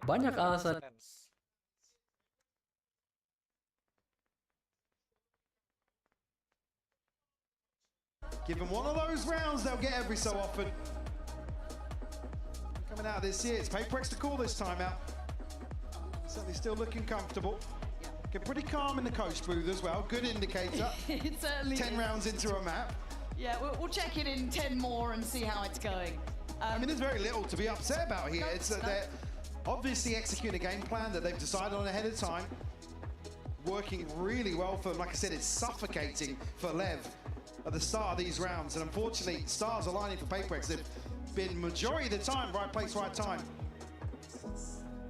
banyak alasan. Give them one of those rounds they'll get every so often. Coming out of this here, it's Paperex to call this time out. Certainly still looking comfortable. Get pretty calm in the coach booth as well. Good indicator. It certainly 10 is. rounds into a map. Yeah, we'll check it in 10 more and see how it's going. I mean, there's very little to be upset about here. It's they're obviously executing a game plan that they've decided on ahead of time. Working really well for them. Like I said, it's suffocating for Lev at the start of these rounds. And unfortunately, stars aligning for Paperex. They've been majority of the time, right place, right time.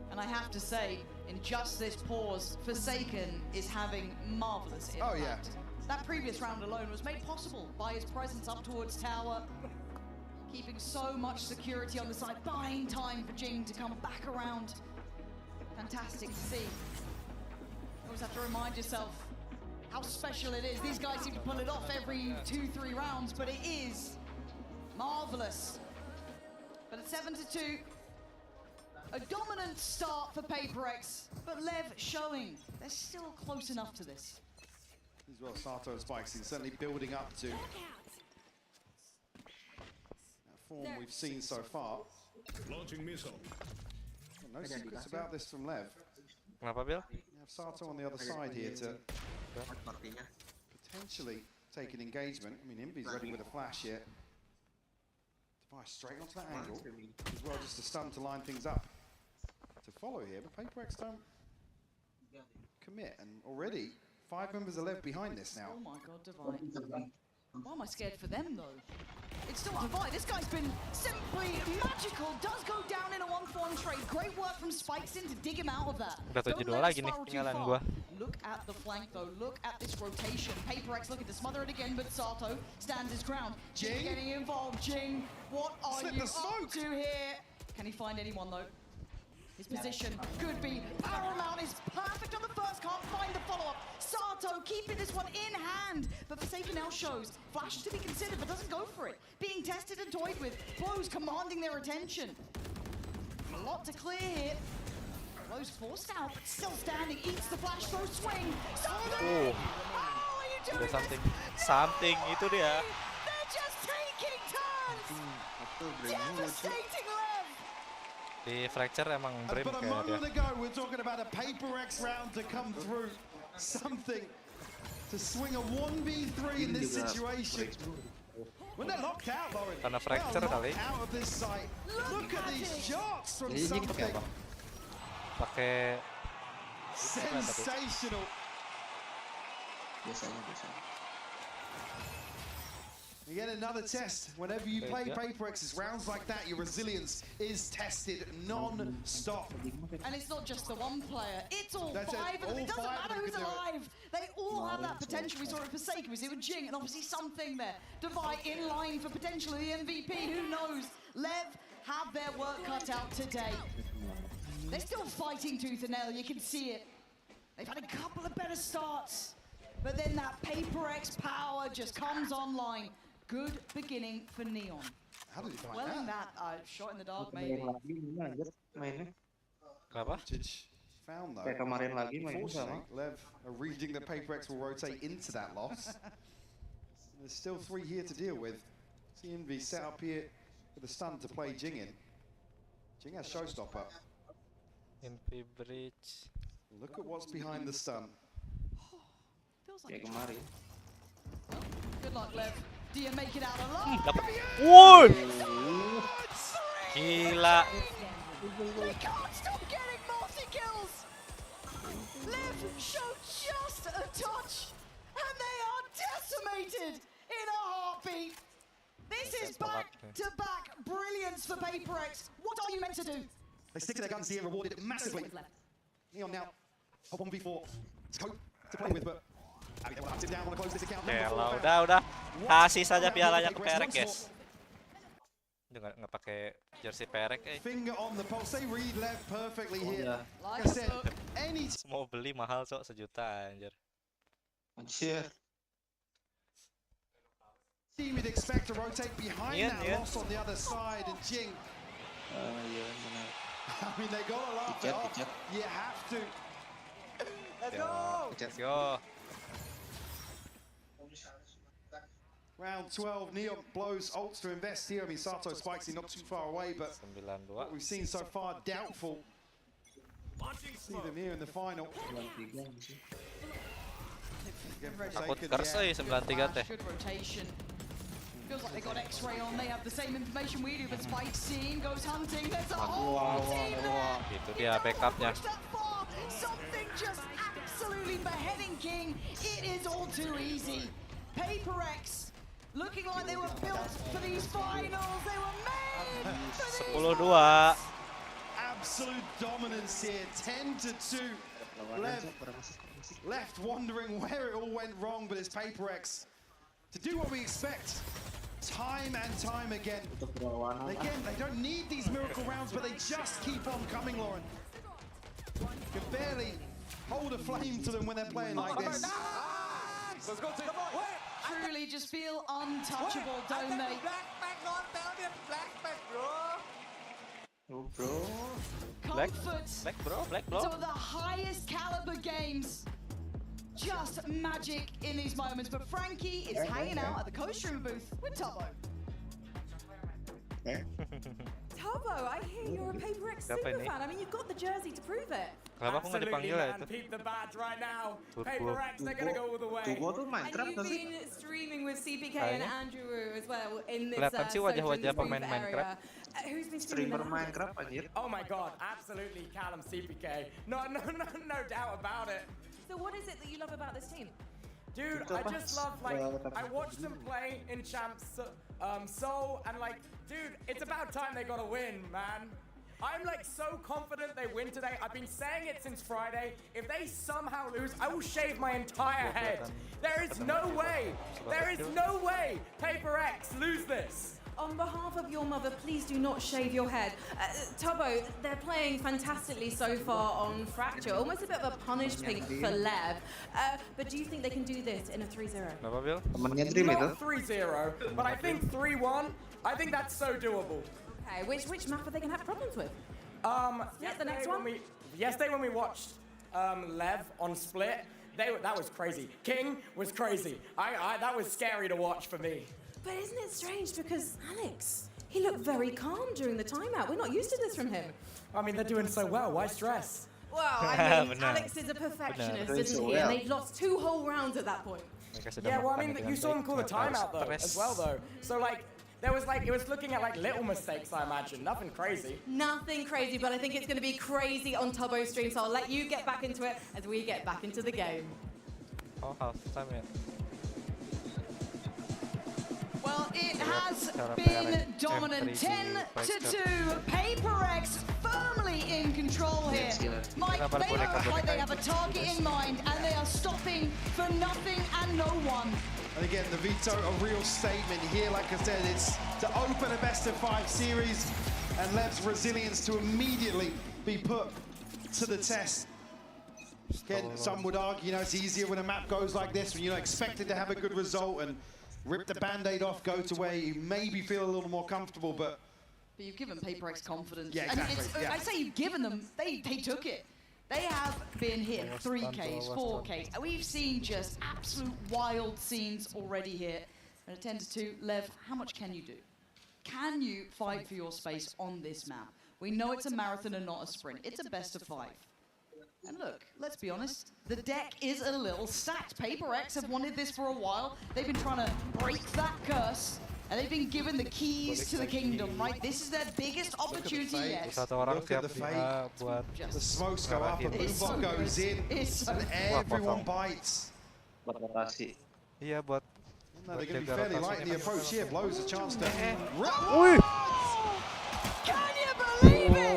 And I have to say, in just this pause, Forsaken is having marvelous impact. Oh, yeah. That previous round alone was made possible by his presence up towards tower, keeping so much security on the side, buying time for Jing to come back around. Fantastic to see. You always have to remind yourself how special it is. These guys seem to pull it off every 2-3 rounds, but it is marvelous. But at 7-2, a dominant start for Paperex, but Lev showing they're still close enough to this. As well, Sato and Spikes, he's certainly building up to that form we've seen so far. Launching missile. No secrets about this from Lev. Kenapa, Bill? You have Sato on the other side here to potentially take an engagement. I mean, Invi's ready with a flash here. Device straight onto that angle. As well, just a stun to line things up to follow here. But Paperex don't commit. And already, 5 members are left behind this now. Oh my god, Divine. Why am I scared for them, though? It's still Divine. This guy's been simply magical. Does go down in a 1-for-1 trade. Great work from Spikes in to dig him out of that. Udah 7-2 lagi nih tinggalan gua. Look at the flank, though. Look at this rotation. Paperex looking to smother it again, but Sato stands his ground. Jing getting involved. Jing, what are you up to here? Can he find anyone, though? His position could be paramount. Is perfect on the first. Can't find the follow-up. Sato keeping this one in hand. But Forsaken now shows flashes to be considered, but doesn't go for it. Being tested and toyed with. Blows commanding their attention. A lot to clear here. Blows forced out, but still standing. Eats the flash throw swing. Sato! How are you doing Something. this? Something itu dia. They're just taking turns. Devastating Lev. Di fracture emang Brim But a kayak dia. moment ago, we're talking about a Paperex round to come through. Something to swing a 1v3 in this situation. When they're locked out, Lauren, Karena they're fracture kali. locked out of this site. Look at these shots from Jadi pakai something apa? Pakai sensational. Biasanya. Again, another test. Whenever you play Paperex, it's rounds like that, your resilience is tested non-stop. And it's not just the one player, it's all That's it, 5 of them. all It doesn't 5 of matter them who's can do it. alive. They all have that potential. We saw it with Forsaken, we see it with Jing, and obviously something there. Divide in line for potentially the MVP, who knows? Lev have their work cut out today. They're still fighting tooth and nail, you can see it. They've had a couple of better starts, but then that Paperex power just comes online. Good beginning for Neon. How did he find Well, in that? that, shot in the dark, maybe. Mainnya Kenapa? Found though. kayak kemarin lagi mainnya Unfortunately, sama. Lev are reading that Paperex will rotate into that loss. There's still 3 here to deal with. See Envy set up here with a stun to play Jing in. Jing has showstopper. MP Bridge. Look at what's behind the stun. Feels Kayak like kemarin. good luck, Lev. Do you make it out alive? Dapat. Woi! Gila. They can't stop getting multi-kills! Lev showed just a touch, and they are decimated in a heartbeat. This is back-to-back brilliance for Paperex. What are you meant to do? They stick to their guns here, rewarded massively. Neon now, a 1v4. Scope to play with, but they want to hunt him down, want to close this account. Kalau udah. Kasih saja pialanya ke Perek, guys. Udah nggak pakai jersey Perek, Finger on the pulse. They read Lev perfectly here. Like Like I said, any Mau beli mahal cok 1 juta anjir. Anjir. team you'd expect to rotate behind Ian, that yeah. loss on the other side, and Jing Iya benar. I mean, they gotta laugh it off. Pijet. You have to. Let's go. Round 12, Neon blows ults to invest here. I mean, Sato spikes not too far away, but 9-2. what we've seen so far, doubtful. See them here in the final. Takut kers 9-3 teh. Good rotation. Feels like they got X-ray on. They have the same information we do, but Spike's seen, goes hunting. There's a whole team there. Itu dia backupnya. Push that far. Something just absolutely beheading King. It is all too easy. Paper X looking like they were built for these finals. They were made for these 10-2. Absolute dominance here, 10-2. Lev left wondering where it all went wrong, but it's Paper X to do what we expect time and time again. Again, they don't need these miracle rounds, but they just keep on coming, Lauren. Can barely hold a flame to them when they're playing like this. Let's go, truly just feel untouchable, don't they? Oh, bro. Comfort Black bro. some of the highest caliber games. Just magic in these moments. But Frankie is hanging out at the coach room booth with Tubbo. Tubbo, I hear you're a Paper X Siapa super ini? fan. I mean, you've got the jersey to prove it. Kenapa aku nggak dipanggil ya itu? Keep the badge right now. Turbo. Paper X, they're gonna go all the way. Tujuan tuh And Minecraft you've nggak sih? been streaming with CPK and Kayaknya. Andrew as well in this Kelihatan sih wajah-wajah pemain area. Minecraft. Who's been streaming Streamer the loudest? Minecraft anjir. Oh my god, absolutely Callum CPK. No doubt about it. So what is it that you love about this team? Dude, Itu I apa? just love, like, I watched them play in Champs Seoul, and like, dude, it's about time they got a win, man. I'm like so confident they win today. I've been saying it since Friday. If they somehow lose, I will shave my entire head. There is no way Paper X lose this. On behalf of your mother, please do not shave your head. Tubbo, they're playing fantastically so far on Fracture. Almost a bit of a punish pink for Lev. But do you think they can do this in a 3-0? Kenapa, Bil? Temennya Dream itu. Not 3-0, but I think 3-1. I think that's so doable. Okay, which map are they going to have problems with? Yesterday the next when one? yesterday when we watched Lev on Split, that was crazy. King was crazy. That was scary to watch for me. But isn't it strange because Alex, he looked very calm during the timeout. We're not used to this from him. I mean, they're doing so well. Why stress? Well, I mean, Benar. Alex is a perfectionist, Benar. isn't he? And they've lost 2 whole rounds at that point. Mereka sedang Yeah, well, I bertanding mean, dengan you saw him baik, call the kenapa harus timeout though, stres? as well though. So like, it was looking at like little mistakes, I imagine. Nothing crazy. Nothing crazy, but I think it's going to be crazy on Tubbo's stream, so I'll let you get back into it as we get back into the game. Oh, half time ya. Well, it has been dominant. 10-2. Paper X firmly in control here. Mike, they look like they have a target in mind and they are stopping for nothing and no one. And again, the veto, a real statement here. Like I said, it's to open a best-of-5 series and Lev's resilience to immediately be put to the test. Again, some would argue, it's easier when a map goes like this, when you're not expected to have a good result and rip the Band-Aid off, go to where you maybe feel a little more comfortable, but you've given Paper X confidence. Yeah, And exactly, yeah. I say you've given them, they took it. They have been hit 3Ks, 4Ks, and we've seen just absolute wild scenes already here. And at 10-2, Lev, how much can you do? Can you fight for your space on this map? We know it's a marathon and not a sprint. It's a best-of-5. And look, let's be honest, the deck is a little stacked. Paper X have wanted this for a while. They've been trying to break that curse, and they've been given the keys to the kingdom, right? This is their biggest opportunity yet. Satu orang Look at siap the fate. buat the smokes go up, a It's so Boombox good. goes in, It's so and everyone bites. Buat rotasi. iya buat No, they're going to be fairly light in the approach here. Blows a chance to... Wih, Can you believe it?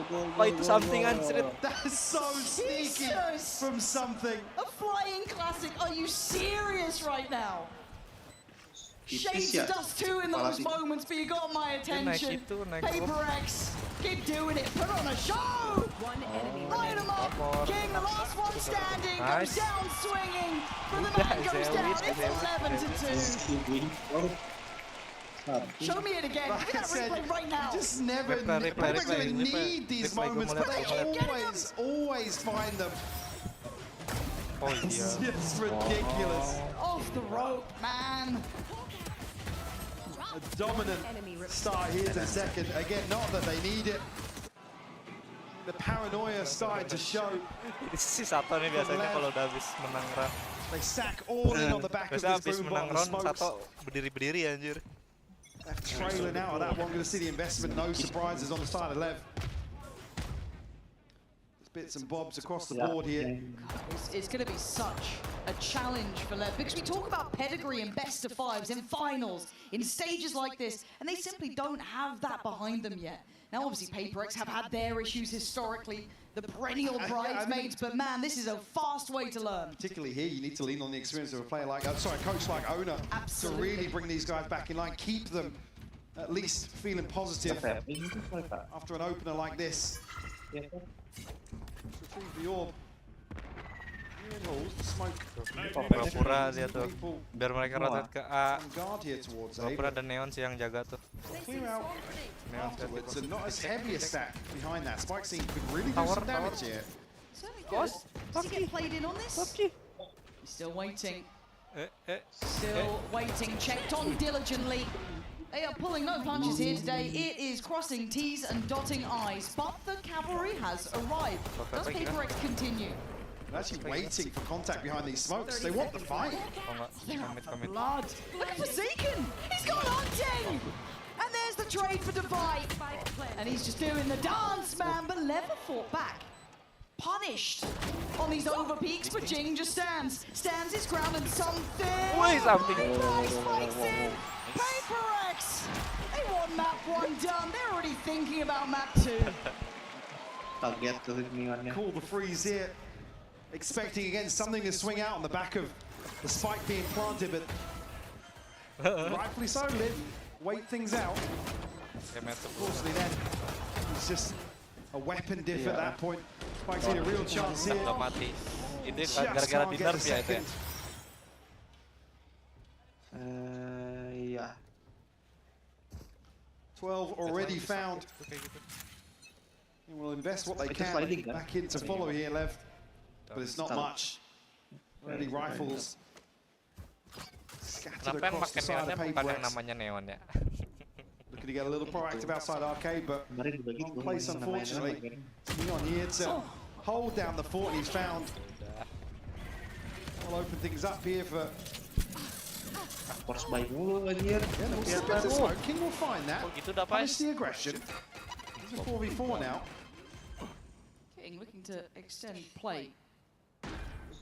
apa itu something anjir? That's so sneaky Jesus. from something. A flying classic. Are you serious right now? Shades ya. dust too in those Kepala moments, but you got my attention. itu, naik Paper X, keep doing it. Put on a show. One enemy Light him up. Amor. King, the last one standing, Nice. goes down swinging. But the Udah, man goes Zeus, down. Zeus, It's 11-2. Show me it again. Give me that replay right now. Just never need these moments, but they always find them. Oh It's iya. just ridiculous. Off the rope, man. A dominant start here to second. Again, not that they need it. The paranoia started to show. Si Sato nih biasanya kalau udah habis menang round. They sack all in on the back of Biasanya this habis boom menang bot. round Sato berdiri-berdiri anjir. Left trailing out of that one. Going to see the investment. No surprises on the side of Lev. Bits and bobs across the board here. It's going to be such a challenge for Lev because we talk about pedigree in best of fives, in finals, in stages like this, and they simply don't have that behind them yet. Now, obviously, PaperX have had their issues historically, the perennial bridesmaids, but man, this is a fast way to learn. Particularly here, you need to lean on the experience of a player like, coach like Ona to really bring these guys back in line, keep them at least feeling positive after an opener like this. Retrieve the orb. Pura-pura dia tuh biar mereka rotate ke A. Pura-pura ada Neon sih yang jaga tuh. Clear out afterwards and not as heavy a stack behind that. Spike scene could really do some damage here. Does he get played in on this? He's still waiting. Still waiting. Checked on diligently. They are pulling no punches here today. It is crossing T's and dotting I's, but the cavalry has arrived. Does PaperX continue? They're actually waiting for contact behind these smokes. They want the fight. Blood. Look at Forsaken. He's gone hunting. And there's the trade for Divide. And he's just doing the dance, man. But Lever fought back. Punished on these over peaks, but Jing just stands his ground, and something. Wait, something. Spikes in. PaperX. They want map 1 done. They're already thinking about map 2. Call the freeze here. Expecting again something to swing out on the back of the spike being planted, but rightfully so, Liv. Wait things out. Unfortunately then, it's just a weapon diff at that point. Spike's in a real chance here. Mati. Itu Just gara-gara can't di get nerf the ya itu ya. second. Iya. 12 already found. And will invest what they can back in to follow here, Lev. But it's not much. Already rifles scattered Kenapa yang across the pakai side neonnya of bukan yang PaperX. namanya neon ya? Looking to get a little proactive outside arcade, but wrong place unfortunately. Neon here to hold down the fort he's found. We'll open things up here for... Force buy mulu anjir. Yeah, no, Kegiatan. King will find that. Oh gitu dah, Punish Pais. the aggression. It's a 4v4 now. King looking to extend play.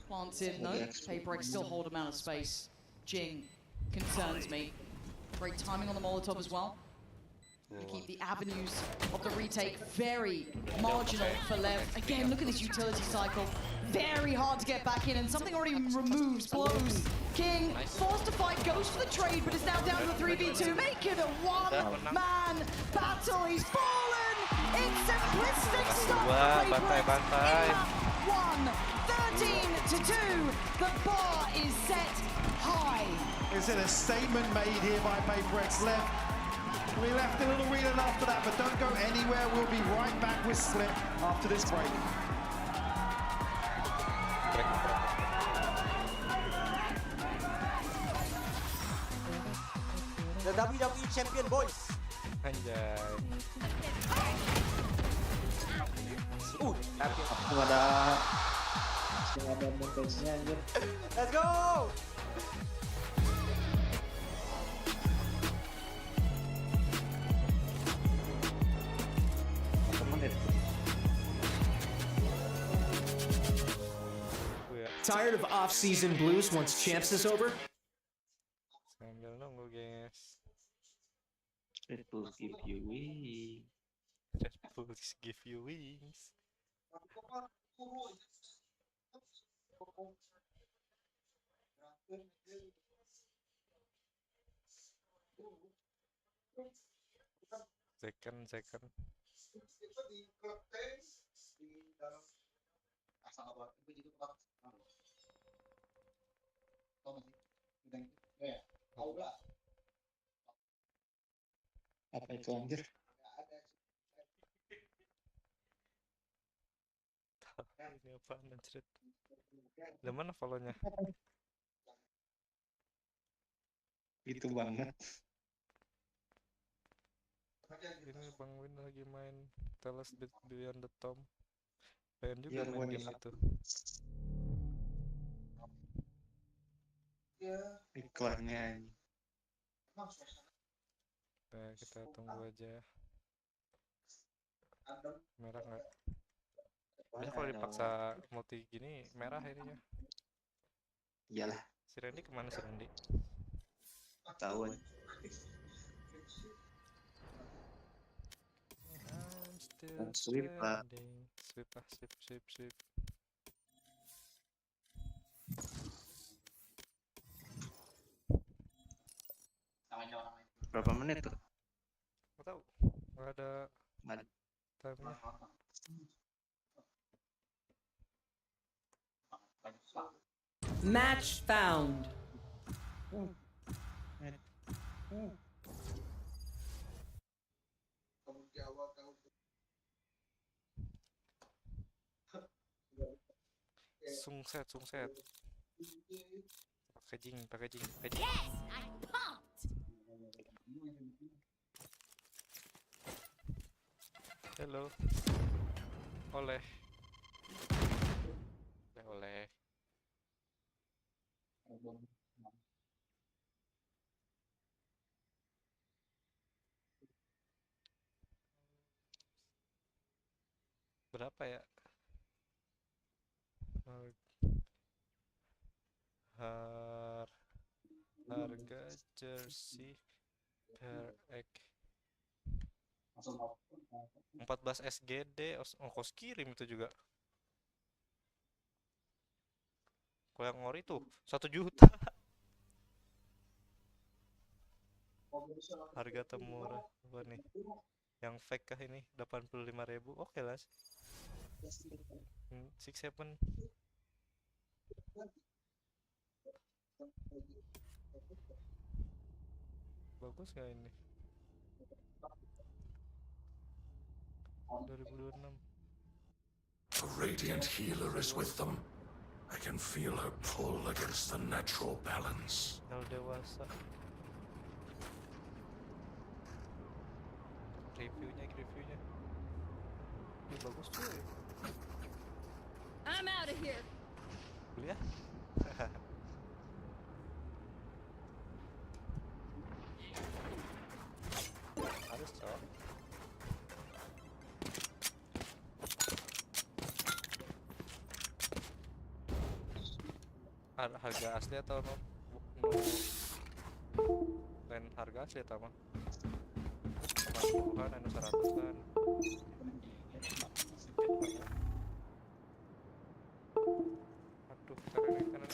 Plants in though. PaperX still hold amount of space. Jing concerns me. Great timing on the Molotov as well. To keep the avenues of the retake very marginal for Lev. Again, look at this utility cycle. Very hard to get back in, and something already removes blows. King, forced to fight, goes for the trade, but is now down to a 3v2. Make it a one-man battle. He's fallen. It's simplistic stuff for PaperX. In map 1, 13-2. The bar is set high. Is it a statement made here by PaperX? Lev. We left a little reeling after that, but don't go anywhere. We'll be right back with Split after this break. The WWE Champion boys. Anjay. Langsung ada montage-nya anjir. Let's go. Tired of off-season blues once champs is over? Sambil nunggu, guys. Red Bull give you wings. Red Bulls give you wings. Second. Apa itu anjir? Ini apaan anjir? Di mana follow-nya? Itu banget. Ini Bang Win lagi main Tell Us Beyond the Tomb. Pengen juga Biar main gua game itu. iklannya. Nah, kita tunggu aja. Merah nggak? Biasanya kalau dipaksa multi gini merah ininya. Iyalah, Si Randy kemana si Randy? tahu aja. I'm still Dan sweep lah. standing. Sweep lah, sweep. Berapa menit tuh? Nggak tahu. Nggak ada time-nya. Match found. Sungset. Packaging. Yes, I'm pumped. Hello. Oleh. Berapa ya? Harga jersey per egg 14 SGD, ongkos kirim itu juga. Kalau yang ori tuh 1 juta. Harga termurah apa nih? Yang fake kah ini? 85.000. Oke lah. 67. Bagus nggak ini? 2026. The radiant healer is with them. I can feel her pull against the natural balance. Yang dewasa. Reviewnya. Ini bagus cuy. I'm out of here. Kuliah? Harus cok. Harga asli atau no? Lain harga asli atau mah? 80-an, 100-an. Aduh, kanan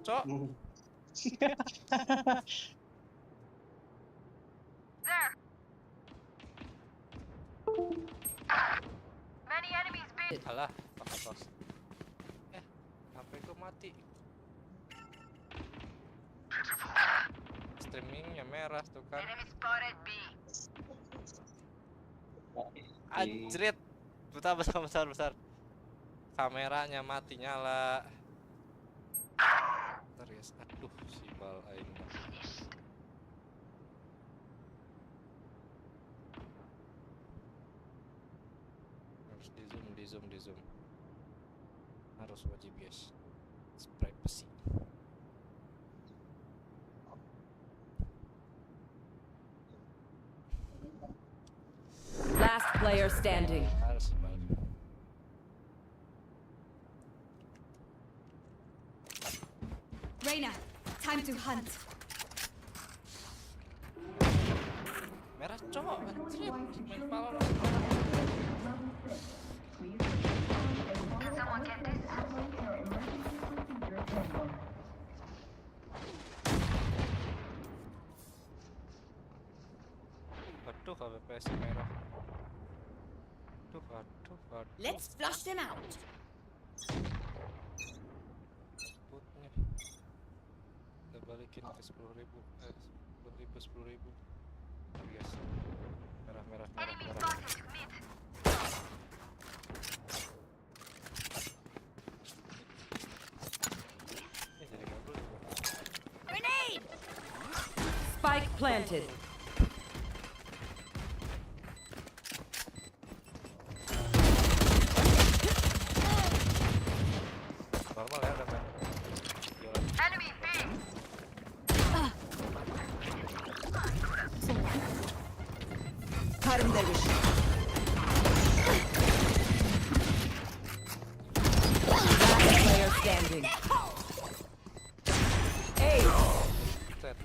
cok. There. Many enemies beat. Alah, pakai tos. HP ku mati. Streamingnya merah tuh kan. Enemy spotted B. Anjrit. Besar. Kameranya mati nyala. Bentar guys. Aduh, si bal aing. Harus di zoom. Harus wajib guys. Privacy. Last player standing. Harus bal. Reyna, time to hunt. Merah cowok. Anjrit. Main pala. Someone get this? Aduh, FPS merah. Aduh. Let's flush them out. Putnya. Kita balikin ke 10.000. 10.000. Guys. Merah. Jadi ngobrol juga. Grenade! Spike planted. Normal ya udah kan. Enemy B. Karım derviş. Last player standing. Hey. Set.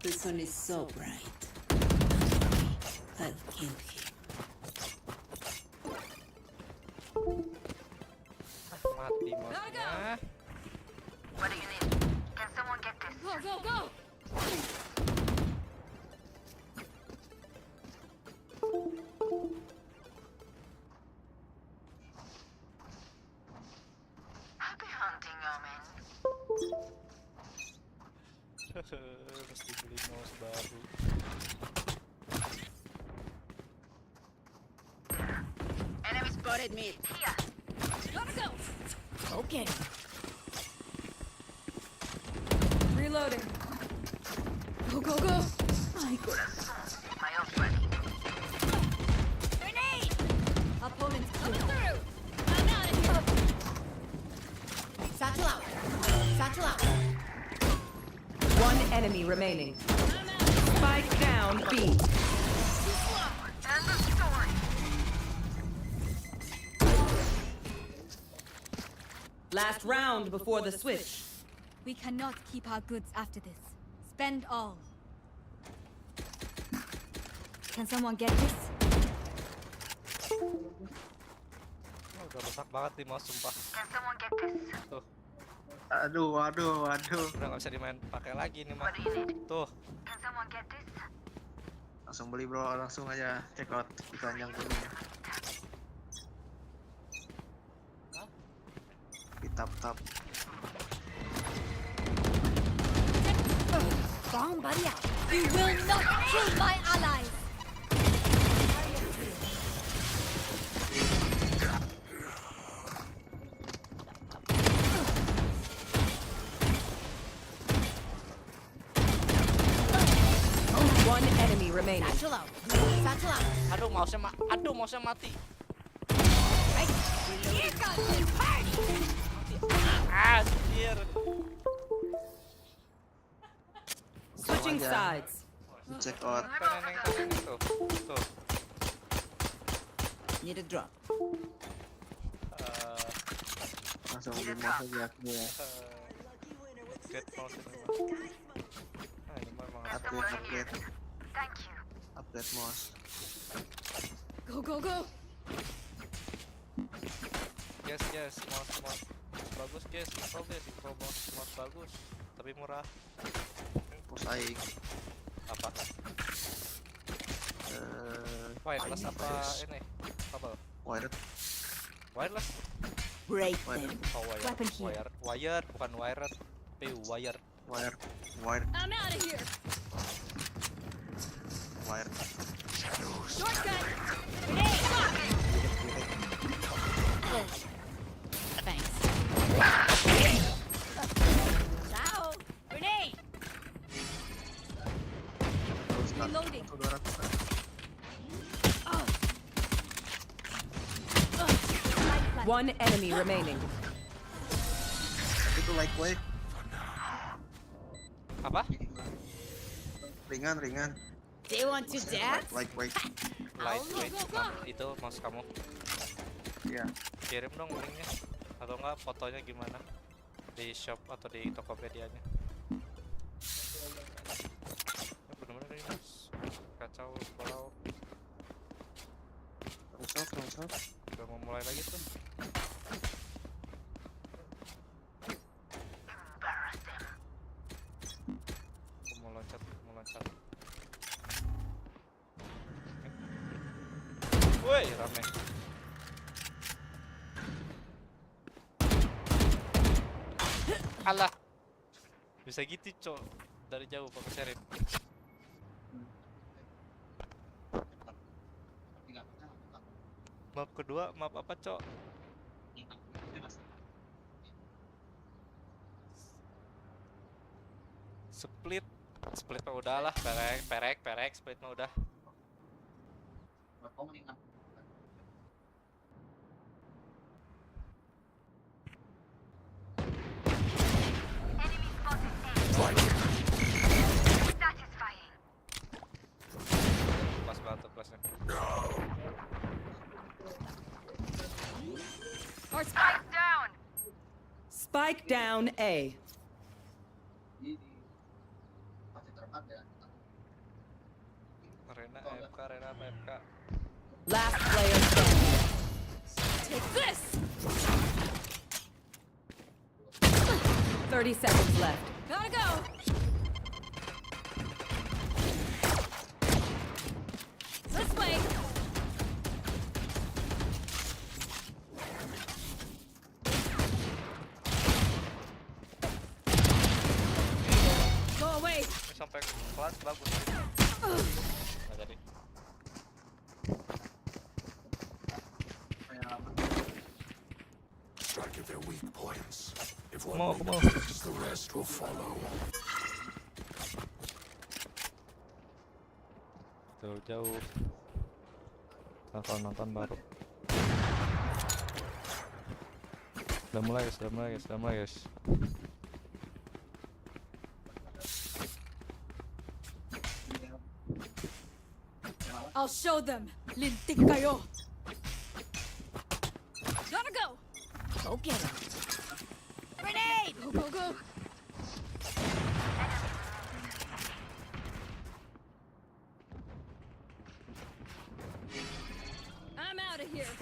The sun is so bright. I'll kill him. Mati mouse-nya. What do you need? Can someone get this? Go! Happy hunting, Omen. Mesti beli mouse baru. Enemy spotted mid. Here. Gotta go. Okay. Reloading. Go. My goodness. My ult ready. Grenade! Opponents coming through. I'm out of here. Satchel out. One enemy remaining. Spike down B. End of story. Last round before the switch. We cannot keep our goods after this. Spend all. Can someone get this? Udah rusak banget nih mouse sumpah. Can someone get this? Tuh, Aduh. udah nggak bisa dimain pakai lagi nih mah. Tuh, Can someone get this? Langsung beli bro, langsung aja check out iklan yang kuning. Di tap. Bomb buddy out. You will not kill my allies. One enemy remaining. Satchel out. aduh mouse-nya mati. Here comes the party. Anjir. Switching sides. Check out. Kanan tuh. Need a drop. Langsung beli mouse aja aku ya. Get mouse ini mah. Nah, ini mah emang Upgrade. Thank you. Upgrade mouse. Go. Yes, mouse bagus guys, info mouse bagus, tapi murah. Mouse aing. Apa? Wireless apa ini? Kabel? Wireless? Break Wire. them. Oh, wire. Weapon here. Wire bukan wired. Wire. I'm out of here. Wire. Shortcut. Grenade. Thanks. Ciao. Grenade. Reloading. One enemy remaining. Itu lightweight. Apa? Ringan. Do you want to dance? Lightweight. Lightweight. Itu mouse kamu. Iya. Kirim dong linknya. Atau enggak fotonya gimana? Di shop atau di Tokopedia-nya. Bener-bener ini mouse. Kacau balau. Terus. Udah mau mulai lagi tuh. Aku mau loncat. Woi, rame. Alah. Bisa gitu, Cok. Dari jauh pakai serif. Map kedua, map apa, Cok? Split mah udah lah, perek, split mah udah. Pas banget tuh kelasnya. Or spike down. Spike down A. Arena AFK. Last player standing. Take this. 30 seconds left. Gotta go. This way. Go away. Sampai kelas bagus. Nggak jadi. Strike at their weak points. If one Mau. weakens, the rest will follow. Jauh. Nonton baru. Udah mulai guys. I'll show them. Lintik kayo. Gotta go. Go get him. Grenade. Go. I'm out of here.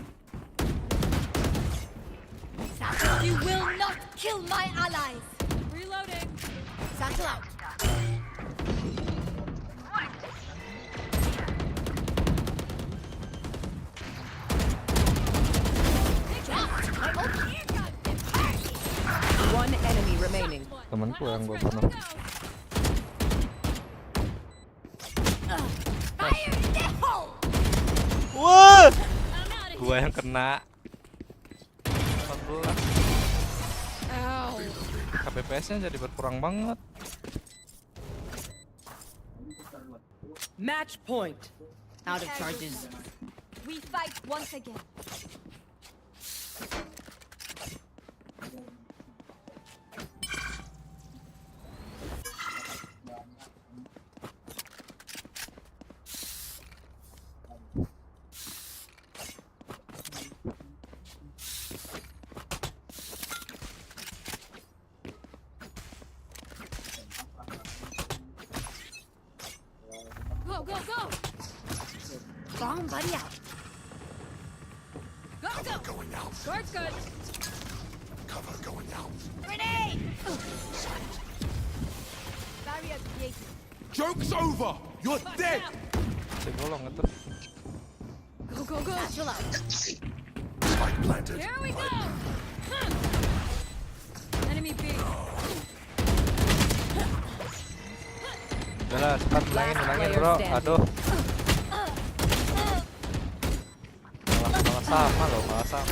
You will not kill my allies. Reloading. Satchel out. One enemy remaining. Temanku yang gua bunuh. Wah! Gua yang kena. 14. KPPS-nya jadi berkurang banget. Match point. Out of charges. We fight once again. Go! Bomb buddy out. Go! Going out. Guard's good. Cover going out. Grenade! Barrier created. Joke's over! You're dead! Golong itu. Go! Satchel out. Spike planted. Here we go! Enemy B. Udah cepat ulangin bro. Aduh. Malah sama loh, malah sama.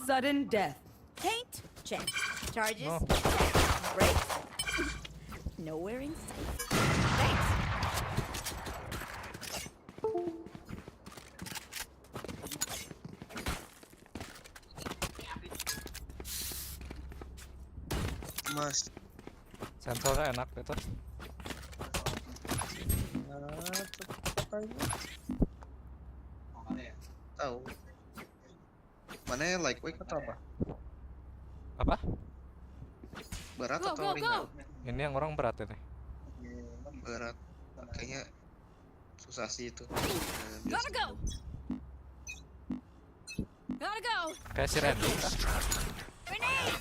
Sudden death. Paint. Check. Charges. Oh. Break. Nowhere in sight. Thanks. Mas. Sensornya enak itu. Tahu. Mana yang lightweight atau apa? Apa? Berat atau ringan? Ini yang orang berat ini. Berat. Kayaknya susah sih itu. Gotta go. Kayak si Randy. Grenade.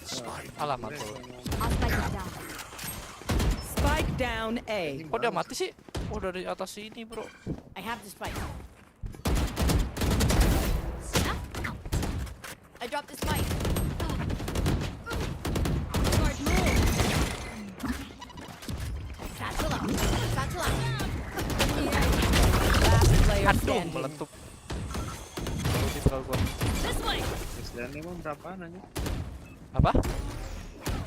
Alamat tuh. I'll spike it down. Spike down A. Kok dia mati sih? Oh dari atas sini bro. I have the spike. I dropped the spike. Satchel out. Satchel out. Last player Aduh, standing. meletup. Meletup kalau gua. This way. Yang emang berapa nanya? Apa?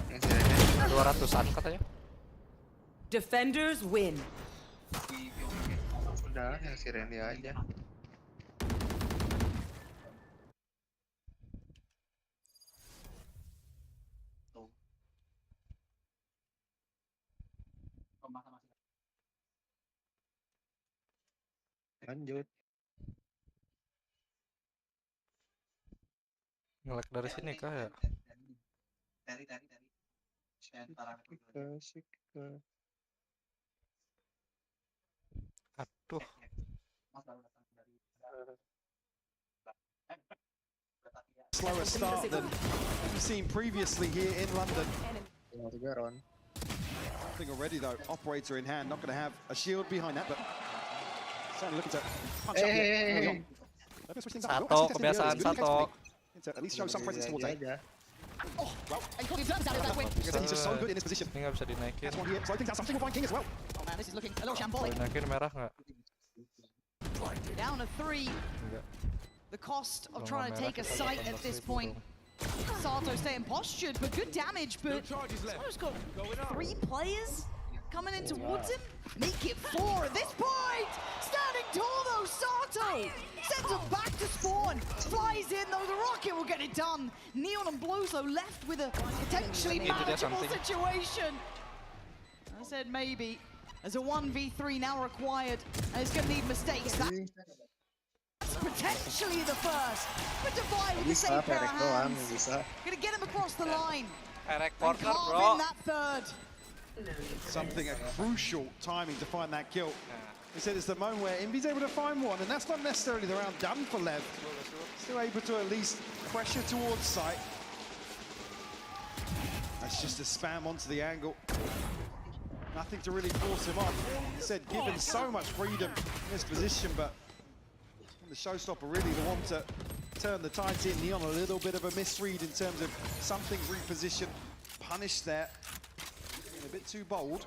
Yang sirene 200-an katanya. Defenders win. udah, yang sirene aja. Lanjut. Ngelek dari sini kah ya? Dari. Aduh. Slower start than we've seen previously here in London. I think already though, operator in hand, not going to have a shield behind that, but certainly looking to punch up here early on. They're gonna switch things up. Sato, kebiasaan Sato. To at least show some presence towards A. Oh, well, and King turns out of that win. Because he's just so good in this position. Ini nggak bisa dinaikin. That's one here. So I think that's something we'll find King as well. Oh man, this is looking a little Kalau shambolic. dinaikin merah nggak? Down to 3. Enggak. The cost of Kalau trying to nggak take a merah, site kita at this 18.000 point. dong. Sato staying postured, but good damage. But Sato's got 3 players coming in towards him. Make it 4 at this point. Standing tall though, Sato sends him back to spawn. Flies in though, the rocket will get it done. Neon and Blues though left with a potentially manageable situation. I said maybe. As a 1v3 now required, and it's going to need mistakes. That's potentially the first. But Divide with the same pair of hands. Going to get him across the line. Erek And corner carve bro. in that third. Something, a crucial timing to find that kill. He said it's the moment where Envy's able to find one, and that's not necessarily the round done for Lev. Still able to at least pressure towards sight. That's just a spam onto the angle. Nothing to really force him on. He said given so much freedom in this position, but the showstopper really the one to turn the tides in. Neon a little bit of a misread in terms of something's repositioned, punished there. A bit too bold.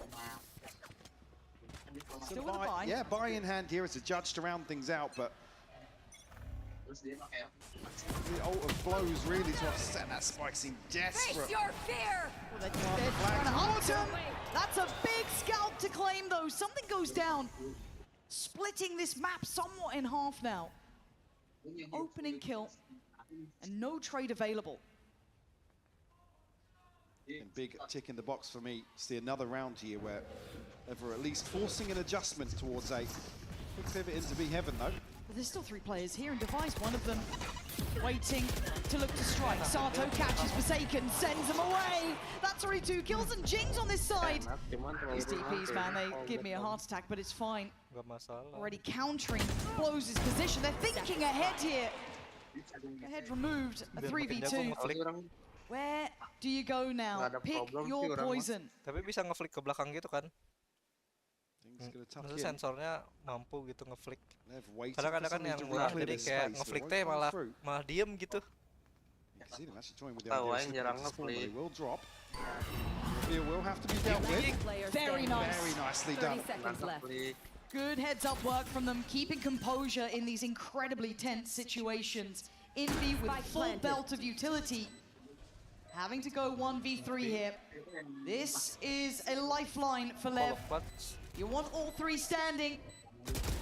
Still with a buy. Yeah, buy in hand here as a judge to round things out, but the ult of blows really to offset that spike seemed desperate. Face your fear. They're trying to hunt him. That's a big scalp to claim though. Something goes down. Splitting this map somewhat in half now. Opening kill. And no trade available. And big tick in the box for me. See another round here where ever at least forcing an adjustment towards A. Quick pivot into B heaven though. But there's still 3 players here in Device, one of them waiting to look to strike. Sato catches Forsaken, sends him away. That's already 2 kills and Jing's on this side. These TPs, man, they give me a heart attack, but it's fine. Nggak masalah. Already countering Blows' position. They're thinking ahead here. Ahead removed, a 3v2. Where do you go now? Pick your poison. Tapi bisa ngeflick ke belakang gitu kan? Maksudnya sensornya mampu gitu ngeflick. Kadang-kadang kan yang murah jadi kayak ngeflick teh malah diem gitu. Tahu aja jarang ngeflick. Very nice. Very nicely done. Good heads up work from them, keeping composure in these incredibly tense situations. Envy with full belt of utility. Having to go 1v3 here. This is a lifeline for Lev. You want all 3 standing.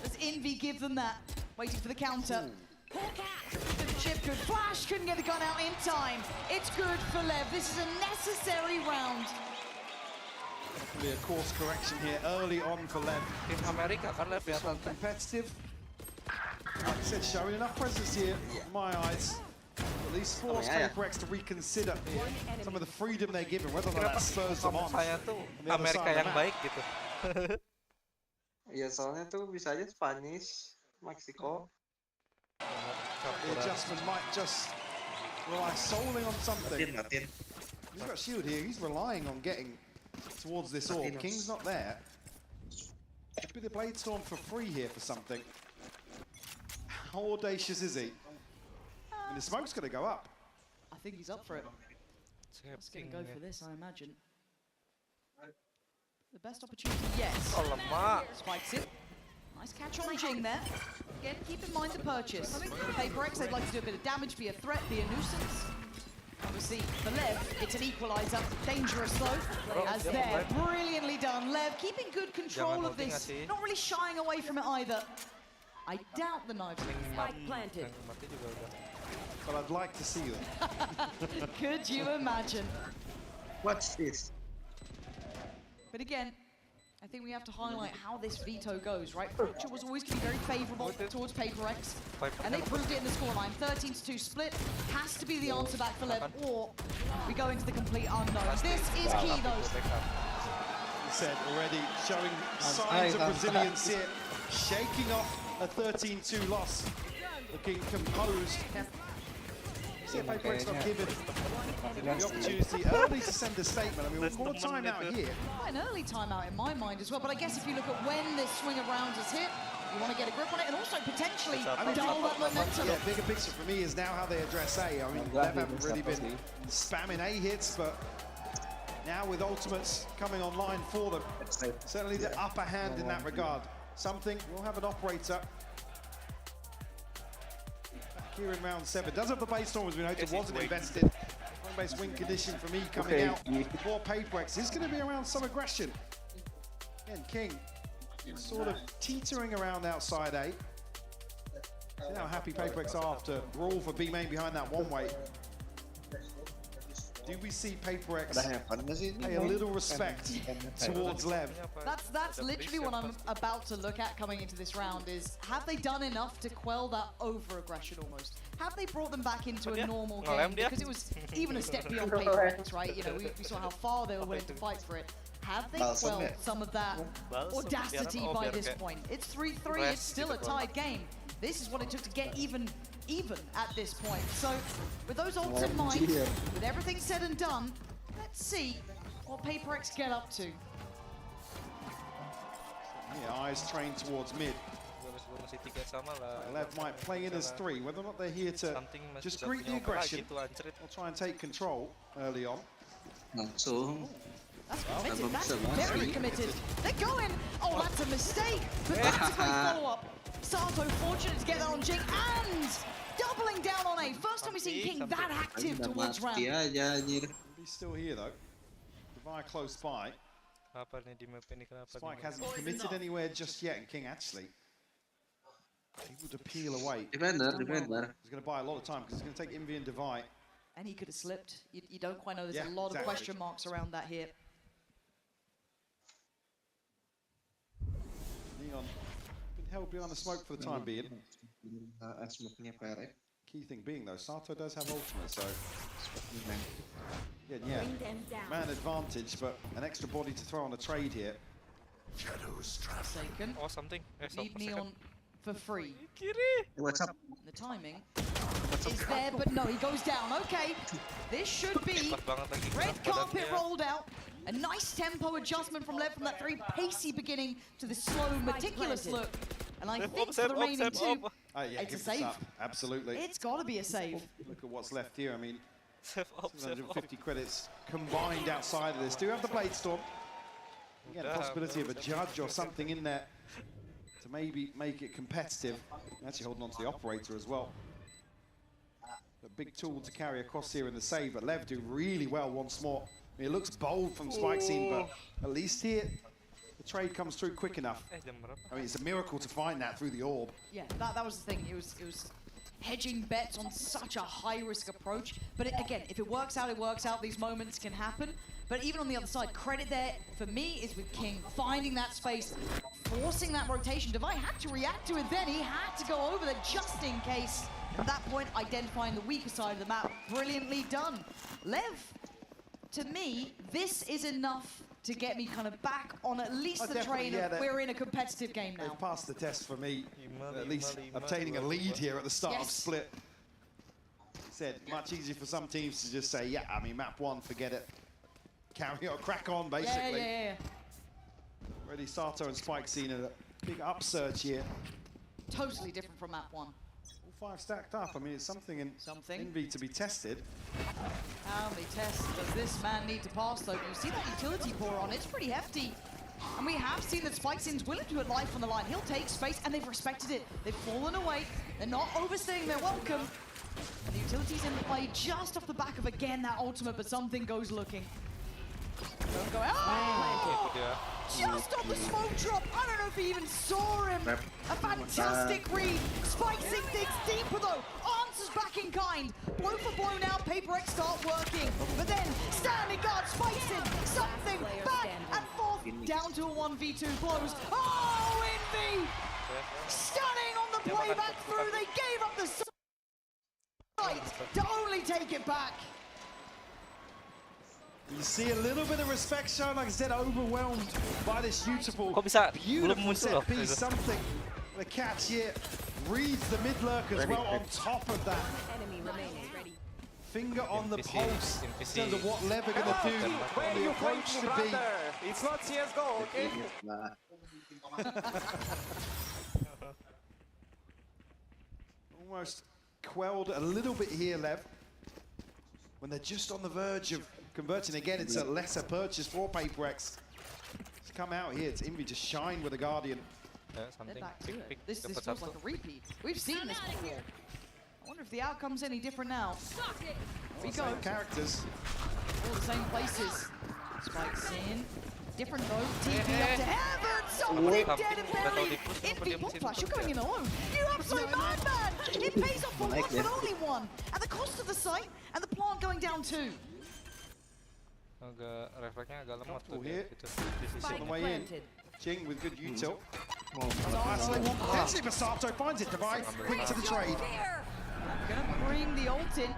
Does Envy give them that? Waiting for the counter. The chip could flash, couldn't get the gun out in time. It's good for Lev. This is a necessary round. Definitely a course correction here early on for Lev. Tim Amerika kan Leviathan. Competitive. Like I said, showing enough presence here, in my eyes. At least force Paper to reconsider some of the freedom they're given, whether or not that spurs them on. Saya tuh Amerika yang baik gitu. Iya, soalnya tuh bisa aja Spanish, Meksiko. The adjustment might just rely solely on something. He's got shield here. He's relying on getting towards this orb. King's not there. Could be the Blade Storm for free here for something. How audacious is he? And the smoke's going to go up. I think he's up for it. He's going to go for this, I imagine. The best opportunity, yes. Spikes it. Nice catch on Jing there. Again, keep in mind the purchase. Paper X, they'd like to do a bit of damage, be a threat, be a nuisance. Obviously, for Lev, it's an equalizer. Dangerous though, as there. Brilliantly done. Lev keeping good control of this. Not really shying away from it either. I doubt the knife. Spike planted. But I'd like to see them. Could you imagine? What's this? But again, I think we have to highlight how this veto goes, right? Fracture was always going to be very favourable towards Paper X, and they proved it in the scoreline. 13-2 split has to be the answer back for Lev, or we go into the complete unknown. This is key, though. He said already, showing signs of resilience here, shaking off a 13-2 loss, looking composed. See if Paper X not given the opportunity early to send a statement. I mean, we'll call a timeout here. An early timeout in my mind as well, but I guess if you look at when this swing of rounds is hit, you want to get a grip on it and also potentially dull that momentum. Yeah, bigger picture for me is now how they address A. I mean, Lev haven't really been spamming A hits, but now with ultimates coming online for them, certainly the upper hand in that regard. Something, we'll have an operator here in round 7. Does have the base storm, as we noted, wasn't invested. Base win condition for me coming out for Paper X. This is going to be around some aggression. Again, King sort of teetering around outside A. See how happy Paper X are after brawl for B main behind that one way. Do we see Paper X pay a little respect towards Lev? That's literally what I'm about to look at coming into this round is, have they done enough to quell that over-aggression almost? Have they brought them back into a normal game? Because it was even a step beyond Paper X, right? You know, we saw how far they were willing to fight for it. Have they quelled some of that audacity by this point? It's 3-3, it's still a tied game. This is what it took to get even at this point. So, with those ults in mind, with everything said and done, let's see what Paper X get up to. Yeah, eyes trained towards mid. Lev might play in as 3, whether or not they're here to just greet the aggression or try and take control early on. That's committed, that's very committed. They're going! Oh, that's a mistake! But that's a great follow-up. Sato fortunate to get that on Jing and doubling down on A. First time we've seen King that active towards round. He's still here though. Devi close by. Spike hasn't committed anywhere just yet, and King actually able to peel away. Defender. He's going to buy a lot of time because he's going to take Envy and Devi. And he could have slipped. You don't quite know. There's a lot of question marks around that here. Neon been held behind the smoke for the time being. Key thing being though, Sato does have ultimate, so yeah, man advantage, but an extra body to throw on a trade here. Shadows trap. Or something. Need Neon for free. What's up? The timing is there, but no, he goes down. Okay, this should be red carpet rolled out. A nice tempo adjustment from Lev from that very pacey beginning to the slow, meticulous look. And I think for the remaining 2, it's a save. Absolutely. It's got to be a save. Look at what's left here. I mean, 750 credits combined outside of this. Do have the Blade Storm. Again, a possibility of a judge or something in there to maybe make it competitive. Actually holding on to the operator as well. A big tool to carry across here in the save, but Lev do really well once more. I mean, it looks bold from Spike Scene, but at least here, the trade comes through quick enough. I mean, it's a miracle to find that through the orb. Yeah, that was the thing. It was hedging bets on such a high-risk approach. But again, if it works out, it works out. These moments can happen. But even on the other side, credit there, for me, is with King. Finding that space, forcing that rotation. Devi had to react to it then. He had to go over there just in case. At that point, identifying the weaker side of the map. Brilliantly done. Lev, to me, this is enough to get me kind of back on at least the train of we're in a competitive game now. They've passed the test for me, at least obtaining a lead here at the start of split. Said much easier for some teams to just say, yeah, I mean, map 1, forget it. carry on, crack on, basically. Yeah. Already Sato and Spike seen a big upsurge here. Totally different from map 1. All 5 stacked up. I mean, it's something in Envy to be tested. How many tests does this man need to pass, though? You see that utility pour on, it's pretty hefty. And we have seen that Spikesin's willing to put life on the line. He'll take space, and they've respected it. They've fallen away. They're not overstaying their welcome. And the utility's in play just off the back of, again, that ultimate, but something goes looking. Don't go out. Oh! Just on the smoke drop. I don't know if he even saw him. A fantastic read. Spikesin digs deeper though. Answers back in kind. Blow for blow now. Paper X start working. But then standing guard Spikesin. Something back and forth. Down to a 1v2 close. Oh, Envy! Stunning on the playback through. They gave up the sight to only take it back. You see a little bit of respect shown, like I said, overwhelmed by this beautiful set piece. Something, the catch here reads the mid lurk as well on top of that. Finger on the pulse in terms of what Lev are going to do, what the approach should be. It's not CSGO, okay? Almost quelled a little bit here, Lev, when they're just on the verge of converting. Again, it's a lesser purchase for Paper X. It's come out here, it's Envy to shine with the Guardian. They're back to it. This feels like a repeat. We've seen this before. I wonder if the outcome's any different now. Here we go. Same characters. All the same places. Spikes in. Different though. TP up to heaven. Something dead and buried. Envy bomb flash. You're going in alone. You absolute madman. It pays off for one, but only one. At the cost of the site and the plant going down too. Here. On the way in. Jing with good util. Potentially Basato finds it. Divide quick to the trade. Gonna bring the ult in.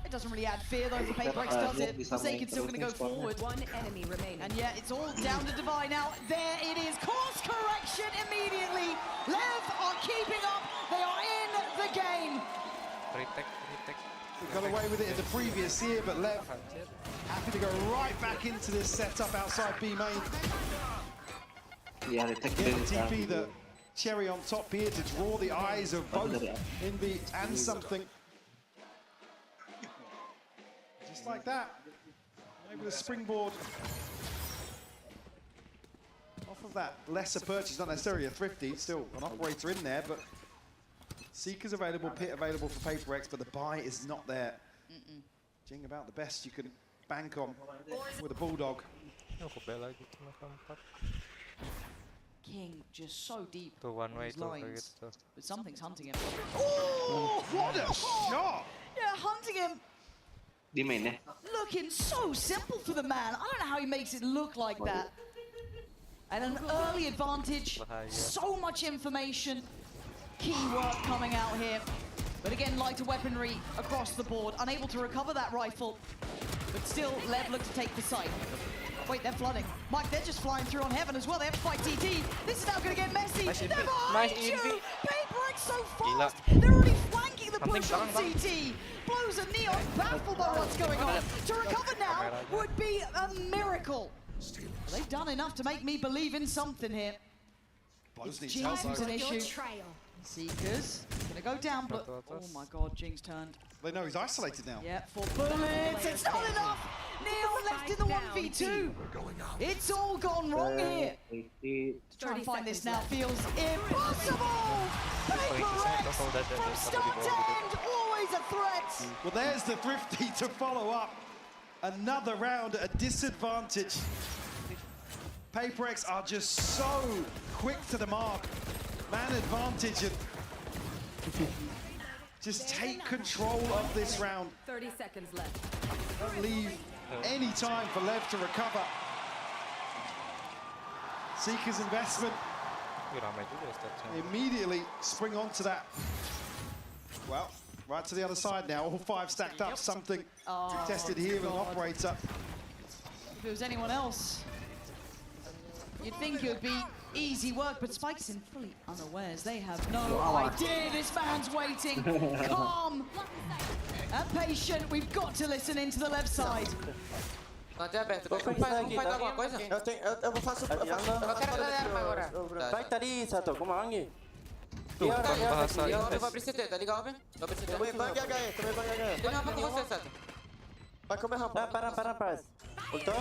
It doesn't really add fear though for Paper X, does it? Forsaken's still gonna go forward. One enemy remaining. And yeah, it's all down to Divide now. There it is. Course correction immediately. Lev are keeping up. They are in the game. We got away with it in the previous year, but Lev happy to go right back into this setup outside B main. Yeah, they take the TP, the cherry on top here to draw the eyes of both Envy and Something. Just like that. Maybe the springboard off of that lesser purchase, not necessarily a thrifty, still an operator in there, but Seeker's available, Pit available for Paper X, but the buy is not there. Jing about the best you can bank on with a Bulldog. King just so deep. One way to lines, but something's hunting him. Oh, what a shot! Yeah, hunting him. Looking so simple for the man. I don't know how he makes it look like that. And an early advantage. So much information. Key work coming out here. But again, lighter weaponry across the board. Unable to recover that rifle. But still, Lev look to take the site. Wait, they're flooding. Mike, they're just flying through on Heaven as well. They have to fight TT. This is now going to get messy. They're behind you! Paper X so fast. They're already flanking the push on CT. Blows a Neon, baffled by what's going on. To recover now would be a miracle. They've done enough to make me believe in something here. Jinx was an issue. Seekers gonna go down, but oh my god, Jing's turned. They know he's isolated now. Yeah, 4 bullets. It's not enough. Neon left in the 1v2. It's all gone wrong here. To try and find this now feels impossible. Paper X from start to end, always a threat. Well, there's the Thrifty to follow up. Another round at a disadvantage. Paper X are just so quick to the mark. Man advantage and just take control of this round. 30 seconds left. Don't leave any time for Lev to recover. Seeker's investment. Immediately spring onto that. Well, right to the other side now. All 5 stacked up. Something tested here with an operator. If it was anyone else, you'd think it would be easy work, but Spikesin fully unawares. They have no idea this man's waiting. Calm and patient. We've got to listen into the left side. Não adianta, Vou pensar aqui, tá? Eu faço... Eu quero dar arma agora. Vai, tá ali, Sato. Como é? Tuh, bang bahasa Eu Inggris. vou abrir CT, tá ligado, Alvin? Vou abrir CT. Também bang HE, também bang HE. Tem uma com você, Sato. Vai comer rampa. Para. Ultou?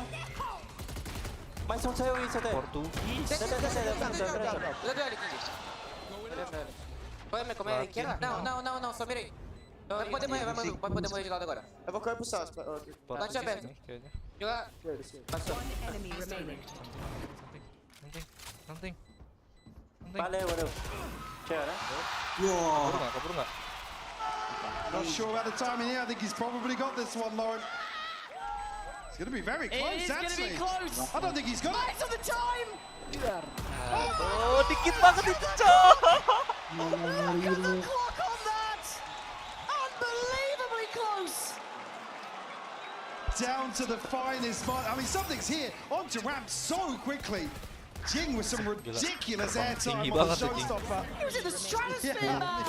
Mais um saiu isso até. Portugis. Udah dua ali, King. Como é izquierda? Não, só mirei. Vai poder morrer de lado agora. Eu vou correr pro Sas. Bate aberto. Joga. Passou. Enemy remaining. Something. Valeu. Tchau, né? Kabur nggak? Not sure about the timing here. I think he's probably got this one, Lauren. It's going to be very close, It is going to be actually. close. I don't think he's got it. Eyes on the time. Oh, dikit banget itu, Cok. Look at the clock on that. Unbelievably close. Down to the finest mark. I mean, something's here. Onto ramp so quickly. Jing with some ridiculous airtime on the showstopper. He was in the stratosphere, man.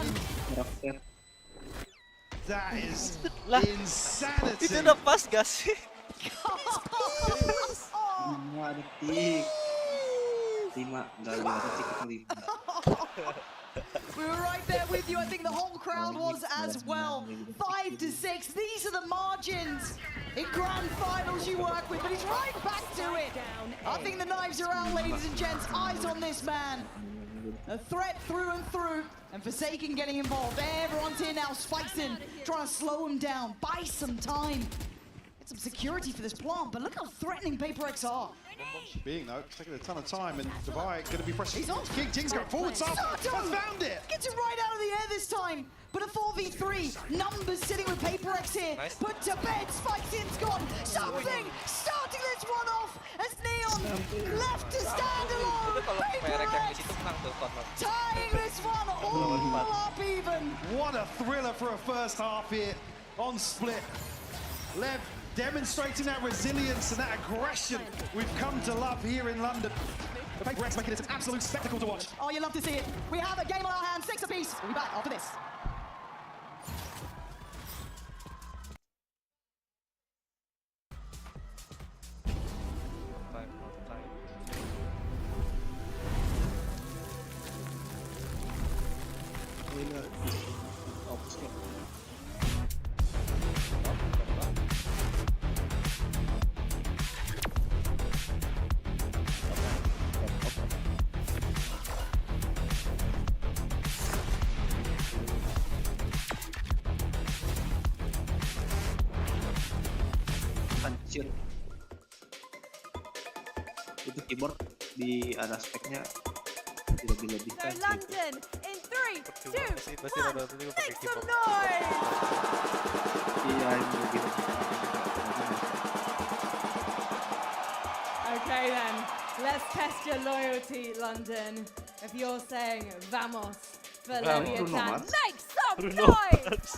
That is Lah, insanity. itu udah pas gak sih? We were right there with you. I think the whole crowd was as well. 5-6. These are the margins in grand finals you work with, but he's right back to it. I think the knives are out, ladies and gents. Eyes on this man. A threat through and through. And Forsaken getting involved. Everyone's here now. Spike's in, trying to slow him down. Buy some time. Get some security for this plant, but look how threatening Paper X are. Being though, it's taking a ton of time, and Dubai going to be pressing. Jing's going forward, Sato has found it. Gets it right out of the air this time. But a 4v3, numbers sitting with Paper X here. Nice. Put to bed, Spike's in's gone. Something starting this one off as Neon left to stand alone. Paper X tying this one all up even. What a thriller for a first half here on Split. Lev demonstrating that resilience and that aggression we've come to love here in London. The Paper X making it an absolute spectacle to watch. Oh, you love to see it. We have a game on our hands, 6 apiece. We'll be back after this. Anjir. Itu keyboard di ada speknya dilebih-lebihkan. So London in 3, 2, 1. Make some keyboard. noise. Iya, ini lebih. Okay then, let's test your loyalty, London. If you're saying vamos for Leviathan, make some noise!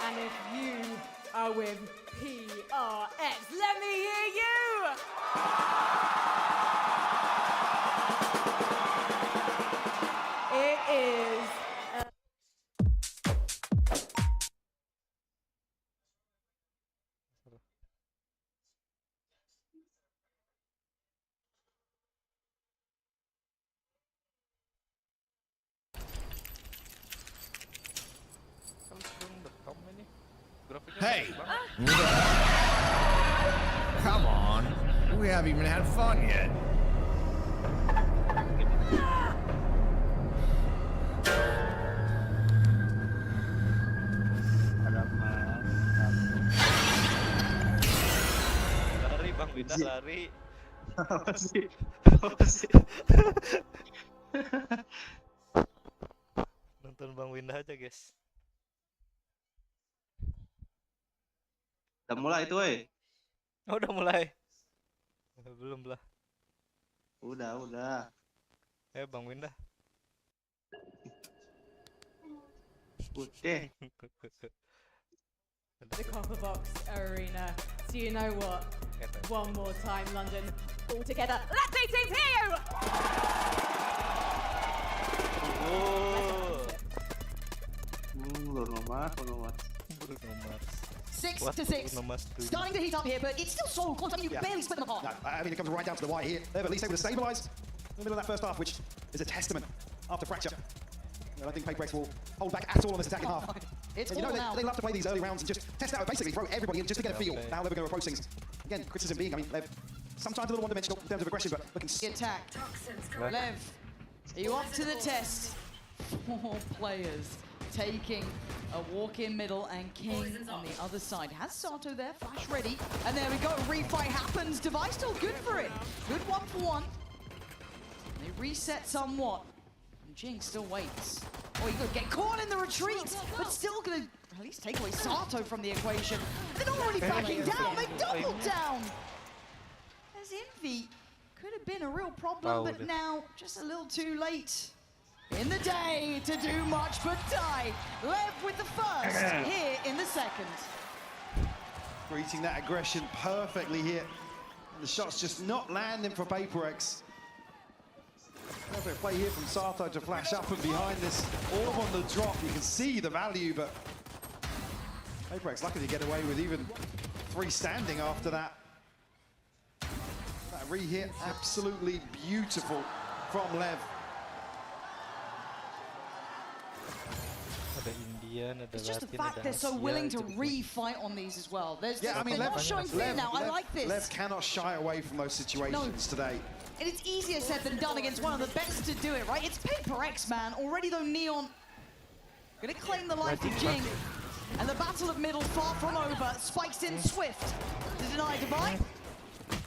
And if you are with PRX, let me hear you! It is Hey! Come on. We haven't even had fun yet. Lari Bang Winda, lari. Apa sih? Nonton Bang Winda aja, guys. Udah mulai tuh, weh. Oh, udah mulai. Belum lah. Udah. Bang Winda. Udah. the Copper Box Arena. So you know what? One more time, London. All together. Let's see teams here! Belum 6 to 6. Starting to heat up here, but it's still so close. I mean, you barely split them apart. No, I mean, it comes right down to the wire here. They've at least able to stabilise in the middle of that first half, which is a testament after Fracture. I don't think Paperex will hold back at all on this attacking half. It's and, they love to play these early rounds and just test out, basically throw everybody in just to get a feel for how they're going to approach things. Again, criticism being, I mean, Lev sometimes a little one-dimensional in terms of aggression, but looking... Attack. Lev, are you up to the test? 4 players taking a walk in middle, and King on the other side. Has Sato there, flash ready, and there we go, refight happens. Device still good for it. Good 1-for-1. They reset somewhat. And Jing still waits. Oh, he could get caught in the retreat, but still gonna at least take away Sato from the equation. They're not really backing down, they doubled down. As Envy could have been a real problem, but now just a little too late in the day to do much but die. Lev with the first here in the second. Greeting that aggression perfectly here. And the shot's just not landing for Paperex. Perfect play here from Sato to flash up and behind this orb on the drop. You can see the value, but Paperex lucky to get away with even 3 standing after that. That re-hit, absolutely beautiful from Lev. It's just the fact they're so willing to re-fight on these as well. There's Lev showing fear now. I like this. Lev cannot shy away from those situations today. And it's easier said than done against one of the best to do it, right? It's Paperex, man. Already though, Neon gonna claim the life of Jing. And the battle of middle far from over. Spikes in swift to deny Divine.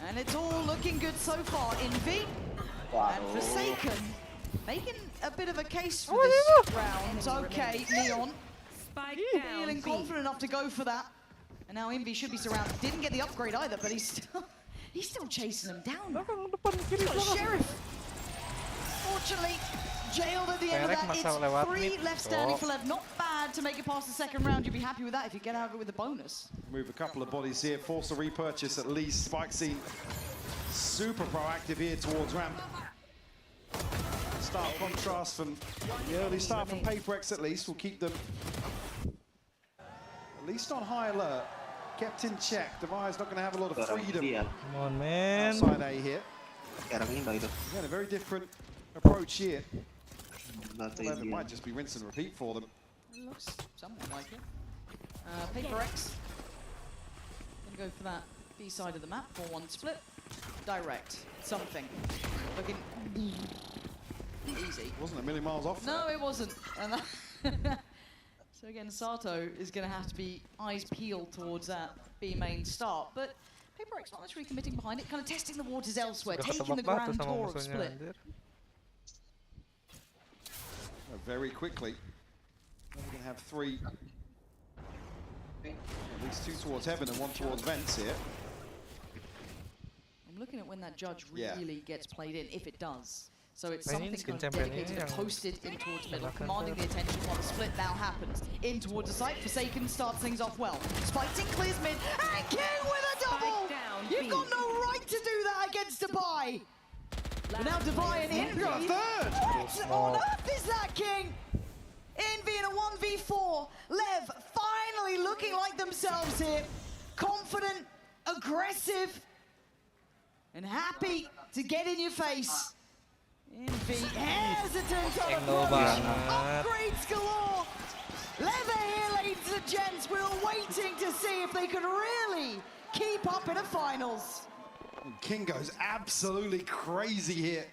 And it's all looking good so far. Envy and Forsaken making a bit of a case for this round. Okay, Neon feeling confident enough to go for that. And now Envy should be surrounded. Didn't get the upgrade either, but he's still chasing him down. He's got a Sheriff. Fortunately, jailed at the end of that. It's 3 left standing for Lev. Not bad to make it past the second round. You'd be happy with that if you get out of it with a bonus. Move a couple of bodies here, force a repurchase at least. Spike scene super proactive here towards ramp. Start contrast from the early start from Paperex at least will keep them at least on high alert. Kept in check. Devi's not going to have a lot of freedom. Come on, man. Outside A here. Again, a very different approach here. It might just be rinse and repeat for them. It looks somewhat like it. Paperex gonna go for that B side of the map for 1 split. Direct. Something. Looking easy. Wasn't a million miles off. No, it wasn't. And so again, Sato is going to have to be eyes peeled towards that B main start. But Paperex not necessarily committing behind it, kind of testing the waters elsewhere, taking the grand tour of split. Very quickly. We're going to have 3. At least 2 towards heaven and 1 towards vents here. I'm looking at when that judge really gets played in, if it does. So it's something kind of dedicated and posted in towards middle, commanding the attention while the split now happens. In towards the site, Forsaken starts things off well. Spikes in, clears mid, and King with a double! You've got no right to do that against Dubai! But now Dubai and Envy. What on earth is that, King? Envy in a 1v4. Lev finally looking like themselves here. Confident, aggressive, and happy to get in your face. Envy hesitant on approach. Upgrades galore. Lev here, ladies and gents. We're waiting to see if they could really keep up in a finals. And King goes absolutely crazy here.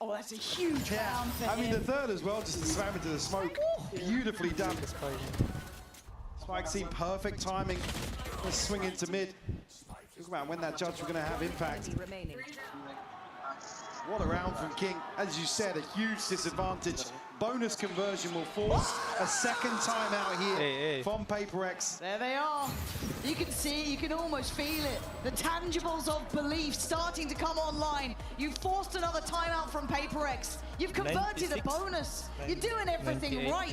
Oh, that's a huge round for him. I mean, the third as well, just to slam into the smoke. Beautifully done. Spike scene, perfect timing. Let's swing into mid. Talk about when that judge were going to have impact. What a round from King. As you said, a huge disadvantage. Bonus conversion will force a second timeout here from Paperex. There they are. You can see it, you can almost feel it. The tangibles of belief starting to come online. You've forced another timeout from Paperex. You've converted a bonus. You're doing everything right.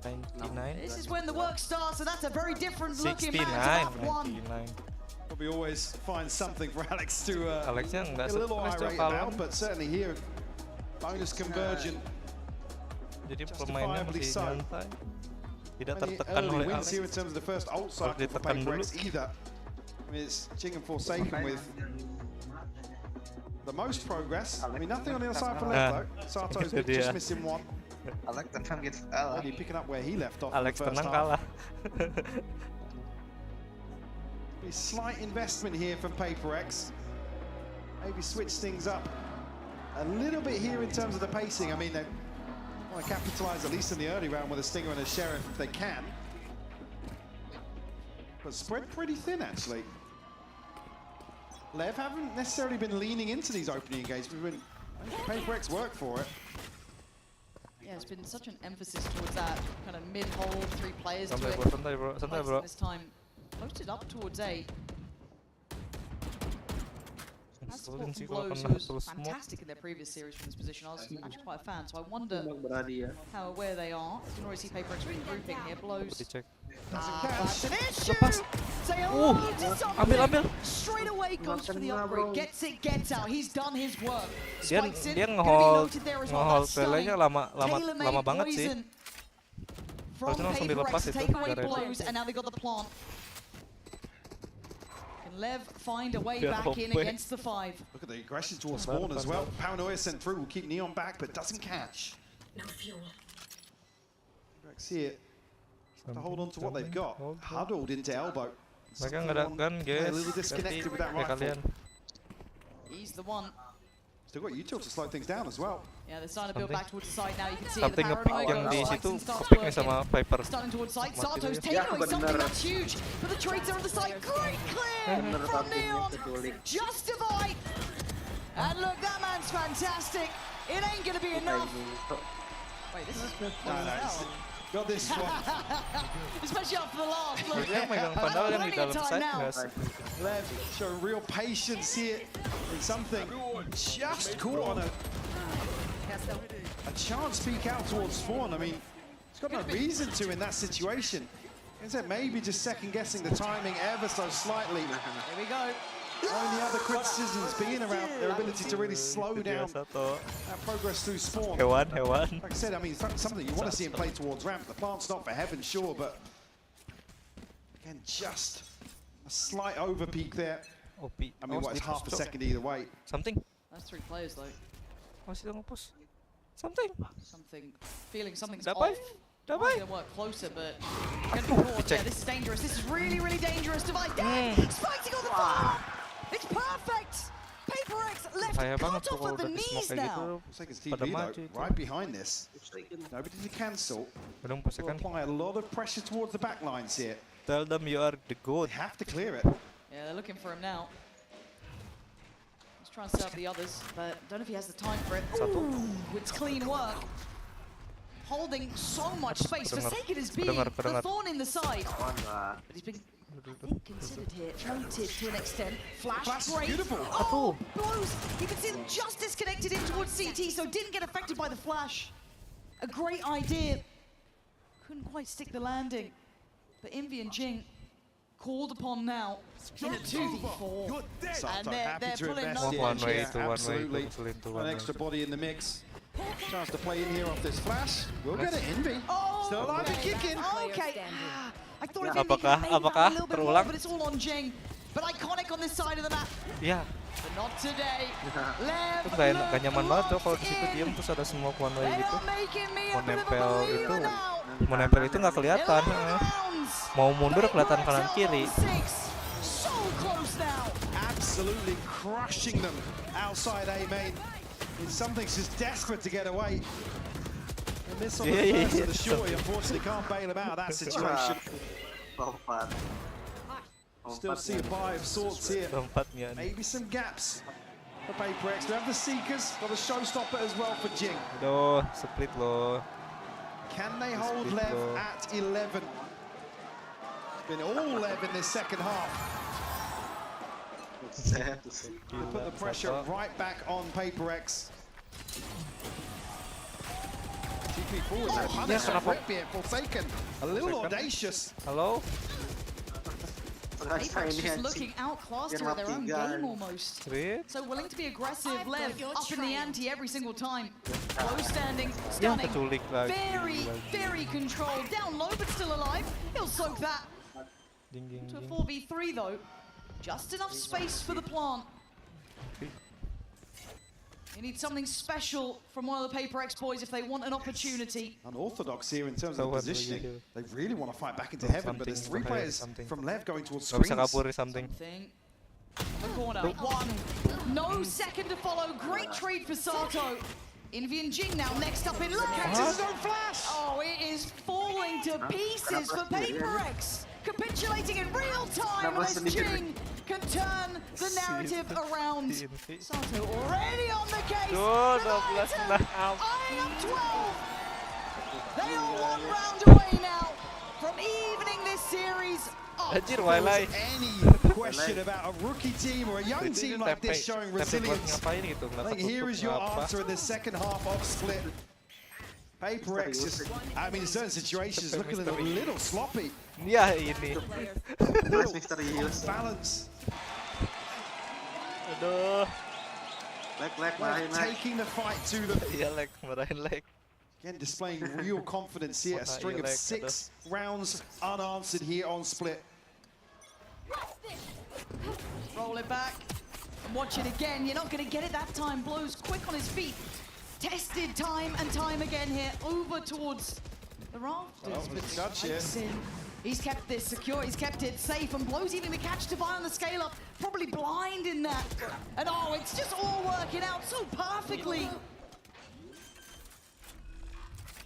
99. This is when the work starts, and that's a very different looking man to have won. We always find something for Alex to get a little irate about, but certainly here, bonus conversion Jadi pemainnya masih santai, tidak tertekan early oleh wins Alex. here in terms of the first ult cycle for ditekan dulu. PaperX either. I mean, it's Jing and Forsaken with the most progress. I mean, nothing on the other side for Lev though. Sato's just missing one. Alex Tentang gitu kalah. Already picking up where he left off Alex in the first tenang half. kalah. A slight investment here from PaperX. Maybe switch things up a little bit here in terms of the pacing. I mean, they want to capitalize at least in the early round with a Stinger and a Sheriff if they can. But spread pretty thin, actually. Lev haven't necessarily been leaning into these opening engagements. PaperX work for it. Yeah, it's been such an emphasis towards that kind of mid-hold, 3 players to Santai it. bro, santai bro, santai bro. This time, posted up towards A. That's Sulit sih Blows, kalau who kena was full smoke. fantastic in their previous series from this position. I was actually quite a fan, so I wonder Berani ya. how aware they are. You can already see PaperX regrouping here. Blows. Dicek. That's an issue! Lepas. Say hello to something. Ambil. Straight away goes for the upgrade. Gets it, gets out. He's done his work. Dia Spikes in. dia Gonna be ngehold noted there as well. That's playnya stunning. lama banget sih. Poison from Harusnya langsung dilepas PaperX, itu, take away gara itu. blows, and now they got the plant. Can Lev find a way Biar back in OP. against the 5? Look at the aggression towards spawn as well. Paranoia sent through, will keep Neon back, but doesn't catch. No fuel. PaperX see it. To hold on to what they've got. Huddled into elbow. Mereka nggak ada gun, A guys. little disconnected with that Kayak rifle. kalian. He's the one. Still got util to slow things down as well. Yeah, they're starting to build back towards the side now. You can see Something the ngepick paranoia yang di goes, situ, Sykes starts kepicknya working. sama Viper. Starting towards side. Mati Sato's dia. taking away something that's huge. But the trades are on the side. Great clear from Neon. Justified. And look, that man's fantastic. It ain't gonna be enough. Wait, this is Got this one. especially after the last. Look, Dia megang padahal yang di dalam side now. nggak sih? Lev showing real patience here. It's something just caught on a chance peek out towards spawn. I mean, he's got no reason to in that situation. Is it maybe just second guessing the timing ever so slightly? Here we go. Only other criticisms being around their ability to really slow down that progress through spawn. Hewan. Like I said, I mean, something you want to see him play towards ramp. The plant's not for heaven, sure, but again, just a slight over peak there. OP. I mean, what, it's half a second either way. Something. That's 3 players though. Masih nge-push. Something. Feeling something's Dapat. off. Gonna work closer, but gonna be caught. Yeah, this is dangerous. This is really, really dangerous. Device dead. Spiking on the farm. It's perfect. PaperX left cut off at the knees now. Forsaken's TV though, right behind this. Nobody to cancel. Belum Will Forsaken. apply a lot of pressure towards the back lines here. Tell them you are the good. They have to clear it. Yeah, they're looking for him now. He's trying to serve the others, but don't know if he has the time for it. Ooh, it's clean work. Holding so much space. Forsaken is being the thorn in the side. But he's been, I think, considered here, floated to an extent. Flash break. Beautiful. Oh, blows. You can see them just disconnected in towards CT, so didn't get affected by the flash. A great idea. Couldn't quite stick the landing. But Envy and Jing called upon now in a 2v4. Sato And happy they're to pulling invest no in One way here. to one way, Absolutely. to An one way. extra body in the mix. Chance to play in here off this flash. We'll get it, Envy. Oh, Still alive and okay. kicking. Okay. I thought if Envy Apakah- could maybe apakah have a little bit more, terulang? but it's all on Jing. But iconic on this side of the map. Iya. But not today. Itu gak nyaman banget tuh kalau di situ diem terus ada semua one way They gitu. are making me a Mau bit of a nempel believer itu, now. mau nempel itu nggak kelihatan. 11 rounds. Mau mundur kelihatan kanan kiri. So close now. Absolutely crushing them outside A main. Something's just desperate to get away. And this on the first of the shorty, unfortunately can't bail him out of that situation. Still see a buy of sorts here. Lompatnya nih. Maybe some gaps for PaperX. We have the Seekers, got a showstopper as well for Jing. Aduh, split loh. Can they hold Split Lev loh. at 11? It's been all Lev in this second half. Put the pressure right back on PaperX. TP forward, they're punished. kenapa? Quick being Forsaken. A little audacious. Halo? Apex just looking outclassed here at their own game almost. So willing to be aggressive, Lev up in the ante every single time. Low standing, stunning, very controlled. Down low but still alive. He'll soak that. To a 4v3 though. Just enough space for the plant. You need something special from one of the Paper X boys if they want an opportunity. Unorthodox here in terms of the positioning. They really want to fight back into heaven, but there's 3 players from Lev going towards screens. Something. The corner, 1. No second to follow. Great trade for Sato. Envy and Jing now next up in line. Catches his own flash! Oh, it is falling to pieces for Paper X. Capitulating in real time as Jing can turn the narrative around. Sato already on the case. Leviathan eyeing up 12. They are 1 round away now from evening this series up. Any question about a rookie team or a young team like this showing resilience? I think here is your answer in the second half of Split. Paper X just, I mean, in certain situations, looking a little sloppy. Ya ini. Balance. Aduh. Taking the fight to them. Iya, marahin lag. Again, displaying real confidence here. A string of 6 rounds unanswered here on Split. Roll it back and watch it again. You're not going to get it that time. Blows quick on his feet. Tested time and time again here. Over towards the rafters. He's kept this secure, he's kept it safe, and Blow's even the catch to buy on the scale up. Probably blind in that. And oh, it's just all working out so perfectly.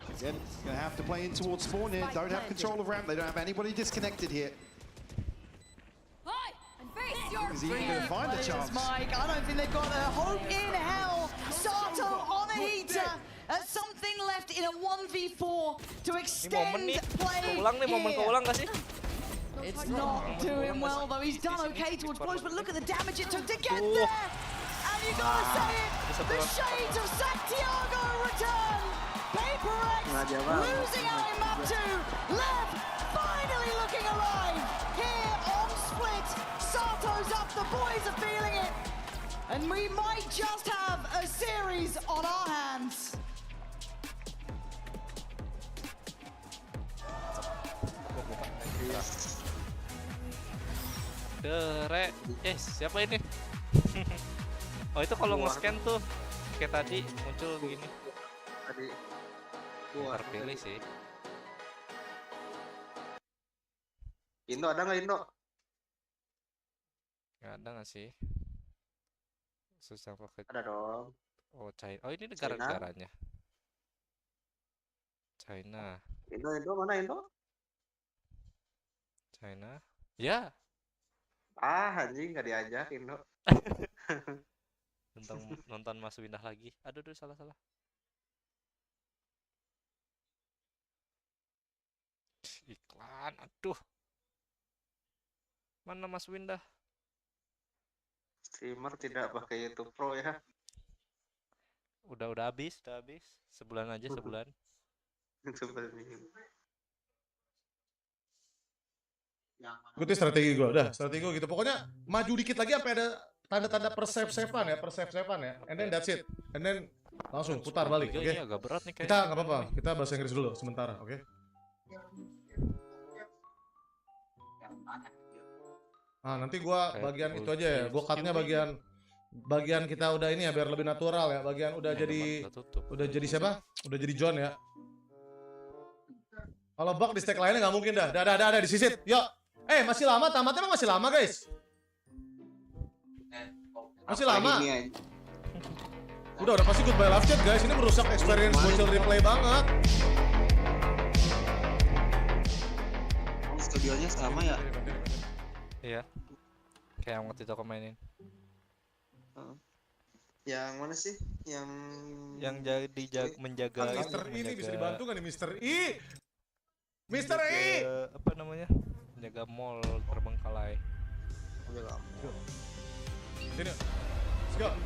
Again, going to have to play in towards spawn here. Don't have control of ramp. They don't have anybody disconnected here. Is he even going to find a chance? Mike, I don't think they've got a hope in hell. Sato on a heater. Something left in a 1v4 to extend play here. It's not doing well though. He's done okay towards blows, but look at the damage it took to get there. And you gotta say it, the shades of Santiago return. Paper X losing aim up to Lev, finally looking alive here on Split. Sato's up, the boys are feeling it, and we might just have a series on our hands. Siapa ini? Oh, itu kalau nge-scan tuh kayak tadi muncul begini. Tadi terpilih sih. Indo ada nggak Indo? Nggak ada nggak sih? Susah pakai. Ada dong. Oh, China. Oh, ini negara-negaranya. China. Indo mana Indo? China. Ya. Anjing nggak diajak Indo. nonton Mas Windah lagi. Aduh, salah. Iklan, aduh. Mana Mas Windah? Streamer tidak pakai YouTube Pro ya. Udah habis. Sebulan aja, sebulan. Ikuti strategi gue, strategi gue gitu. Pokoknya maju dikit lagi sampai ada tanda-tanda persep-sepan ya, and then that's it, and then langsung putar balik, oke? Ini agak berat nih kayaknya. Kita nggak apa-apa, kita bahasa Inggris dulu sementara, oke? Nah, nanti gue bagian itu aja ya, gue cutnya bagian kita udah ini ya biar lebih natural ya, bagian udah jadi siapa? Udah jadi John ya. Kalau bug di stack lainnya nggak mungkin dah disisit, yuk. Masih lama, tamatnya emang masih lama guys. Masih lama. Udah pasti goodbye live chat guys, ini merusak experience bocil replay banget. Studionya sama ya? Iya. Kayak yang waktu itu aku mainin. Yang mana sih? Yang menjaga Mister I ini bisa dibantu nggak nih Mister I? Mister I! Apa namanya? Jaga mall terbengkalai. Sini.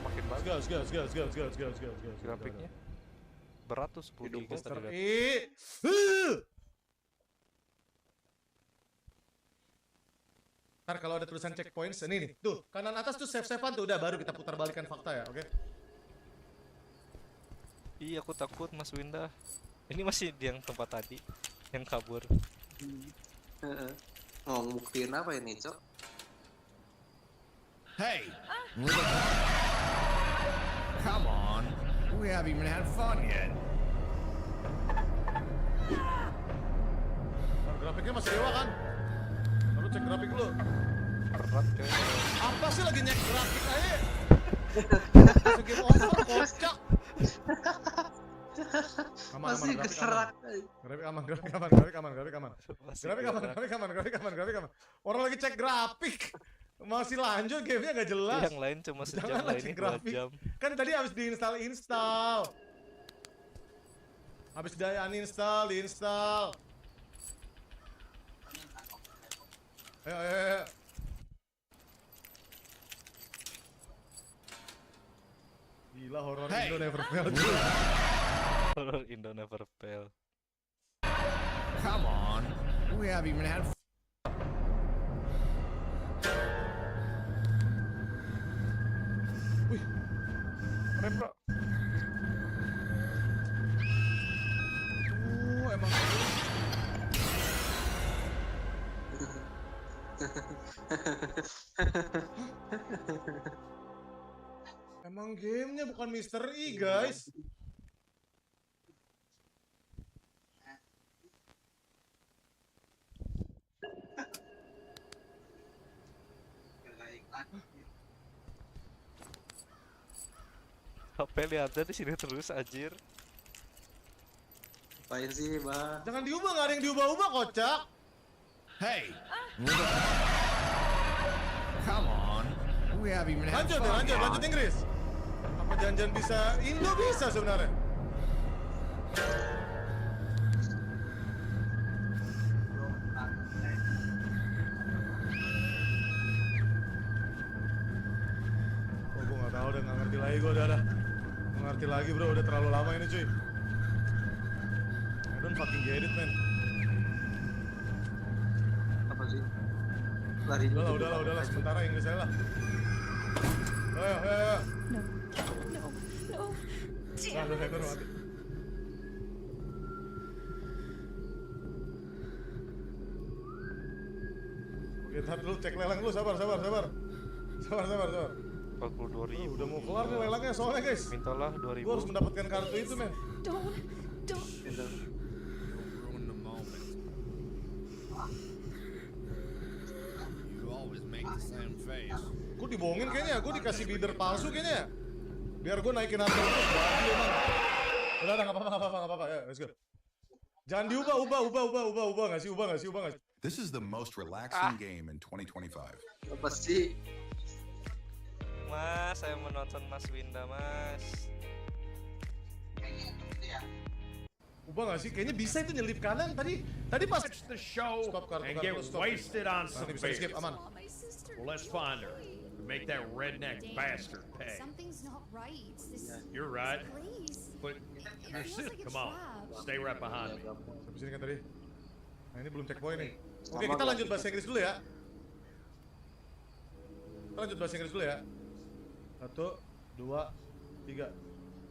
Makin banget. Gas. Grafiknya berat tuh 10 GB tadi. Ntar kalau ada tulisan checkpoints, ini nih, tuh kanan atas tuh save-savean tuh, udah baru kita putar balikan fakta ya, oke? Iya, aku takut Mas Winda. Ini masih di yang tempat tadi, yang kabur. Mau buktiin apa ini, Cok? Hey! Come on! We haven't even had fun yet. Grafiknya masih dewa kan? Lalu cek grafik dulu. Berat kayaknya. Apa sih lagi nyek grafik aja? Game over, kocak. Masih keserak. Grafik aman. Orang lagi cek grafik. Masih lanjut gamenya nggak jelas. Yang lain cuma sejam, lah ini 2 jam. Kan tadi habis diinstal. Habis diinstal. Ayo. Gila, horror Indo never fail. Horror Indo never fail. Come on! We haven't even had Wih, keren bro. Emang emang gamenya bukan misteri guys. HP lihatnya di sini terus anjir. Apain sih, Bang? Jangan diubah, nggak ada yang diubah-ubah kocak. Hey! Come on! We haven't even had fun. Lanjut Inggris. Apa janjian bisa Indo bisa sebenarnya? Oh, gue nggak tahu, nggak ngerti lagi gue udah. Nggak ngerti lagi bro, udah terlalu lama ini cuy. I don't fucking get it man. Apa sih? Lari Udahlah, sementara Inggris aja lah. Ayo. No. Nah, hacker mati. Oke, ntar dulu cek lelang dulu, sabar. 42.000. Udah mau kelar nih lelangnya soalnya guys. Mintalah 2.000. Gua harus mendapatkan kartu itu men. Don't. Ruin the moment. You always make the same face. Gue dibohongin kayaknya, gue dikasih bidder palsu kayaknya. Biar gue naikin harga terus, babi emang. Udah, nggak apa-apa, ya, let's go. Jangan diubah, nggak sih. This is the most relaxing game in 2025. Apa sih? Mas, saya menonton Mas Winda, Mas. Ubah nggak sih? Kayaknya bisa itu nyelip kanan tadi pas. The show and get wasted on some beers. Aman. Well, let's find her. Make that redneck bastard pay. Something's not right. You're right. Please. But you're sick. Come on. Stay right behind me. Sampai sini kan tadi. Nah ini belum checkpoint nih. Oke, kita lanjut bahasa Inggris dulu ya. Satu, dua, tiga.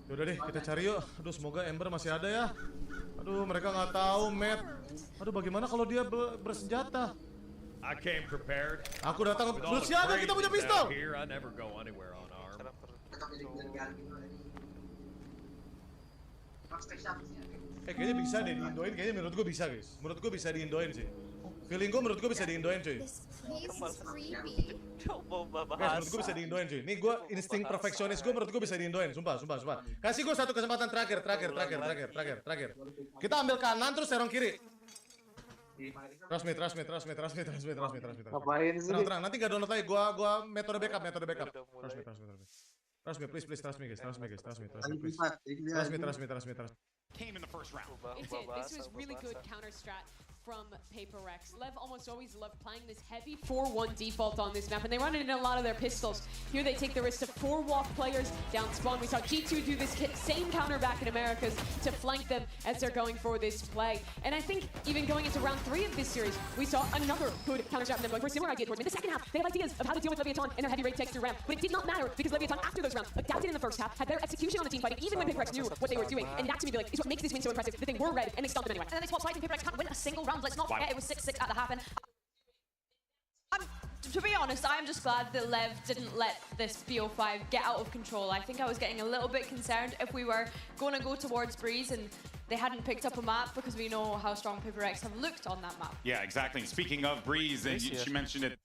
Yaudah deh, kita cari yuk. Aduh, semoga Ember masih ada ya. Aduh, mereka nggak tahu, Matt. Aduh, bagaimana kalau dia bersenjata? I came prepared. Aku datang belum siaga, kita punya pistol. Here, I never go anywhere unarmed. Kayaknya bisa deh diindoin. Kayaknya menurut gue bisa, guys. Menurut gue bisa diindoin sih. Feeling gue menurut gue bisa diindoin, cuy. This place is creepy. Guys, menurut gue bisa diindoin, cuy. Nih gue insting perfeksionis gue menurut gue bisa diindoin. Sumpah. Kasih gue satu kesempatan terakhir. Kita ambil kanan terus serong kiri. Trust me. Ngapain sih? Tenang, nanti gak download lagi. Gua metode backup. Trust me, please, trust me, guys. Trust me. Came in the first round. It did. This was really good counter strat. from Paper Rex. Lev almost always loved playing this heavy 4-1 default on this map, and they run it in a lot of their pistols. Here they take the risk of 4 walk players down spawn. We saw G2 do this same counter back in Americas to flank them as they're going for this play. And I think even going into round 3 of this series, we saw another good counter trap from them going for a similar idea towards mid. The second half, they had ideas of how to deal with Leviathan and their heavy rate texture ramp, but it did not matter because Leviathan, after those rounds, adapted in the first half, had better execution on the team fighting, even when Paper Rex knew what they were doing. And that, to me, like, is what makes this win so impressive, that they were red and they stomped them anyway. And then they swapped sides and Paper Rex can't win a single round. Let's not forget it was 6-6 at the half. And to be honest, I'm just glad that Lev didn't let this BO5 get out of control. I think I was getting a little bit concerned if we were going to go towards Breeze and they hadn't picked up a map, because we know how strong Paper Rex have looked on that map. Yeah, exactly. Speaking of Breeze, and she mentioned it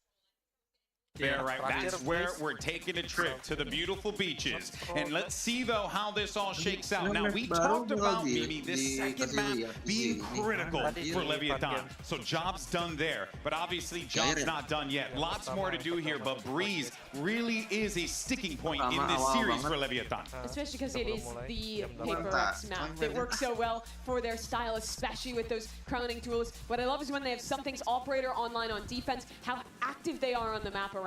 there, right? That's where we're taking a trip to the beautiful beaches. And let's see, though, how this all shakes out. Now, we talked about, Mimi, this second map being critical for Leviathan. So job's done there. But obviously, job's not done yet. Lots more to do here. But Breeze really is a sticking point in this series for Leviathan. Especially because it is the Paper Rex map that works so well for their style, especially with those crowning tools. What I love is when they have Something's operator online on defense, how active they are on the map around.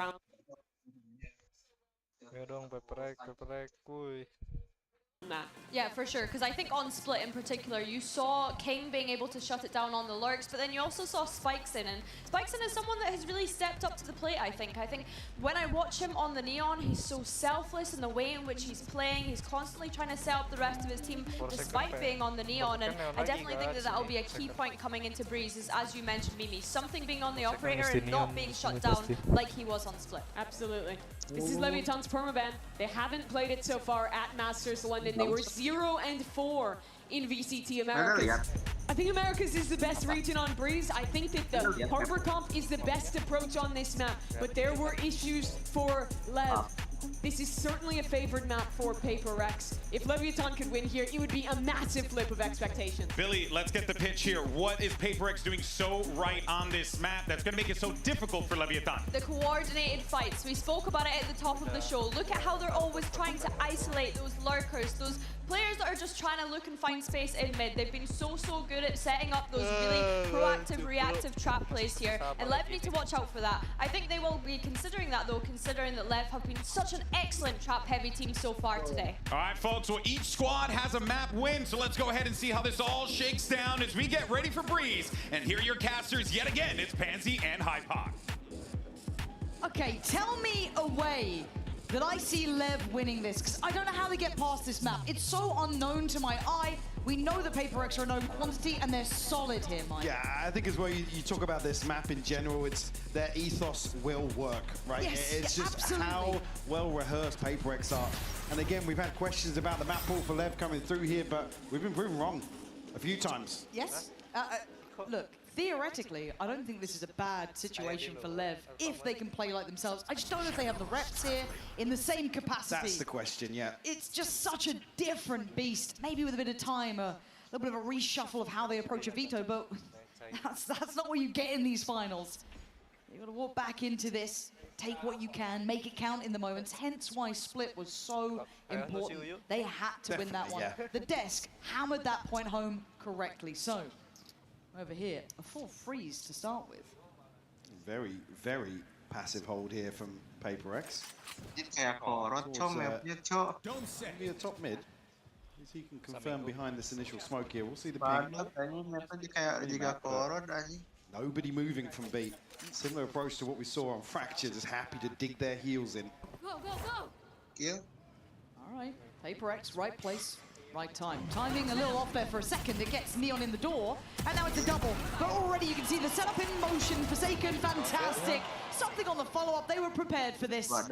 Yeah, for sure, because I think on Split in particular, you saw King being able to shut it down on the lurks, but then you also saw Spikeson, and Spikeson is someone that has really stepped up to the plate, I think. I think when I watch him on the Neon, he's so selfless in the way in which he's playing. He's constantly trying to set up the rest of his team, despite being on the Neon, and I definitely think that that'll be a key point coming into Breeze, is, as you mentioned, Mimi, Something being on the operator and not being shut down like he was on Split. Absolutely. This is Leviathan's permaban. They haven't played it so far at Masters London. They were 0-4 in VCT Americas. I think Americas is the best region on Breeze. I think that the Harbor Comp is the best approach on this map, but there were issues for Lev. This is certainly a favored map for Paper Rex. If Leviathan could win here, it would be a massive flip of expectations. Billy, let's get the pitch here. What is Paper Rex doing so right on this map that's going to make it so difficult for Leviathan? The coordinated fights. We spoke about it at the top of the show. Look at how they're always trying to isolate those lurkers, those players that are just trying to look and find space in mid. They've been so good at setting up those really proactive, reactive trap plays here, and Lev need to watch out for that. I think they will be considering that, though, considering that Lev have been such an excellent trap-heavy team so far today. All right, folks, well, each squad has a map win, so let's go ahead and see how this all shakes down as we get ready for Breeze. And here are your casters yet again. It's Pansy and Hypoc. Okay, tell me a way that I see Lev winning this, because I don't know how they get past this map. It's so unknown to my eye. We know that Paper Rex are a known quantity, and they're solid here, Mike. Yeah, I think as well, you talk about this map in general, it's their ethos will work, right? Yes, it's just absolutely. how well rehearsed Paper Rex are. And again, we've had questions about the map pool for Lev coming through here, but we've been proven wrong a few times. Yes. Look, theoretically, I don't think this is a bad situation for Lev if they can play like themselves. I just don't know if they have the reps here in the same capacity. That's the question, yeah. It's just such a different beast. Maybe with a bit of time, a little bit of a reshuffle of how they approach a veto, but that's not what you get in these finals. You've got to walk back into this, take what you can, make it count in the moments, hence why Split was so important. They had to win that one. Yeah. The desk hammered that point home correctly. So, over here, a full freeze to start with. Very, very passive hold here from Paper Rex. Maybe a top mid. As he can confirm behind this initial smoke here. We'll see the ping. Nobody moving from B. Similar approach to what we saw on Fracture, just happy to dig their heels in. Go, go, go! Yeah. All right, Paper Rex, right place, right time. Timing a little off there for a second. It gets Neon in the door, and now it's a double. But already you can see the setup in motion. Forsaken, fantastic. Something on the follow-up. They were prepared for this. And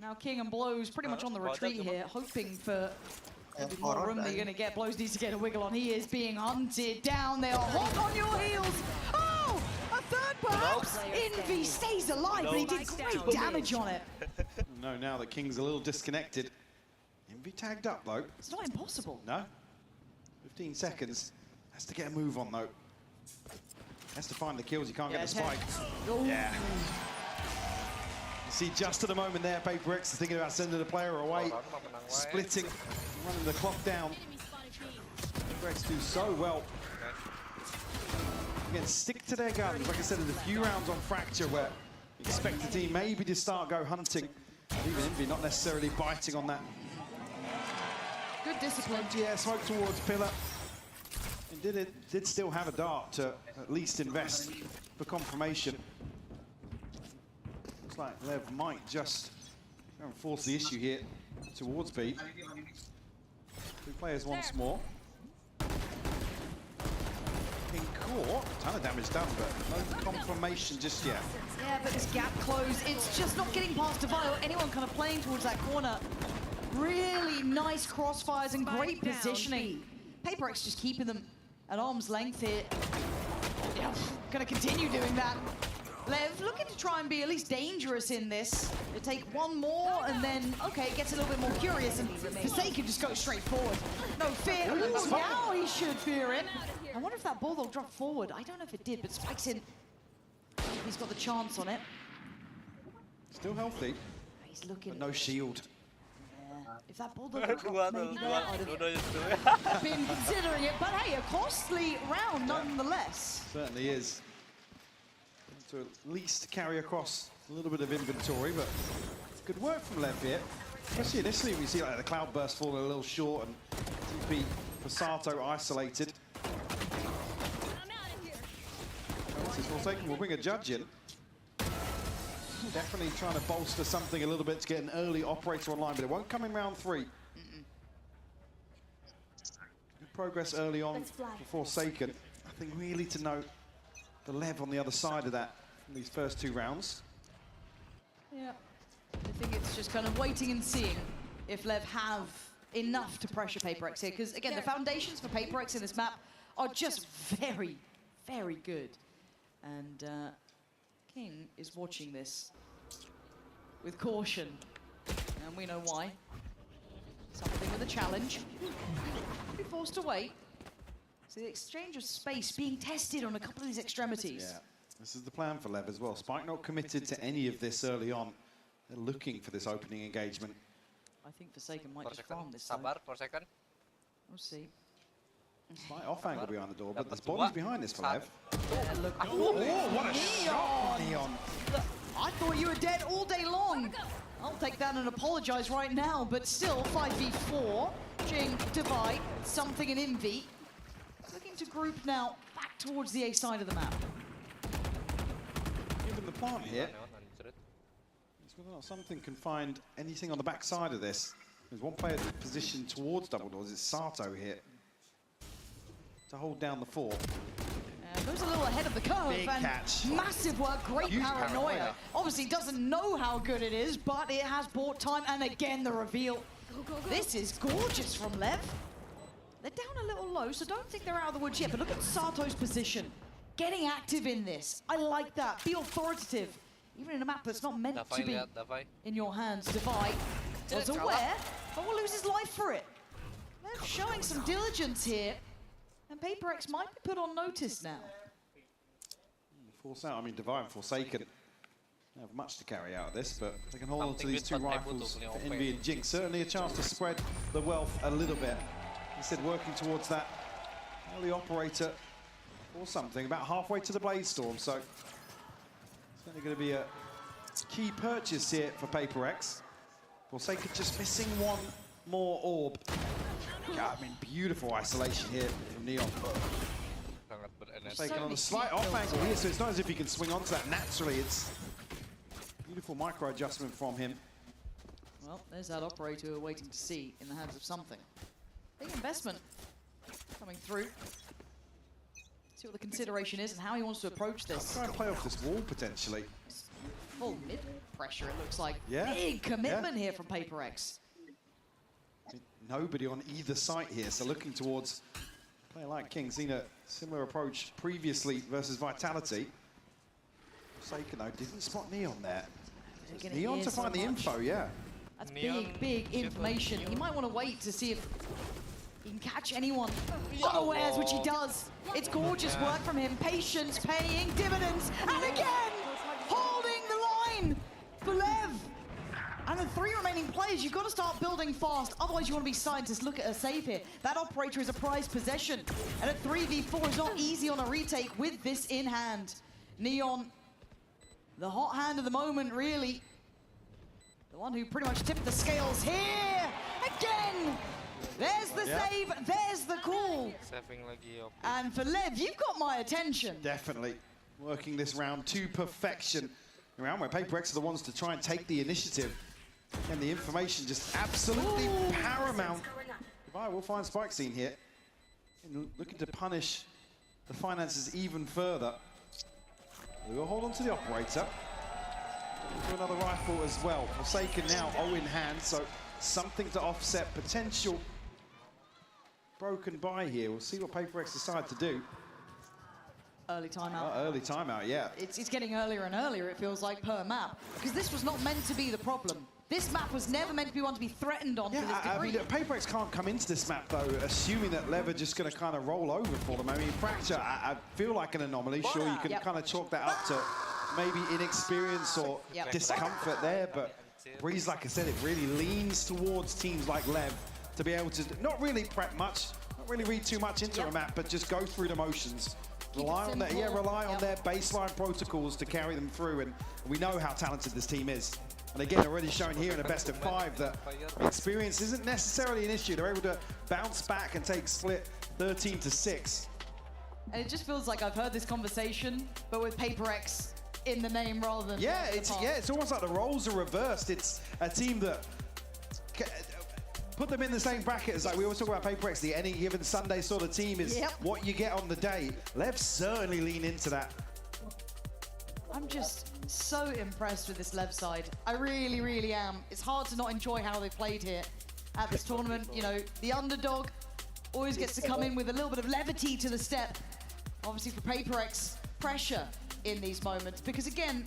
now King and Blows pretty much on the retreat here, hoping for maybe more room that you're going to get. Blows needs to get a wiggle on. He is being hunted down. They are hot on your heels. Oh, a third perhaps. Envy stays alive, but he did great damage on it. No, now that King's a little disconnected. Envy tagged up, though. It's not impossible. No. 15 seconds. Has to get a move on, though. Has to find the kills. You can't get the spike. Yeah. You see, just at the moment there, Paper Rex is thinking about sending the player away. Splitting, running the clock down. Paper Rex do so well. again, stick to their guns. Like I said, there's a few rounds on Fracture where you expect the team maybe to start go hunting. Even Envy not necessarily biting on that. Good discipline. Yeah, smoke towards Pillar. And did still have a dart to at least invest for confirmation. Looks like Lev might just force the issue here towards B. 2 players once more. In court, a ton of damage done, but no confirmation just yet. Yeah, but this gap closed. It's just not getting past Divide or anyone kind of playing towards that corner. Really nice crossfires and great positioning. PaperX just keeping them at arm's length here. Yeah, gonna continue doing that. Lev looking to try and be at least dangerous in this. They take one more and then, okay, it gets a little bit more curious and Forsaken just goes straight forward. No fear. Ooh, now he should fear it. I wonder if that Bulldog dropped forward. I don't know if it did, but spikes in. He's got the chance on it. Still healthy. He's looking. But no shield. If that Bulldog had dropped maybe there, I'd have been considering it. But hey, a costly round nonetheless. Certainly is. To at least carry across a little bit of inventory, but good work from Lev here. Especially initially, we see like the Cloudburst falling a little short and TP for Sato isolated. This is Forsaken. We'll bring a judge in. Definitely trying to bolster something a little bit to get an early operator online, but it won't come in round 3. Good progress early on for Forsaken. Nothing really to note. The Lev on the other side of that from these first 2 rounds. Yeah, I think it's just kind of waiting and seeing if Lev have enough to pressure PaperX here, because again, the foundations for PaperX in this map are just very, very good. And King is watching this with caution, and we know why. Something with a challenge. Be forced to wait. So the exchange of space being tested on a couple of these extremities. Yeah, this is the plan for Lev as well. Spike not committed to any of this early on. They're looking for this opening engagement. I think Forsaken might just farm this time. Sabar, for second. We'll see. Slight off angle behind the door, but there's bodies behind this for Lev. Yeah, look. Oh, what a shot, Neon! I thought you were dead all day long. I'll take that and apologize right now, but still 5v4. Jing, Divide, something in Envy. Looking to group now back towards the A side of the map. Given the plant here, whether or not something can find anything on the back side of this. There's one player positioned towards double doors. It's Sato here to hold down the 4. Goes a little ahead of the curve. Big and catch. Massive work, great paranoia. Obviously doesn't know how good it is, but it has bought time. And again, the reveal. This is gorgeous from Lev. They're down a little low, so don't think they're out of the woods yet. But look at Sato's position. Getting active in this. I like that. Be authoritative. Even in a map that's not meant to be in your hands. Divide was aware, but will lose his life for it. They're showing some diligence here. And PaperX might be put on notice now. Force out, I mean, Divide and Forsaken have much to carry out of this, but they can hold on to these 2 rifles for Envy and Jinx. Certainly a chance to spread the wealth a little bit. Instead, working towards that early operator or something, about halfway to the Blade Storm. So, certainly going to be a key purchase here for PaperX. Forsaken just missing one more orb. Yeah, I mean, beautiful isolation here from Neon. Taken on a slight off angle here, so it's not as if he can swing onto that naturally. It's beautiful micro adjustment from him. Well, there's that operator we're waiting to see in the hands of something. Big investment coming through. See what the consideration is and how he wants to approach this. Try and play off this wall potentially. Full mid pressure, it looks like. Yeah. Big commitment here from PaperX. Nobody on either site here, so looking towards a player like King. Seen a similar approach previously versus Vitality. Forsaken though didn't spot Neon there. Neon to find the info, yeah. That's big information. He might want to wait to see if he can catch anyone unawares, which he does. It's gorgeous work from him. Patience paying dividends. And again, holding the line for Lev. And the 3 remaining players, you've got to start building fast. Otherwise, you want to be scientists. Look at a save here. That operator is a prized possession. And a 3v4 is not easy on a retake with this in hand. Neon, the hot hand of the moment, really. The one who pretty much tipped the scales here. Again. There's the save. There's the call. And for Lev, you've got my attention. Definitely. Working this round to perfection. A round where Paper X are the ones to try and take the initiative. And the information just absolutely paramount. Right, we'll find Spike Scene here. And looking to punish the finances even further. We'll hold on to the operator. Do another rifle as well. Forsaken now, 0 in hand, so something to offset potential broken by here. We'll see what Paper X decide to do. Early timeout. Early timeout, yeah. It's getting earlier and earlier, it feels like, per map. Because this was not meant to be the problem. This map was never meant to be one to be threatened on to this degree. I mean, Paper X can't come into this map, though, assuming that Lev are just going to kind of roll over for them. I mean, Fracture, I feel like an anomaly. Sure, you can kind of chalk that up to maybe inexperience or discomfort there, but Breeze, like I said, it really leans towards teams like Lev to be able to not really prep much, not really read too much into a map, but just go through the motions. Rely on their baseline protocols to carry them through, and we know how talented this team is. And again, already shown here in a best of 5 that experience isn't necessarily an issue. They're able to bounce back and take split 13-6. And it just feels like I've heard this conversation, but with Paper X in the name rather than it's almost like the roles are reversed. It's a team that put them in the same bracket as, like we always talk about Paper X, the any given Sunday sort of team is what you get on the day. Lev certainly lean into that. I'm just so impressed with this Lev side. I really, really am. It's hard to not enjoy how they played here at this tournament. You know, the underdog always gets to come in with a little bit of levity to the step. Obviously for Paper X, pressure in these moments. Because again,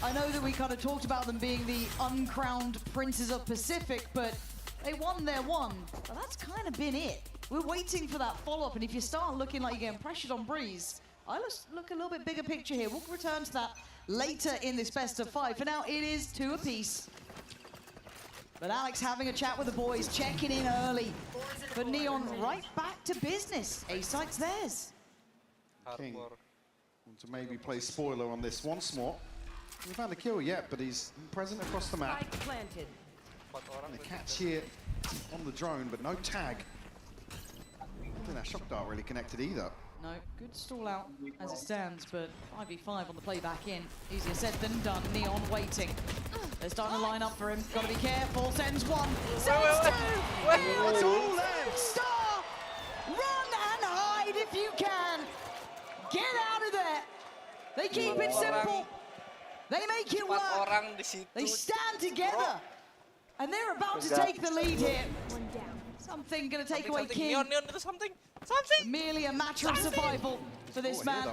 I know that we kind of talked about them being the uncrowned princes of Pacific, but they won their one. But that's kind of been it. We're waiting for that follow-up, and if you start looking like you're getting pressured on Breeze, I look a little bit bigger picture here. We'll return to that later in this best of 5. For now, it is 2 apiece. But Alex having a chat with the boys, checking in early. But Neon right back to business. A-site's theirs. King want to maybe play spoiler on this once more. We haven't found a kill yet, but he's present across the map. Planted. And the catch here on the drone, but no tag. I don't think that shock dart really connected either. No, good stall out as it stands, but 5v5 on the play back in. Easier said than done. Neon waiting. They're starting to line up for him. Gotta be careful. Sends 1, sends 2. It's all left. Star! Run and hide if you can. Get out of there. They keep it simple. They make it work. They stand together. And they're about to take the lead here. Something gonna take away King. Something. Merely a matter of survival for this man.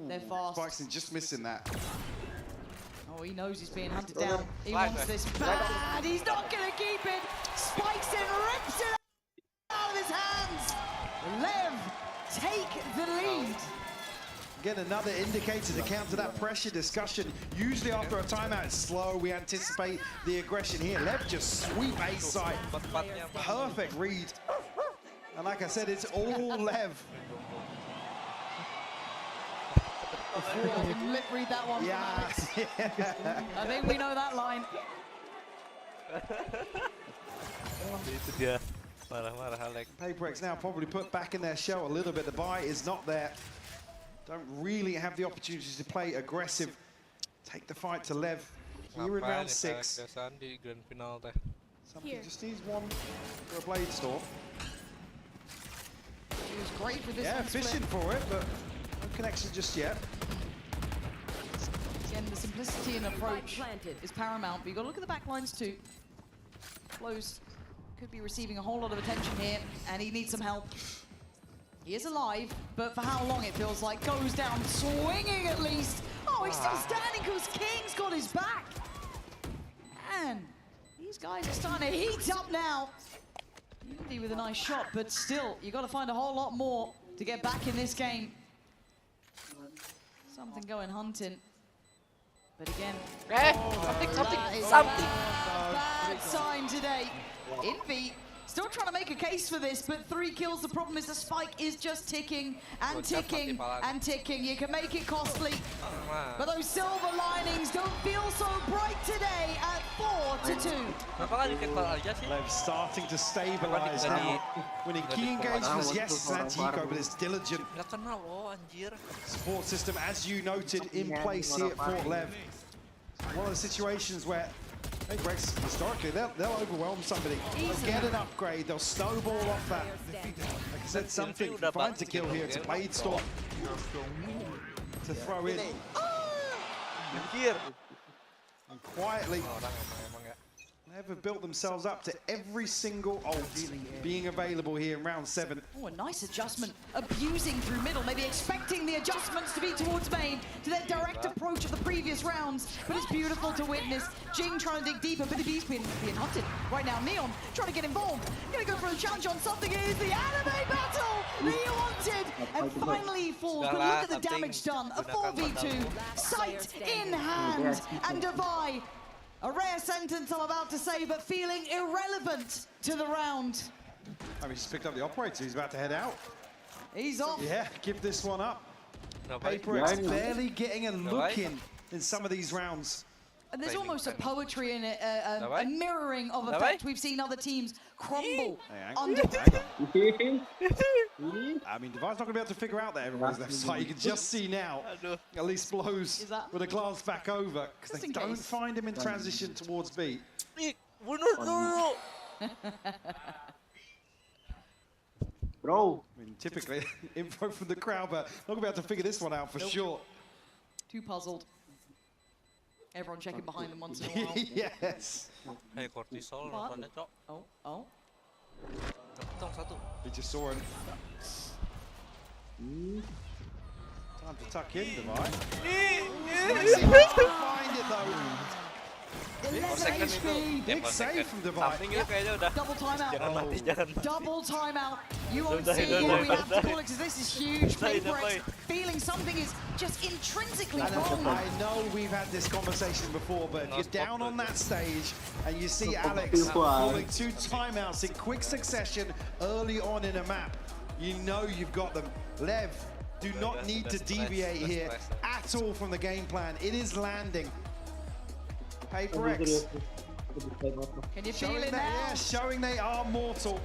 They're fast. Spike's just missing that. Oh, he knows he's being hunted down. He wants this bad. He's not gonna keep it. Spikes it, rips it out of his hands. Lev take the lead. Again, another indicator to counter that pressure discussion. Usually after a timeout, it's slow. We anticipate the aggression here. Lev just sweep A side. Perfect read. And like I said, it's all Lev. Lip read that one. Yeah. I think we know that line. Itu dia. Marah-marah Alex. Paper X now probably put back in their shell a little bit. The buy is not there. Don't really have the opportunities to play aggressive. Take the fight to Lev here in round 6. Di Grandfinal teh. Something just needs one for a blade storm. He was great with this Yeah, one fishing split. for it, but no connection just yet. Again, the simplicity and approach is paramount, but you've got to look at the back lines too. Close could be receiving a whole lot of attention here, and he needs some help. He is alive, but for how long it feels like. Goes down swinging at least. Oh, he's still standing because King's got his back. Man, these guys are starting to heat up now. Unity with a nice shot, but still, you've got to find a whole lot more to get back in this game. Something going hunting. But again, Something. Bad sign today. Envy still trying to make a case for this, but 3 kills. The problem is the spike is just ticking and ticking and ticking. You can make it costly, but those silver linings don't feel so bright today at 4-2. Lev starting to stabilize now. Winning key engagements, yes, it's Antico, but it's diligent. Support system, as you noted, in place here at Fort Lev. One of the situations where Rex, historically, they'll overwhelm somebody. They'll get an upgrade, they'll snowball off that. Like I said, something fine to kill here. It's a Blade Storm to throw in. And quietly, never built themselves up to every single ult being available here in round 7. Oh, a nice adjustment, abusing through middle, maybe expecting the adjustments to be towards main, to their direct approach of the previous rounds, but it's beautiful to witness. Jing trying to dig deeper, but he's being hunted right now. Neon trying to get involved, gonna go for a challenge on something. It is the anime battle that he wanted, and finally he falls, but look at the damage done. A 4v2, sight in hand, and Devi. A rare sentence I'm about to say, but feeling irrelevant to the round. Oh, he just picked up the operator. He's about to head out. He's off. Yeah, give this one up. PaperX barely getting a look in some of these rounds. And there's almost a poetry in it, a mirroring of effect. We've seen other teams crumble under. I mean, Devi's not going to be able to figure out that everyone's left side. You can just see now, at least blows with a glance back over, because they don't find him in transition towards B. Bro. I mean, typically, info from the crowd, but not going to be able to figure this one out for sure. Too puzzled. Everyone checking behind them once in a while. Yes. Hey, cortisol nontonnya, Cok. Oh. He just saw him. Time to tuck in, Devi. Find it though. 11 HP. Big save from Devi. Double timeout. Double timeout. You won't see here. We have to call it because this is huge. PaperX feeling something is just intrinsically wrong. I know we've had this conversation before, but if you're down on that stage and you see Alex calling 2 timeouts in quick succession early on in a map, you know you've got them. Lev do not need to deviate here at all from the game plan. It is landing. PaperX. Can you feel it now? Yeah, showing they are mortal.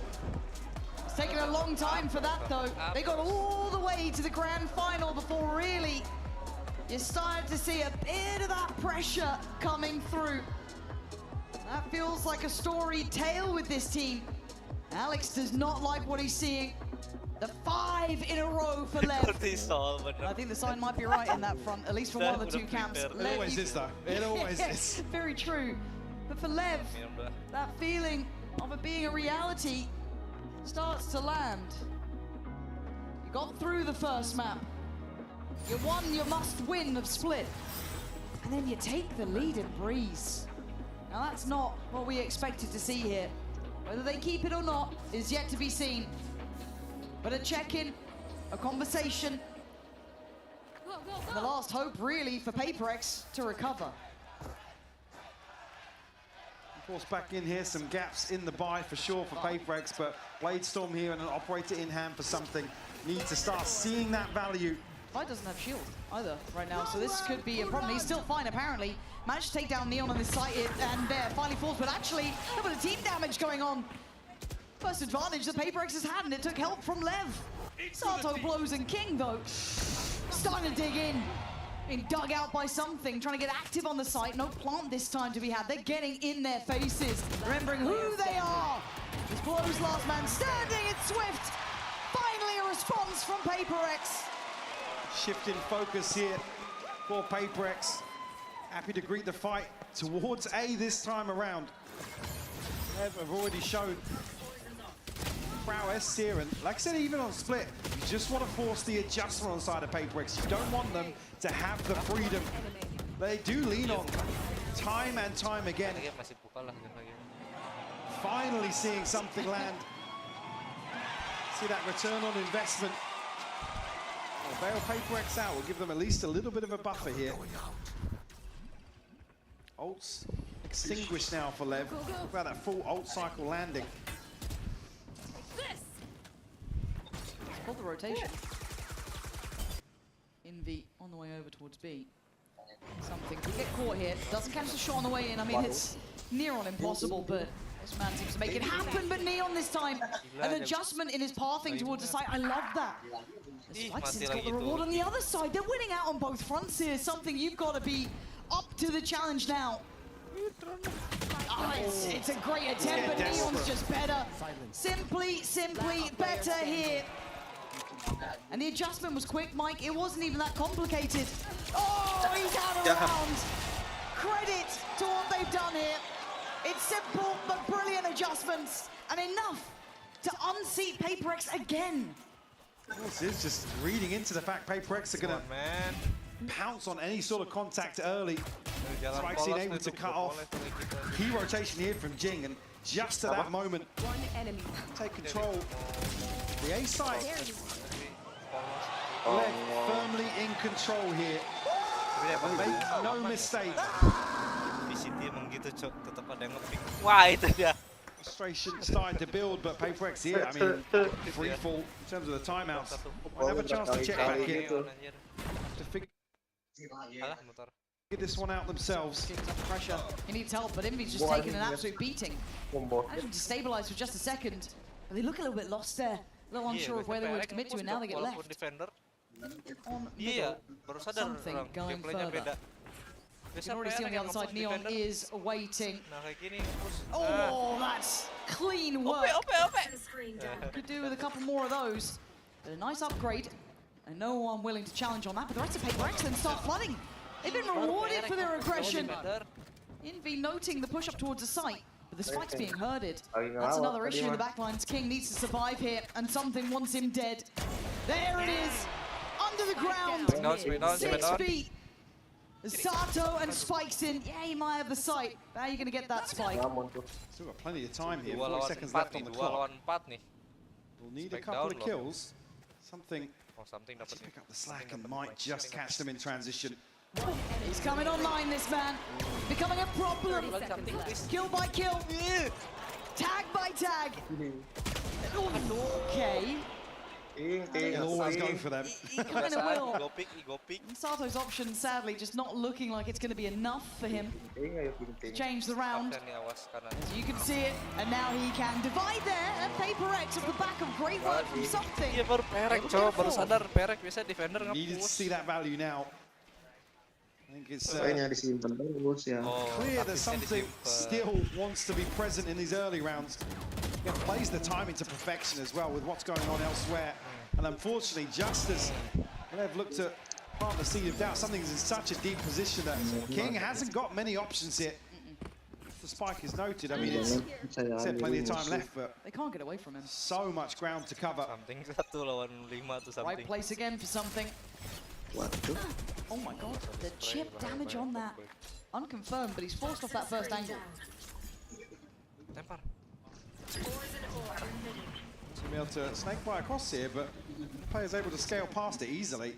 It's taken a long time for that though. They got all the way to the grand final before really you started to see a bit of that pressure coming through. That feels like a storied tale with this team. Alex does not like what he's seeing. The 5 in a row for Lev. I think the sign might be right in that front, at least for one of the 2 camps. It always is though. It always is. Very true. But for Lev, that feeling of it being a reality starts to land. You got through the first map. You won your must-win of Split. And then you take the lead in Breeze. Now that's not what we expected to see here. Whether they keep it or not is yet to be seen. But a check-in, a conversation, and the last hope really for PaperX to recover. Force back in here, some gaps in the buy for sure for PaperX, but Blade Storm here and an operator in hand for something. Need to start seeing that value. Fight doesn't have shield either right now, so this could be a problem. He's still fine apparently. Managed to take down Neon on this site and there finally falls, but actually a bit of team damage going on. First advantage that PaperX has had, and it took help from Lev. Sato blows and King though, starting to dig in. Being dug out by something, trying to get active on the site. No plant this time to be had. They're getting in their faces, remembering who they are. It's Blow's last man standing, it's Swift. Finally a response from PaperX. Shift in focus here for PaperX. Happy to greet the fight towards A this time around. Lev have already shown prowess here, and like I said, even on Split, you just want to force the adjustment on the side of PaperX. You don't want them to have the freedom they do lean on time and time again. Finally seeing something land. See that return on investment. Well, bail PaperX out will give them at least a little bit of a buffer here. Ult's extinguished now for Lev. Talk about that full ult cycle landing. Hold the rotation. Envy on the way over towards B. Something could get caught here. Doesn't catch the shot on the way in. I mean, it's near on impossible, but this man seems to make it happen. But Neon this time, an adjustment in his pathing towards the site. I love that. The Spikeson's got the reward on the other side. They're winning out on both fronts here. Something you've got to be up to the challenge now. Oh, it's a great attempt, but Neon's just better. Simply better here. And the adjustment was quick, Mike. It wasn't even that complicated. Oh, he's out of round. Credit to what they've done here. It's simple but brilliant adjustments, and enough to unseat PaperX again. This is just reading into the fact PaperX are going to pounce on any sort of contact early. Spikesy able to cut off. Key rotation here from Jing, and just at that moment, take control. The A side. Leg firmly in control here. Make no mistake. Wah, itu dia. Frustration starting to build, but PaperX here, I mean, free fall in terms of the timeouts. We'll have a chance to check back in. To figure this one out themselves. Pressure. He needs help, but Envy's just taking an absolute beating. Actually destabilized for just a second. But they look a little bit lost there. A little unsure of where they were to commit to, and now they get left. On middle. Something going further. You can already see on the other side, Neon is waiting. Oh, that's clean work. Could do with a couple more of those. But a nice upgrade. And no one willing to challenge on that, but the rest of PaperX then start flooding. They've been rewarded for their aggression. Envy noting the push up towards the site, but the spike's being herded. That's another issue in the backlines. King needs to survive here, and something wants him dead. There it is, under the ground, 6 feet. Sato and Spikes in. Yeah, he might have the site. How are you going to get that spike? Still got plenty of time here. 4 seconds left on the clock. We'll need a couple of kills. Something to pick up the slack and might just catch them in transition. He's coming online, this man. Becoming a problem. Kill by kill. Tag by tag. Okay. He'll always go for them. He kind of will. Sato's option, sadly, just not looking like it's going to be enough for him to change the round. As you can see it, and now he can divide there, and PaperX off the back of great work from Something. Iya, baru Perek, coba, baru sadar Perek bisa defender nge-push. Needed to see that value now. I think it's clear that Something still wants to be present in these early rounds. He plays the timing to perfection as well with what's going on elsewhere. And unfortunately, just as Lev looked to plant the seed of doubt, Something is in such a deep position that King hasn't got many options here. The spike is noted. I mean, it's said plenty of time left, but they can't get away from him. So much ground to cover. Right place again for Something. Oh my god, the chip damage on that. Unconfirmed, but he's forced off that first angle. To be able to snake fly across here, but the player's able to scale past it easily.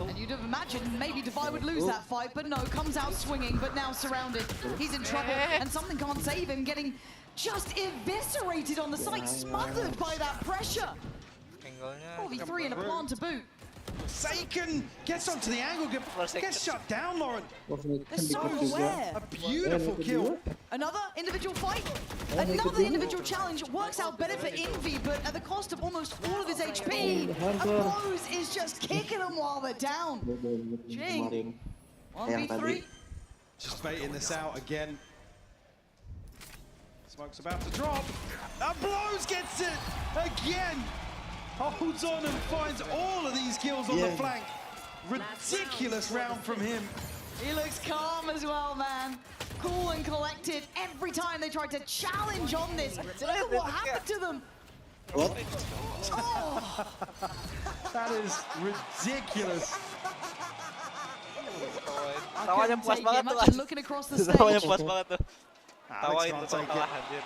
And you'd have imagined maybe Divide would lose that fight, but no, comes out swinging, but now surrounded. He's in trouble, and Something can't save him, getting just eviscerated on the side, smothered by that pressure. 43 in a plant to boot. Seiken gets onto the angle, gets shut down, Lauren. They're so aware. A beautiful kill. Another individual fight, another individual challenge. Works out better for Envy, but at the cost of almost all of his HP. Oppose is just kicking them while they're down. Jing, 1v3. Just baiting this out again. Smoke's about to drop. Blows gets it again. Holds on and finds all of these kills on the flank. Ridiculous round from him. He looks calm as well, man. Cool and collected every time they tried to challenge on this. Look at what happened to them. Oh. That is ridiculous. Tawanya puas banget tuh. Looking across the stage. Tawanya puas banget tuh. Tawain tuh kalah anjir.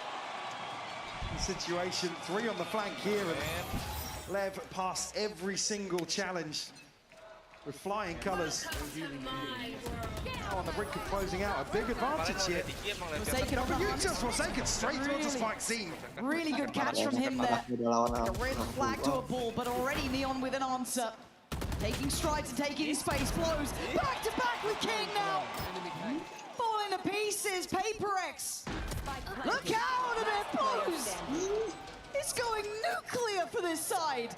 Situation 3 on the flank here, and Lev passed every single challenge with flying colours. On the brink of closing out, a big advantage here. Forsaken straight through the spike scene. Really good catch from him there. A red flag to a ball, but already Neon with an answer. Taking strides and taking space, blows back to back with King now. Falling to pieces, Paper X. Look out at it, blows. It's going nuclear for this side.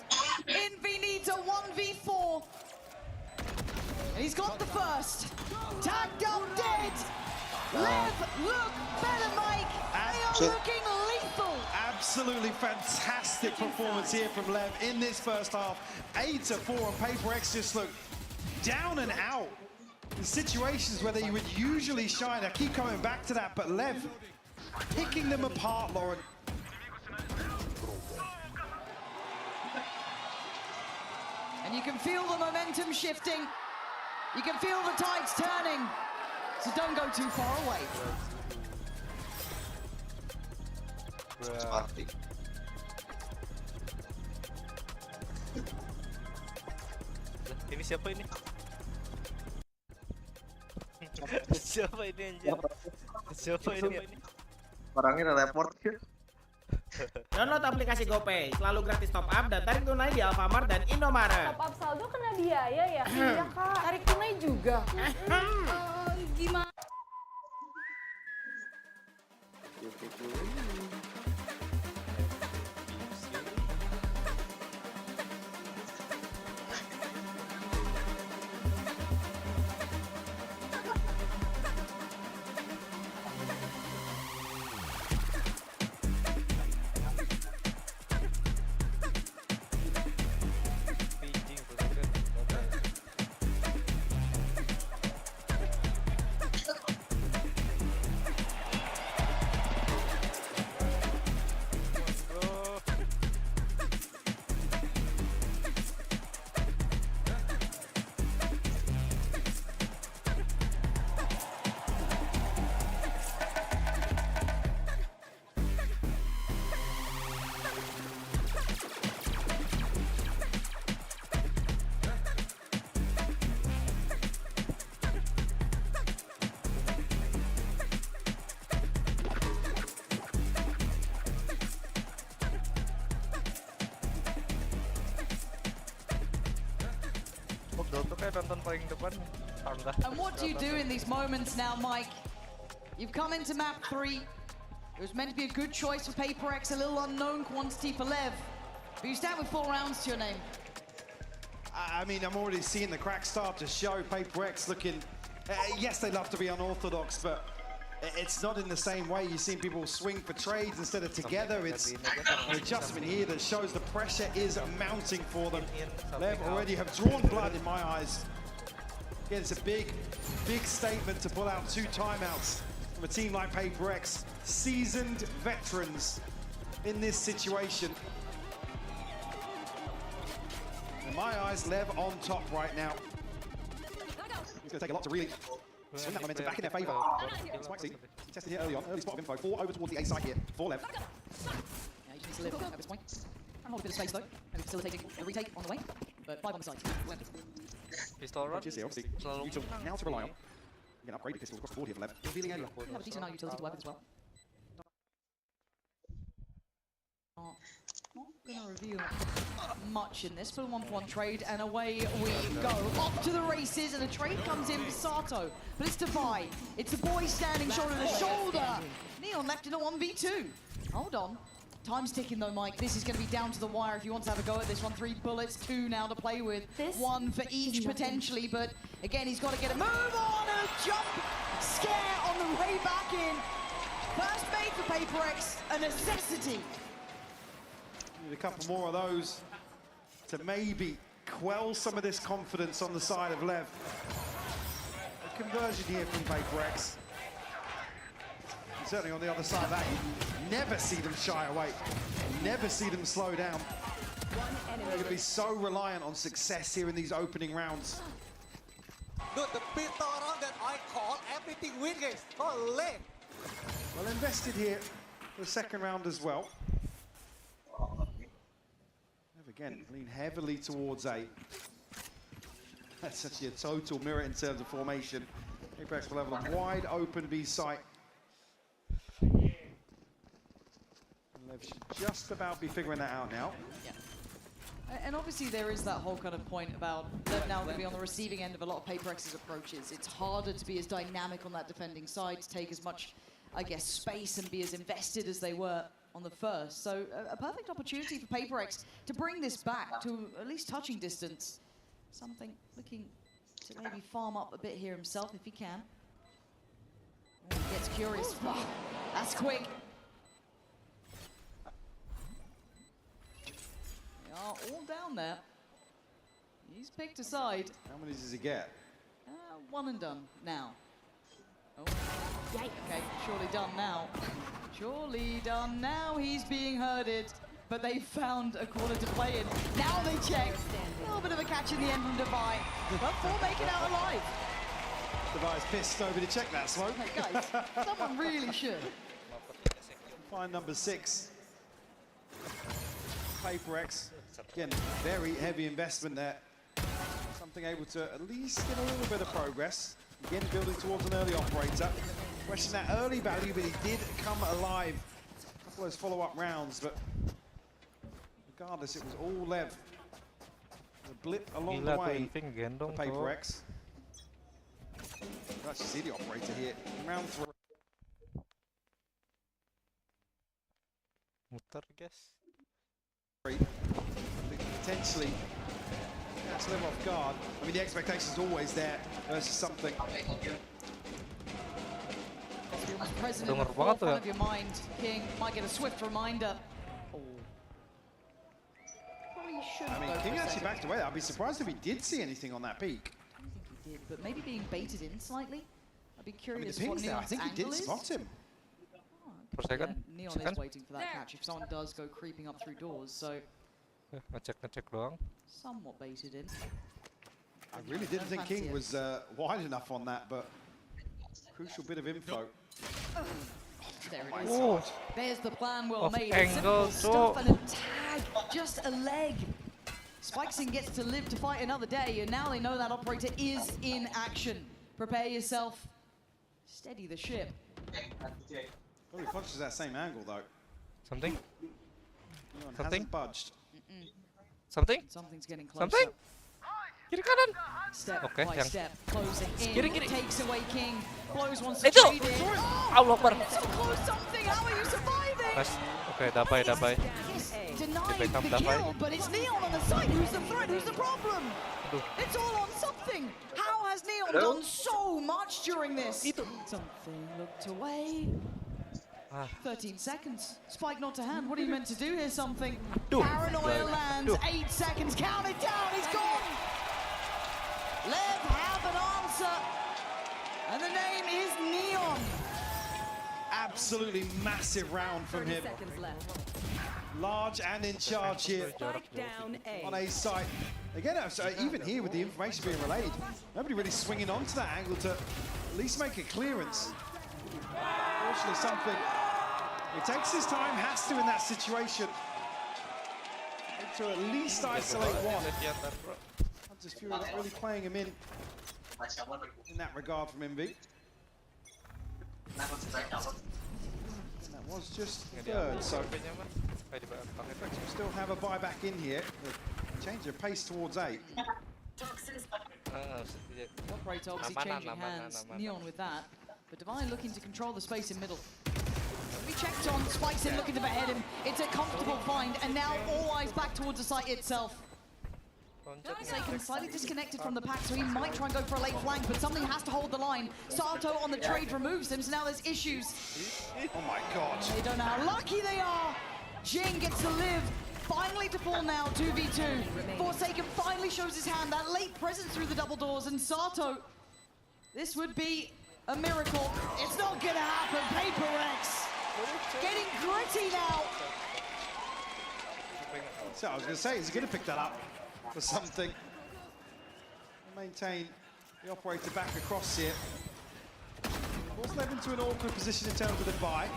Envy needs a 1v4. And he's got the first. Tagged up dead. Lev, look better, Mike. They are looking lethal. Absolutely fantastic performance here from Lev in this first half. 8-4, and Paper X just look down and out in situations where they would usually shine. I keep coming back to that, but Lev picking them apart, Lauren. And you can feel the momentum shifting. You can feel the tides turning. So don't go too far away. Ini siapa ini? Siapa ini anjir? Siapa ini? Orangnya report. Download aplikasi GoPay, selalu gratis top up dan tarik tunai di Alfamart dan Indomaret. Top up saldo kena biaya ya? Iya kak. Tarik tunai juga. Gimana? And what do you do in these moments now, Mike? You've come into map 3. It was meant to be a good choice for Paper X, a little unknown quantity for Lev. But you stand with 4 rounds to your name. I mean, I'm already seeing the crack start to show. Paper X looking... yes, they love to be unorthodox, but it's not in the same way. You've seen people swing for trades instead of together. It's an adjustment here that shows the pressure is mounting for them. Lev already have drawn blood in my eyes. Again, it's a big, big statement to pull out 2 timeouts from a team like Paper X. Seasoned veterans in this situation. In my eyes, Lev on top right now. It's going to take a lot to really swing that momentum back in their favour. Spike seat, tested here early on, early spot of info. 4 over towards the A side here for Lev. Yeah, you just need to live at this point. And hold a bit of space though, maybe facilitating a retake on the way. But 5 on the side. Pistol run. Obviously, util now to rely on. Again, upgraded pistols across the board here for Lev. Revealing area. We have a decent amount of utility to work with as well. Not going to reveal much in this, but a 1-for-1 trade, and away we go. Off to the races, and a trade comes in for Sato. But it's Divide. It's the boy standing shoulder to shoulder. Neon left in a 1v2. Hold on. Time's ticking though, Mike. This is going to be down to the wire if you want to have a go at this one. 3 bullets, 2 now to play with. 1 for each potentially, but again, he's got to get a move on and a jump scare on the way back in. First made for Paper X, a necessity. Need a couple more of those to maybe quell some of this confidence on the side of Lev. A conversion here from Paper X. And certainly on the other side of that, you never see them shy away. Never see them slow down. They're going to be so reliant on success here in these opening rounds. Dude, the pistol around that I call everything win, guys. Holy! Well invested here for the second round as well. Again, lean heavily towards A. That's actually a total mirror in terms of formation. Apex will have a wide open B site. Lev should just about be figuring that out now. Yeah. And obviously there is that whole kind of point about Lev now going to be on the receiving end of a lot of PaperX's approaches. It's harder to be as dynamic on that defending side, to take as much, I guess, space and be as invested as they were on the first. So a perfect opportunity for PaperX to bring this back to at least touching distance. Something looking to maybe farm up a bit here himself if he can. Oh, he gets curious. Oh, that's quick. They are all down there. He's picked a side. How many does he get? One and done now. Oh, okay, surely done now. Surely done now. He's being herded, but they found a corner to play in. Now they check. A little bit of a catch in the end from Devi, but 4 make it out alive. Devi's pissed over to check that smoke. Hey guys, someone really should. Find number 6. PaperX. Again, very heavy investment there. Something able to at least get a little bit of progress. Again, building towards an early operator. Question that early value, but he did come alive. A couple of those follow-up rounds, but regardless, it was all Lev. A blip along the way for PaperX. We'll actually see the operator here in round 3. Muter, guess. Potentially, that's Lev off guard. I mean, the expectation's always there versus something. Present in the forefront of your mind, King might get a swift reminder. Oh. Probably shouldn't. I mean, King actually backed away. I'd be surprised if he did see anything on that peak. I don't think he did, but maybe being baited in slightly. I'd be curious I mean, the what ping's there. I Neon's think he angle did is. spot him. Per second. Neon is waiting for that catch if someone does go creeping up through doors, so Ngecek doang. somewhat baited in. I really didn't think King was wide enough on that, but crucial bit of info. There it is. Oh. There's the plan well Off made. angle, Simple stuff and a tag, just a leg. Spikeson gets to live to fight another day, and now they know that operator is in action. Prepare yourself. Steady the ship. Probably punches that same angle though. Something? Neon Something? hasn't budged. Something? Something's getting closer. Something? Kiri kanan. Step Oke, by yang step, closing in. Kiri, kiri. Takes away King. Blows wants to Itu! trade it. Allah Akbar. So close something. How are you surviving? Nice. Oke, dabai. Denied backup the dabai. kill, but it's Neon on the side. Who's the threat? Who's the problem? Aduh. It's all on something. How has Neon Hello? done so much during this? Something looked away. 13 seconds. Spike not to hand. What are you meant to do here? Something. Paranoia lands. 8 seconds. Count it down. He's gone. Lev have an answer. And the name is Neon. Absolutely massive round from him. Large and in charge here on A site. Again, even here with the information being relayed, nobody really swinging onto that angle to at least make a clearance. Fortunately, something. It takes his time, has to in that situation. To at least isolate one. Just Fury not really playing him in that regard from Envy. And that was just third, so still have a buyback in here. Change of pace towards 8. Operator obviously changing hands. Neon with that. But Divine looking to control the space in middle. We checked on Spikeson looking to behead him. It's a comfortable find, and now all eyes back towards the site itself. Saken slightly disconnected from the pack, so he might try and go for a late flank, but something has to hold the line. Sato on the trade removes him, so now there's issues. Oh my god. They don't know how lucky they are. Jing gets to live. Finally to fall now, 2v2. Forsaken finally shows his hand, that late presence through the double doors, and Sato, this would be a miracle. It's not gonna happen. PaperX getting gritty now. So I was going to say, he's going to pick that up for something. Maintain the operator back across here. Force led into an awkward position in terms of the buy.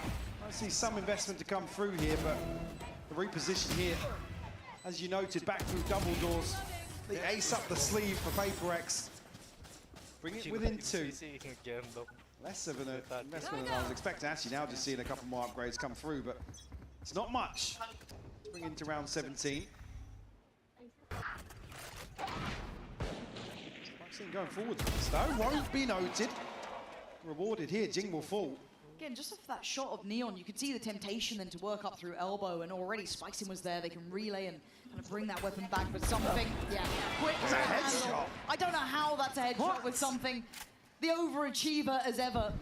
I see some investment to come through here, but the reposition here, as you noted, back through double doors, at the ace up the sleeve for PaperX. Bring it within 2. Less of an investment than I was expecting. Actually, now just seeing a couple more upgrades come through, but it's not much. Bring into round 17. Going forward, though, won't be noted. Rewarded here, Jing will fall. Again, just off that shot of Neon, you could see the temptation then to work up through elbow, and already Spicing was there. They can relay and kind of bring that weapon back, but something, quick. It's a headshot. I don't know how that's a headshot with something. The overachiever as ever.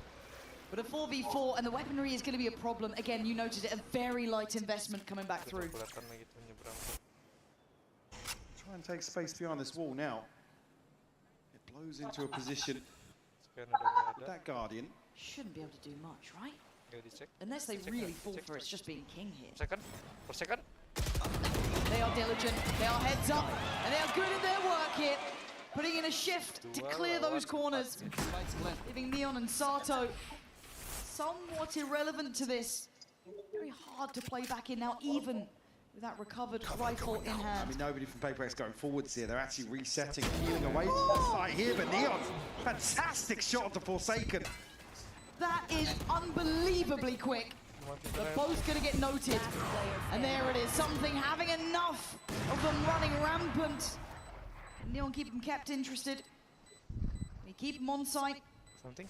But a 4v4, and the weaponry is going to be a problem. Again, you noted it, a very light investment coming back through. Try and take space behind this wall now. It blows into a position with that Guardian. Shouldn't be able to do much, right? Unless they really fall for it's just being king here. Second. They are diligent, they are heads up, and they are good at their work here. Putting in a shift to clear those corners. Leaving Neon and Sato somewhat irrelevant to this. Very hard to play back in now, even with that recovered rifle in hand. I mean, nobody from PaperX going forwards here. They're actually resetting, peeling away from the side here, but Neon, fantastic shot to Forsaken. That is unbelievably quick. They're both going to get noted. And there it is, something having enough of them running rampant. Neon keep them kept interested. We keep them on site. Something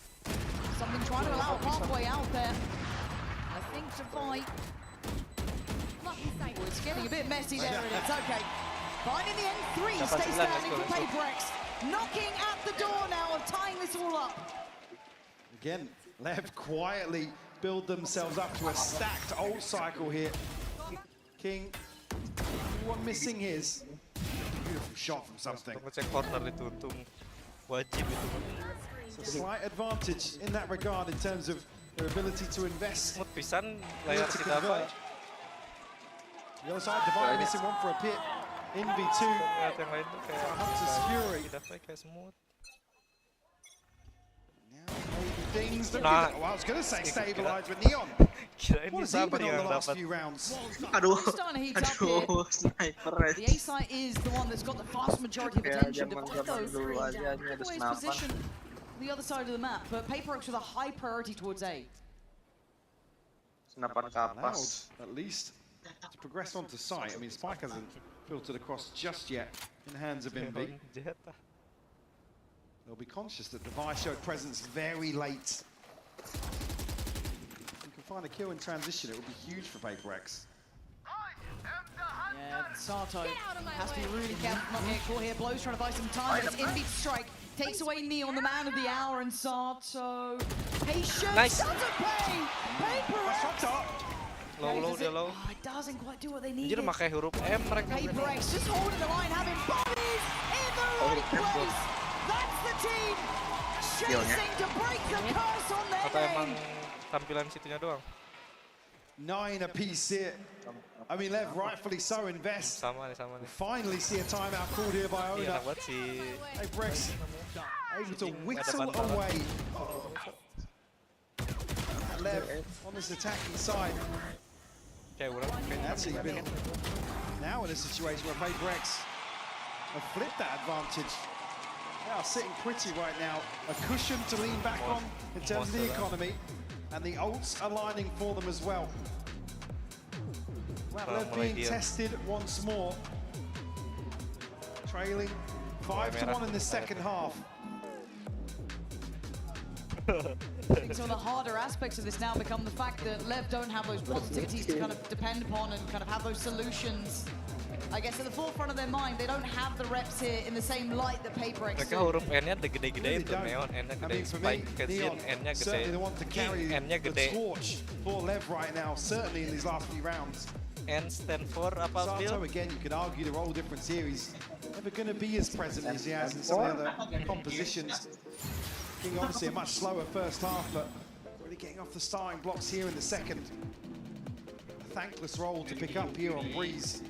trying to allow a pathway out there. I think to fight. Oh, it's getting a bit messy there, it is. Okay. Finding the N3 stays standing for PaperX. Knocking at the door now of tying this all up. Again, Lev quietly build themselves up to a stacked ult cycle here. King, one missing his. Beautiful shot from something. It's a slight advantage in that regard in terms of their ability to invest. To convert. The other side, Divine missing one for a pit. In V2. Hunter's Fury. Things that well, I was going to say stabilize with Neon. What has he been on the last few rounds? Starting to heat up here. The A site is the one that's got the vast majority of attention. Always position the other side of the map, but PaperX with a high priority towards A. Allowed, at least, to progress onto site. I mean, Spike hasn't filtered across just yet in the hands of Envy. They'll be conscious that Device showed presence very late. If you can find a kill in transition, it would be huge for PaperX. Yeah, Sato has to be really careful not getting caught here. Blows trying to buy some time, but it's Envy strike. Takes away Neon, the man of the hour, and Sato. Patience doesn't pay! PaperX! Low. It doesn't quite do what they need. Anjir pakai huruf M mereka. PaperX just holding the line, having bodies in the right place. That's the team chasing to break the curse on their Atau emang name. tampilan situnya doang? 9 apiece here. I mean, Lev rightfully so invest. Sama nih. Finally see a timeout called here by Oda. PaperX able to whittle away. Lev on this attacking side. Actually been now in a situation where PaperX have flipped that advantage. They are sitting pretty right now. A cushion to lean back on in terms of the economy. And the ults aligning for them as well. Lev being tested once more. Trailing 5-1 in the second half. I think some of the harder aspects of this now become the fact that Lev don't have those positivities to kind of depend upon and kind of have those solutions. I guess at the forefront of their mind, they don't have the reps here in the same light that PaperX do. Mereka huruf N-nya gede-gede itu, Neon N-nya gede, Spike, Kegiatan N-nya gede, N-nya gede. For Lev right now, certainly in these last few rounds. N stand for apa, Bill? Sato, again, you could argue they're all different series. Never going to be as present as he has in some of the other compositions. King obviously a much slower first half, but really getting off the starting blocks here in the second. A thankless role to pick up here on Breeze.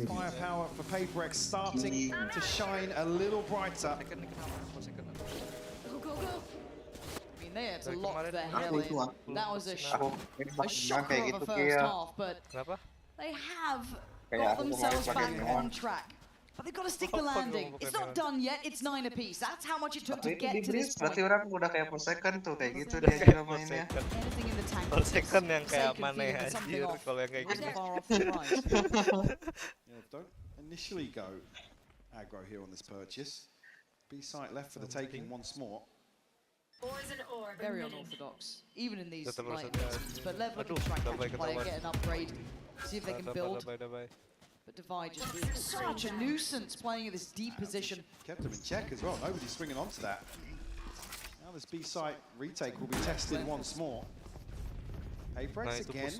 Firepower for PaperX starting to shine a little brighter. I mean, they had to lock their hell in. That was a shocker of a first half, but they have got themselves back on track. But they've got to stick the landing. It's not done yet. It's 9 apiece. That's how much it took to get to this point. Berarti orang udah kayak per second tuh kayak gitu dia juga mainnya. Anything in the tank. Per second yang kayak mana ya anjir kalau yang kayak gini. Don't initially go aggro here on this purchase. B site left for the taking once more. Very unorthodox, even in these light games. But Lev looking to try and catch a player, get an upgrade, see if they can build. But Divide just being such a nuisance playing in this deep position. Kept him in check as well. Nobody's swinging onto that. Now this B site retake will be tested once more. HyperX again.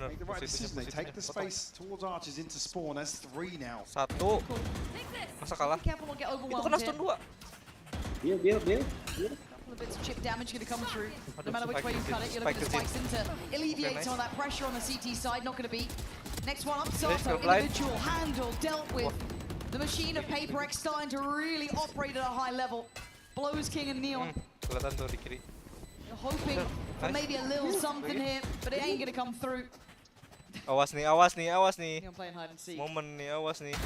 Make the right decision. They take the space towards Archers into spawn. That's 3 now. 1. Masa kalah? Itu kena stun 2. Couple of bits of chip damage going to come through. No matter which way you cut it, you're looking at spikes in to alleviate some of that pressure on the CT side. Not going to be. Next one up, Sato, individual, handle, dealt with. The machine of HyperX starting to really operate at a high level. Blows King and Neon. Kelihatan tuh di kiri. You're hoping for maybe a little something here, but it ain't going to come through. Awas nih, awas nih, awas nih. Neon playing hide and seek. Momen nih, awas nih.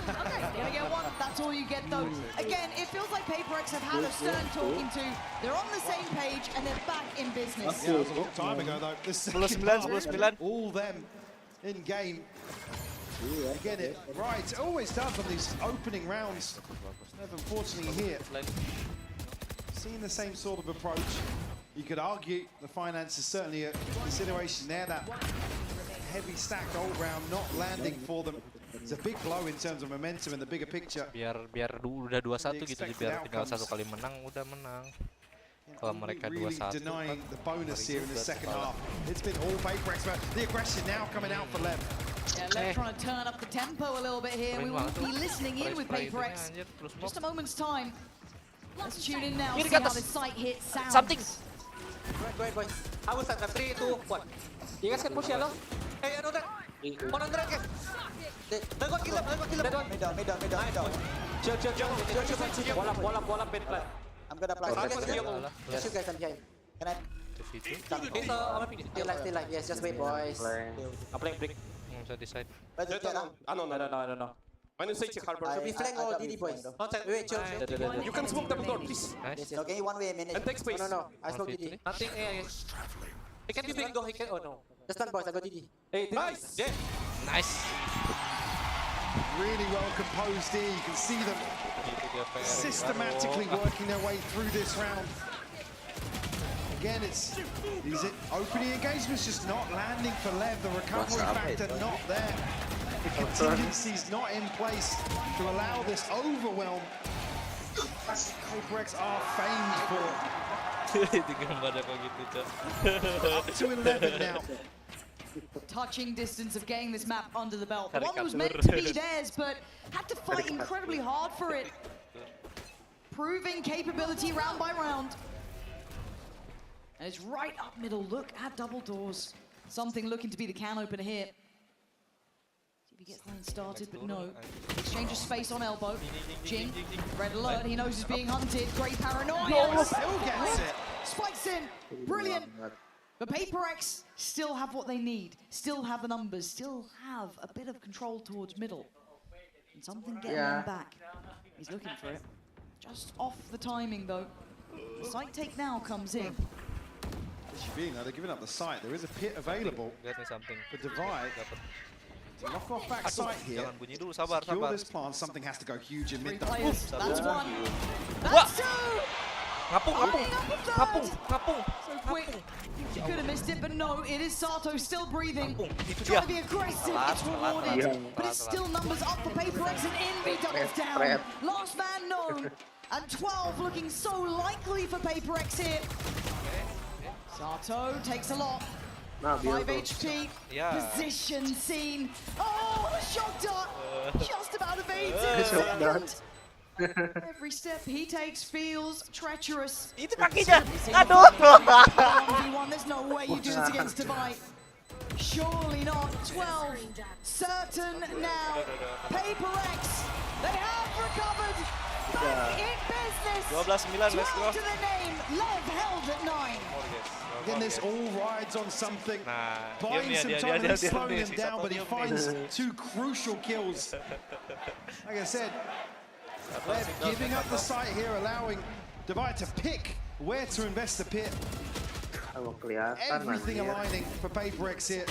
Okay, gonna get one. That's all you get though. Again, it feels like HyperX have had a stern talking to. They're on the same page and they're back in business. Yeah, it was a long time ago though. This all them in game. Get it right. It always does on these opening rounds. Never unfortunately here. Seeing the same sort of approach. You could argue the finance is certainly a consideration there. That heavy stacked old round not landing for them. It's a big blow in terms of momentum in the bigger picture. Biar udah 2-1 gitu, biar tinggal 1 kali menang udah menang. Kalau mereka 2-1. Denying the bonus here in the second half. It's been all HyperX, but the aggression now coming out for Lev. Yeah, Lev trying to turn up the tempo a little bit here. We will be listening in with HyperX. Just a moment's time. Let's tune in now. See how this site hit sounds. Something. Go ahead, boys. I will start. 3, 2, 1. You guys can push yellow. Hey, ano that? 100 guys. They're gonna kill them. Middle. Chill. Wall up, pin plan. I'm gonna apply. Yes, you guys are behind. Can I? Still like. Yes, just wait, boys. I'm playing brick. Bisa decide. No. Minus 6 harbor. We flank all DD boys. Wait, chill. You can smoke double door, please. Nice. Okay, one way a minute. And take space. No. I smoke DD. Nothing. He can be big though. He can. Oh no. Just one, boys. I go DD. Hey, nice. Yeah. Nice. Really well composed here. You can see them systematically working their way through this round. Again, it's these opening engagements just not landing for Lev. The recovery factor not there. The contingency's not in place to allow this overwhelm. HyperX are famed for. Up to 11 now. Touching distance of getting this map under the belt. The one that was meant to be theirs, but had to fight incredibly hard for it. Proving capability round by round. And it's right up middle. Look at double doors. Something looking to be the can opener here. See if he gets line started, but no. Exchange of space on elbow. Jing, red alert. He knows he's being hunted. Great paranoia. Still gets it. Spikes in. Brilliant. But HyperX still have what they need. Still have the numbers. Still have a bit of control towards middle. And something getting them back. He's looking for it. Just off the timing, though. The site take now comes in. They're giving up the site. There is a pit available for Divide. To knock off back site here. Secure this plant. Something has to go huge in mid. That's one. That's two. Ngapung. So quick. You could have missed it, but no, it is Sato still breathing. Trying to be aggressive, it's rewarded. But it's still numbers up for HyperX and Envy doubles down. Last man, no. And 12 looking so likely for HyperX here. Sato takes a lot. 5 HP. Position seen. Oh, the shot dart. Just about evaded. Every step he takes feels treacherous. Itu kakinya. Aduh. 1v1, there's no way you do this against Divide. Surely not. 12. Certain now. HyperX. They have recovered. Back in business. this. 12-9, let's go. To the name, Lev held at 9. Again, this all rides on something. Nah, Buying some dia, time and dia, slowing dia, him dia, down, but he dia, finds dia. 2 crucial kills. Like I said, Lev giving up the site here, allowing Divide to pick where to invest the pit. Everything aligning for Paper X here.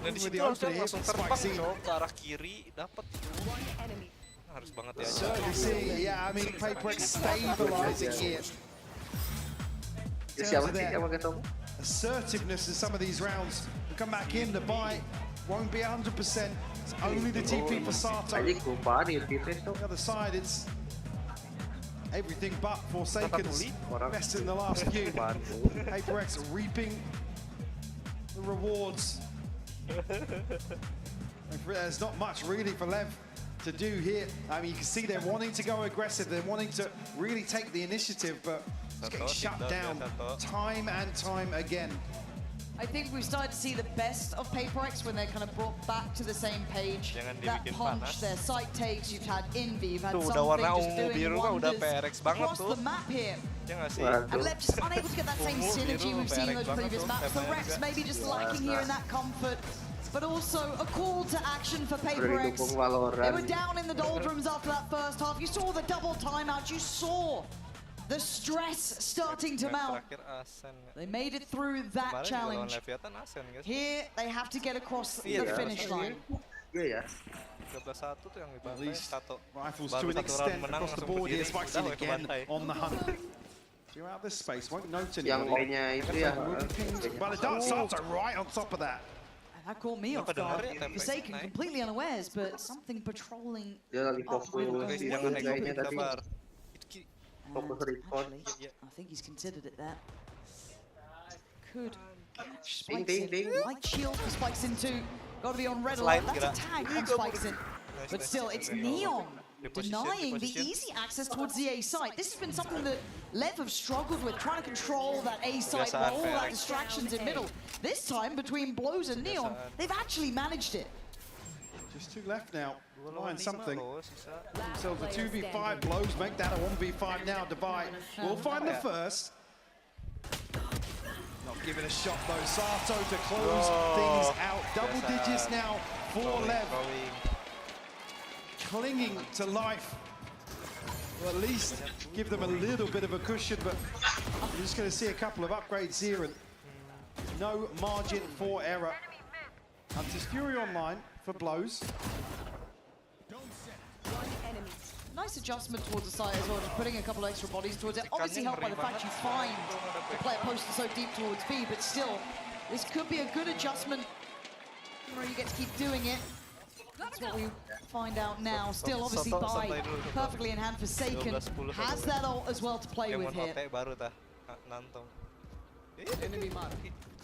Dan di With situ the opening here, langsung Spike terbang scene. dong ke arah kiri, dapat. Harus banget ya. Certainly see, yeah, I mean, Paper X stabilizing here. Assertiveness in some of these rounds. We come back in, the buy won't be 100%. It's only the TP for Sato. On the other side, it's everything but Forsaken's best in the last few. Paper X reaping the rewards. There's not much really for Lev to do here. I mean, you can see they're wanting to go aggressive. They're wanting to really take the initiative, but it's getting shut down time and time again. I think we've started to see the best of Paper X when they're kind of brought back to the same page. That punch, their sight takes, you've had Envy, you've had something just doing wonders across the map here. And Lev just unable to get that same synergy we've seen in those previous maps. The Rex maybe just lacking here in that comfort. But also a call to action for Paper X. They were down in the doldrums after that first half. You saw the double timeout. You saw the stress starting to mount. They made it through that challenge. Here, they have to get across the finish line. At least rifles to an extent across the board here. Spikes in again on the hunt. Throughout this space, won't note anybody. But the dart Sato right on top of that. That caught me off guard. Forsaken completely unawares, but something patrolling up actually, I think he's considered it there. Could catch Spikes in. Light shield for Spikes in too. Got to be on red alert. That's a tag on Spikes in. But still, it's Neon denying the easy access towards the A site. This has been something that Lev have struggled with, trying to control that A site while all that distractions in middle. This time, between Blows and Neon, they've actually managed it. Just 2 left now. Find something. Themselves a 2v5. Blows make that a 1v5 now. Divide will find the first. Not giving a shot though. Sato to close things out. Double digits now for Lev. Clinging to life. Well, at least give them a little bit of a cushion, but you're just going to see a couple of upgrades here and no margin for error. Hunter's Fury online for Blows. Nice adjustment towards the side as well, just putting a couple of extra bodies towards it. Obviously helped by the fact you find the player posted so deep towards B, but still, this could be a good adjustment. Where you get to keep doing it. That's what we find out now. Still, obviously, by perfectly in hand. Forsaken has that ult as well to play with here.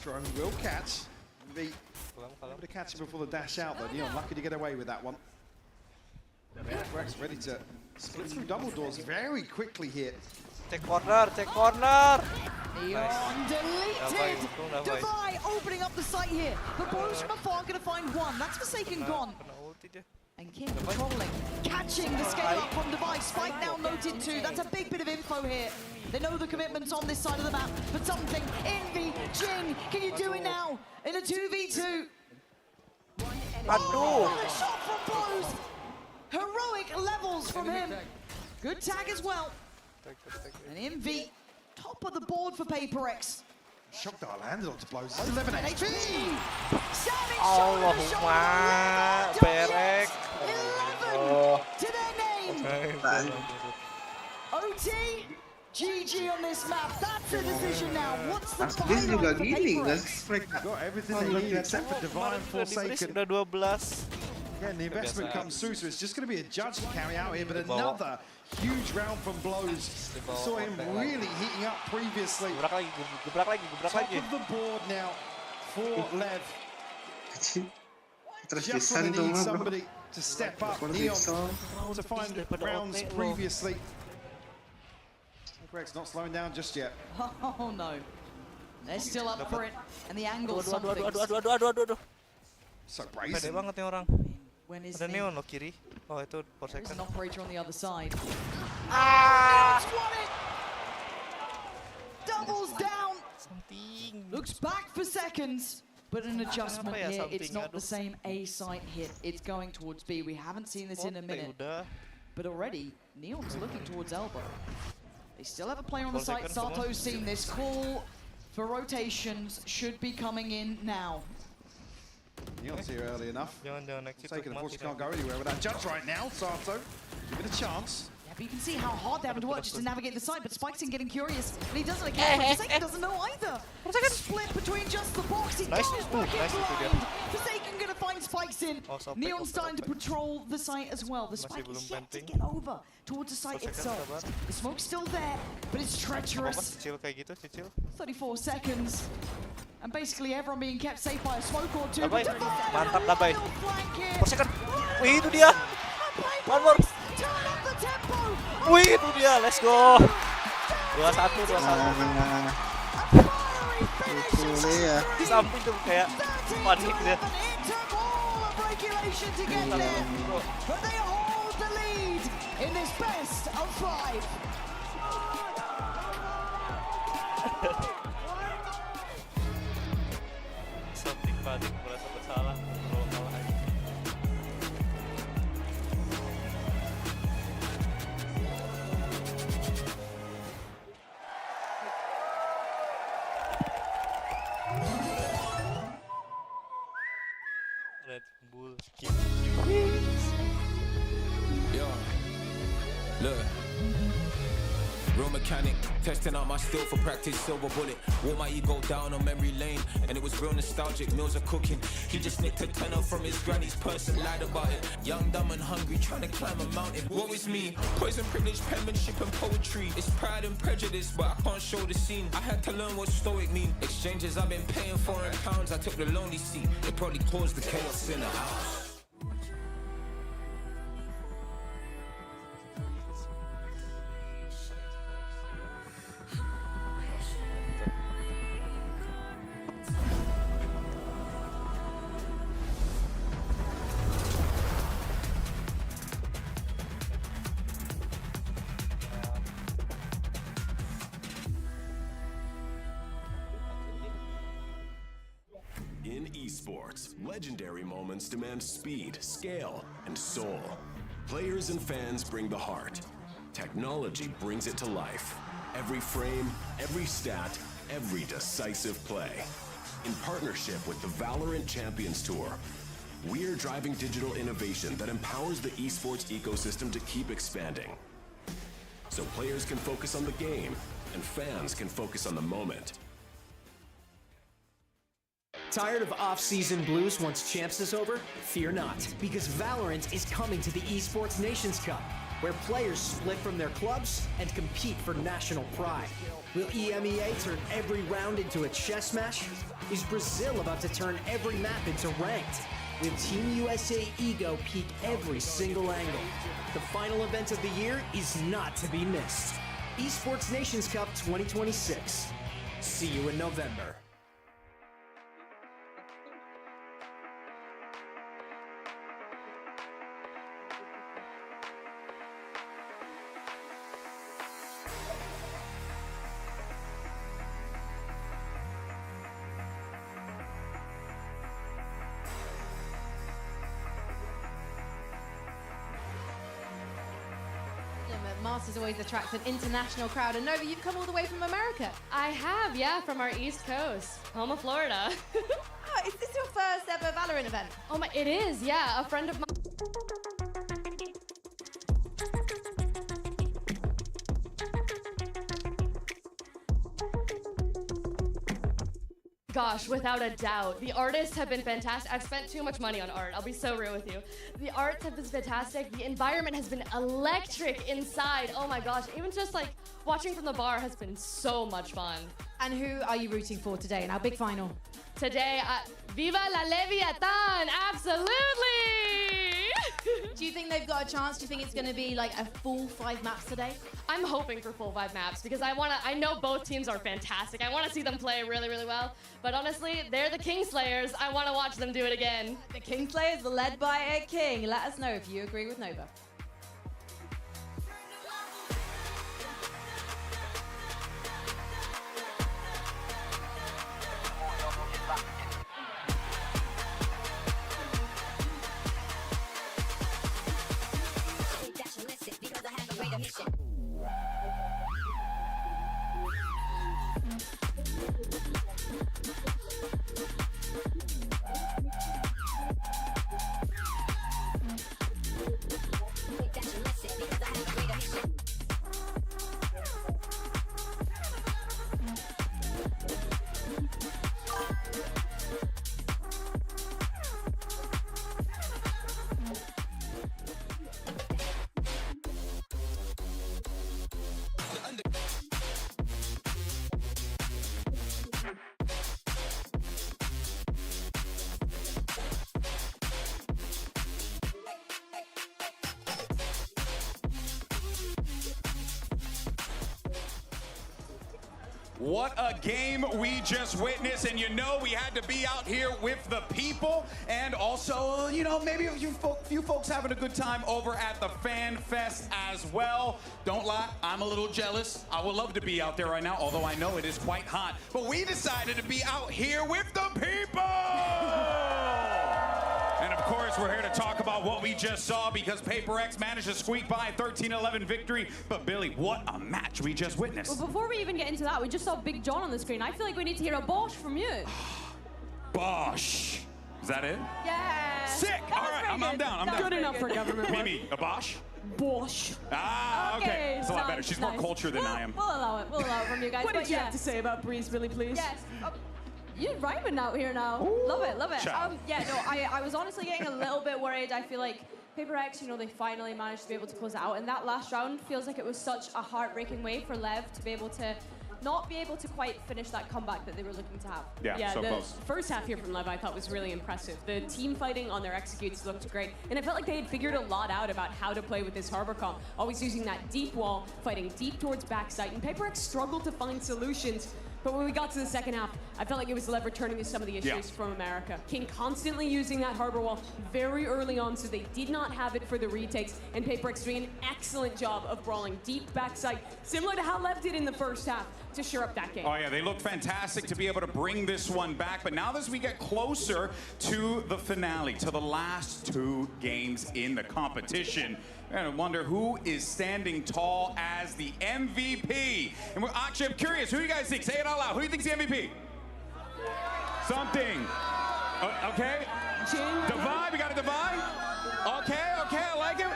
Drone will catch. Be able to catch him before the dash out, though. Neon lucky to get away with that one. Rex ready to split through double doors very quickly here. Check corner, check corner. Neon deleted. Divide opening up the site here. But Blows from afar going to find one. That's Forsaken gone. And King patrolling, catching the scale up from Divide. Spike now noted too. That's a big bit of info here. They know the commitments on this side of the map. But something, Envy, Jing, can you do it now? In a 2v2. Oh, the shot from Blows. Heroic levels from him. Good tag as well. And Envy, top of the board for Paper X. Shock that landed onto Blows. 11 HP. Allahumma, Berek. 11 to their name. OT, GG on this map. That's the decision now. What's the final for Paper X? Got everything they need except for Divine Forsaken. Udah 12. Again, the investment comes through, so it's just going to be a judge to carry out here, but another huge round from Blows. Saw him really heating up previously. Top of the board now for Lev. Just when they need somebody to step up. Neon to find rounds previously. Greg's not slowing down just yet. Oh no. They're still up for it, and the angle something. Aduh. So brazen. Pede banget nih orang. When is Ada Neon loh kiri. Oh, itu per There's second. an operator on the other side. Ah! Doubles down. Looks back for seconds, but an adjustment here. It's not the same A site hit. It's going towards B. We haven't seen this in a minute, but already Neon's looking towards elbow. They still have a player on the site. Sato's seen this. Call for rotations should be coming in now. Neon's here early enough. Taken, of course, he can't go anywhere with that judge right now. Sato, give it a chance. Yeah, but you can see how hard they have to work just to navigate the site, but Spike's in getting curious, and he doesn't account for Forsaken doesn't know either. Split between just the box, he goes back in blind. Forsaken gonna find Spike's in. Neon's starting to patrol the site as well. The Spike is yet to get over towards the site itself. The smoke's still there, but it's treacherous. 34 seconds. And basically everyone being kept safe by a smoke or two. Mantap Dabai. Forsaken. Wih, itu dia. One more. Wih, itu dia. Let's go. 2-1, 2-1. Di samping tuh kayak panik dia. Samping panik, merasa bersalah kalau kalah aja. Red Bull give you wings. Yo, look. Real mechanic, testing out my skill for practice, silver bullet. Wore my ego down on memory lane, and it was real nostalgic, meals are cooking. He just nicked a tenner from his granny's purse and lied about it. Young, dumb and hungry, trying to climb a mountain. What was me? Poison, privilege, penmanship and poetry. It's pride and prejudice, but I can't show the scene. I had to learn what stoic mean. Exchanges, I've been paying foreign pounds, I took the lonely seat. It probably caused the chaos in the house. In esports, legendary moments demand speed, scale, and soul. Players and fans bring the heart. Technology brings it to life. Every frame, every stat, every decisive play. In partnership with the Valorant Champions Tour, we're driving digital innovation that empowers the esports ecosystem to keep expanding. So players can focus on the game, and fans can focus on the moment. Tired of off-season blues once Champs is over? Fear not, because Valorant is coming to the Esports Nations Cup, where players split from their clubs and compete for national pride. Will EMEA turn every round into a chess match? Is Brazil about to turn every map into ranked? Will Team USA ego peak every single angle? The final event of the year is not to be missed. Esports Nations Cup 2026. See you in November. Masters always attracts an international crowd. And Nova, you've come all the way from America. I have, yeah, from our East Coast, home of Florida. Oh, is this your first ever Valorant event? Oh my, it is, yeah. A friend of mine. Gosh, without a doubt. The artists have been fantastic. I've spent too much money on art, I'll be so real with you. The arts have been fantastic. The environment has been electric inside. Oh my gosh, even just like watching from the bar has been so much fun. And who are you rooting for today in our big final? Today, Viva la Leviathan, absolutely! Do you think they've got a chance? Do you think it's going to be like a full 5 maps today? I'm hoping for full 5 maps because I know both teams are fantastic. I want to see them play really, really well. But honestly, they're the Kingslayers. I want to watch them do it again. The Kingslayers are led by a king. Let us know if you agree with Nova. What a game we just witnessed, and you know we had to be out here with the people, and also, you know, maybe a few folks having a good time over at the Fan Fest as well. Don't lie, I'm a little jealous. I would love to be out there right now, although I know it is quite hot. But we decided to be out here with the people! And of course, we're here to talk about what we just saw because Paper X managed to squeak by a 13-11 victory. But Billy, what a match we just witnessed. Well, before we even get into that, we just saw Big John on the screen. I feel like we need to hear a Bosch from you. Bosch. Is that it? Yeah. Sick. All right, I'm down. I'm down. Good enough for government work. Mimi, a Bosch? Bosch. Ah, okay. It's a lot better. She's more cultured than I am. We'll allow it. We'll allow it from you guys. What did you have to say about Breeze, Billy, please? Yes. You're rhyming out here now. Ooh, love it, love it. Yeah, no, I was honestly getting a little bit worried. I feel like Paper X, you know, they finally managed to be able to close it out. And that last round feels like it was such a heartbreaking way for Lev to be able to not be able to quite finish that comeback that they were looking to have. Yeah, so the close. First half here from Lev I thought was really impressive. The team fighting on their executes looked great. And I felt like they had figured a lot out about how to play with this harbor comp. Always using that deep wall, fighting deep towards backside. And Paper X struggled to find solutions. But when we got to the second half, I felt like it was Lev returning to some of the issues from America. King constantly using that harbor wall very early on, so they did not have it for the retakes. And Paper X doing an excellent job of brawling deep backside, similar to how Lev did in the first half, to shore up that game. Oh yeah, they looked fantastic to be able to bring this one back. But now as we get closer to the finale, to the last 2 games in the competition, I wonder who is standing tall as the MVP. And we're actually, I'm curious, who do you guys think? Say it out loud. Who do you think's the MVP? Something. Okay. Divide. We got a divide. Okay. I like it.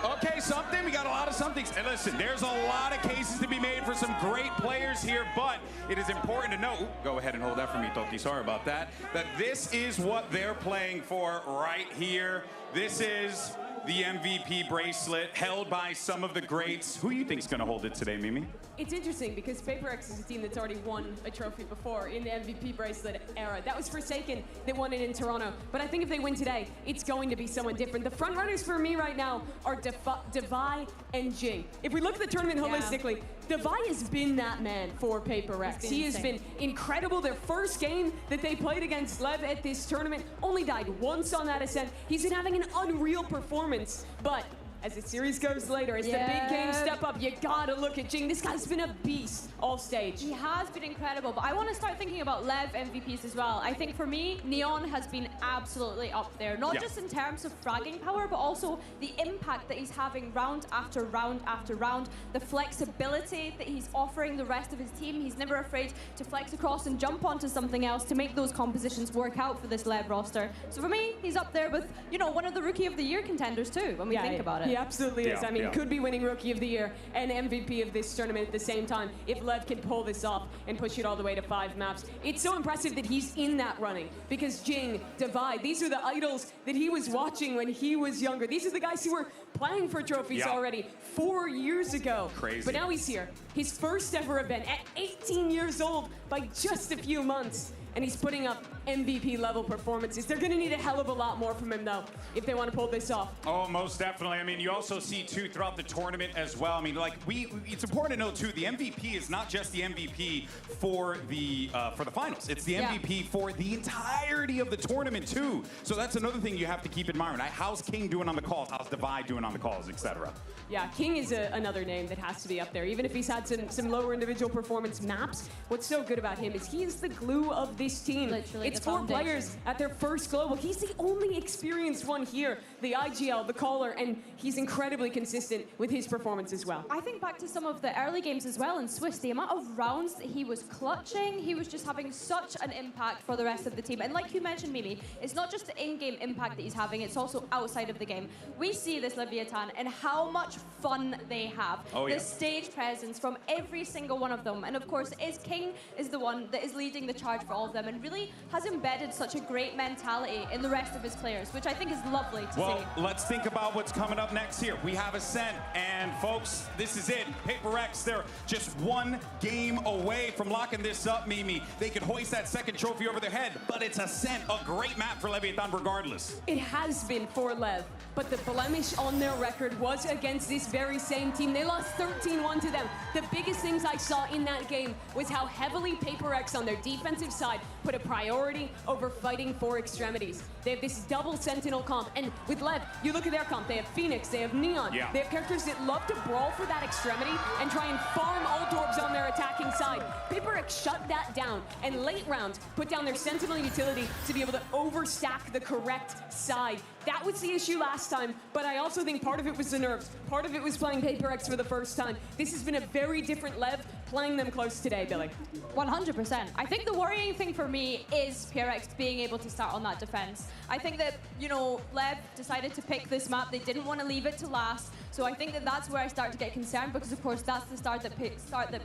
Okay, something. We got a lot of somethings. And listen, there's a lot of cases to be made for some great players here, but it is important to know. Go ahead and hold that for me, Toki. Sorry about that. That this is what they're playing for right here. This is the MVP bracelet held by some of the greats. Who do you think's going to hold it today, Mimi? It's interesting because Paper X is a team that's already won a trophy before in the MVP bracelet era. That was Forsaken that won it in Toronto. But I think if they win today, it's going to be someone different. The front runners for me right now are Devi and Jing. If we look at the tournament holistically, Devi has been that man for Paper X. He has been incredible. Their first game that they played against Lev at this tournament only died once on that ascent. He's been having an unreal performance, but as the series goes later, as the big games step up, you gotta look at Jing. This guy's been a beast all stage. He has been incredible, but I want to start thinking about Lev MVPs as well. I think for me, Neon has been absolutely up there, not just in terms of fragging power, but also the impact that he's having round after round after round, the flexibility that he's offering the rest of his team. He's never afraid to flex across and jump onto something else to make those compositions work out for this Lev roster. So for me, he's up there with, you know, one of the Rookie of the Year contenders too, when we think about it. He absolutely is. I mean, could be winning Rookie of the Year and MVP of this tournament at the same time if Lev can pull this off and push it all the way to 5 maps. It's so impressive that he's in that running because Jing, Divide, these are the idols that he was watching when he was younger. These are the guys who were playing for trophies already 4 years ago. Crazy. But now he's here. His first ever event at 18 years old by just a few months. and he's putting up MVP level performances. They're gonna need a hell of a lot more from him though, if they want to pull this off. Oh, most definitely. I mean, you also see too throughout the tournament as well. I mean, like it's important to know too, the MVP is not just the MVP for the finals. It's the MVP for the entirety of the tournament too. So that's another thing you have to keep in mind. Right? How's King doing on the calls? How's Divide doing on the calls, etc. Yeah, King is another name that has to be up there. Even if he's had some lower individual performance maps, what's so good about him is he is the glue of this team. Literally it's the 4 foundation. players at their first global. He's the only experienced one here, the IGL, the caller, and he's incredibly consistent with his performance as well. I think back to some of the early games as well in Swiss, the amount of rounds that he was clutching, he was just having such an impact for the rest of the team. And like you mentioned, Mimi, it's not just the in-game impact that he's having, it's also outside of the game. We see this Leviathan and how much fun they have. Oh, yeah. The stage presence from every single one of them. And of course, King is the one that is leading the charge for all of them and really has embedded such a great mentality in the rest of his players, which I think is lovely to see. Well, let's think about what's coming up next here. We have Ascent, and folks, this is it. Paper X, they're just 1 game away from locking this up, Mimi. They could hoist that second trophy over their head, but it's Ascent, a great map for Leviathan regardless. It has been for Lev, but the blemish on their record was against this very same team. They lost 13-1 to them. The biggest things I saw in that game was how heavily Paper X on their defensive side put a priority over fighting for extremities. They have this double Sentinel comp, and with Lev, you look at their comp, they have Phoenix, they have Neon, Yeah. they have characters that love to brawl for that extremity and try and farm ult orbs on their attacking side. Paper X shut that down, and late round put down their Sentinel utility to be able to overstack the correct side. That was the issue last time, but I also think part of it was the nerves. Part of it was playing Paper X for the first time. This has been a very different Lev playing them close today, Billy. 100%. I think the worrying thing for me is PRX being able to start on that defense. I think that, you know, Lev decided to pick this map. They didn't want to leave it to last. So I think that that's where I start to get concerned because, of course, that's the start that